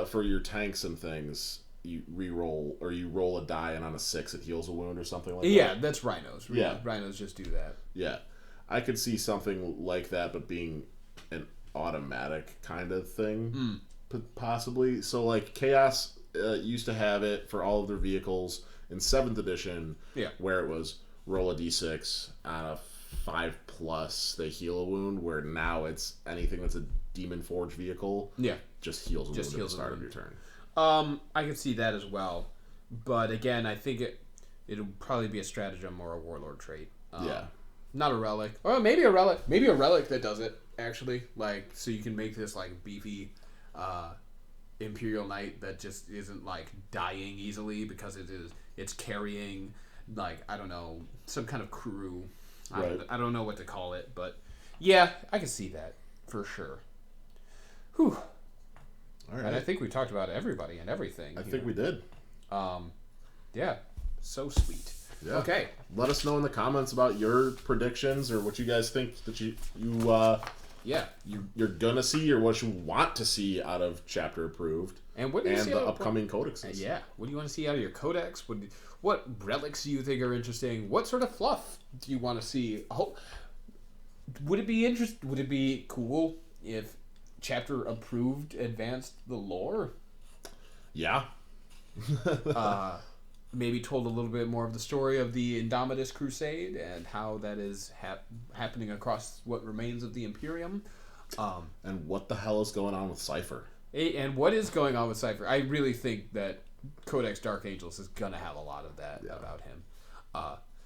Speaker 2: for your tanks and things, you re-roll, or you roll a die, and on a 6 it heals a wound or something like that.
Speaker 1: Yeah, that's Rhinos.
Speaker 2: Yeah.
Speaker 1: Rhinos just do that.
Speaker 2: Yeah. I could see something like that, but being an automatic kind of thing, possibly. So, like, Chaos used to have it for all of their vehicles in 7th edition, where it was roll a d6 on a 5+, they heal a wound, where now it's anything that's a Demon Forge vehicle, just heals a wound at the start of your turn.
Speaker 1: I could see that as well, but again, I think it'll probably be a stratagem or a warlord trait. Not a relic, or maybe a relic that does it actually. Like, so you can make this like beefy Imperial Knight that just isn't like dying easily because it's carrying, like, I don't know, some kind of crew.
Speaker 2: Right.
Speaker 1: I don't know what to call it, but yeah, I can see that for sure. Whew.
Speaker 2: All right.
Speaker 1: And I think we talked about everybody and everything.
Speaker 2: I think we did.
Speaker 1: Yeah. So sweet.
Speaker 2: Yeah.
Speaker 1: Okay.
Speaker 2: Let us know in the comments about your predictions or what you guys think that you're gonna see or what you want to see out of Chapter Approved
Speaker 1: and what do you see
Speaker 2: the upcoming codexes.
Speaker 1: Yeah. What do you want to see out of your codex? What relics do you think are interesting? What sort of fluff do you want to see? Would it be cool if Chapter Approved advanced the lore?
Speaker 2: Yeah.
Speaker 1: Maybe told a little bit more of the story of the Indomitus Crusade and how that is happening across what remains of the Imperium.
Speaker 2: And what the hell is going on with Cypher?
Speaker 1: And what is going on with Cypher? I really think that Codex Dark Angels is going to have a lot of that about him.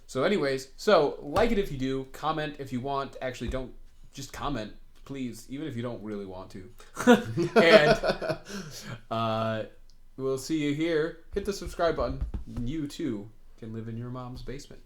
Speaker 1: So anyways, like it if you do. Comment if you want. Actually, don't just comment, please, even if you don't really want to. And we'll see you here. Hit the subscribe button. You, too, can live in your mom's basement.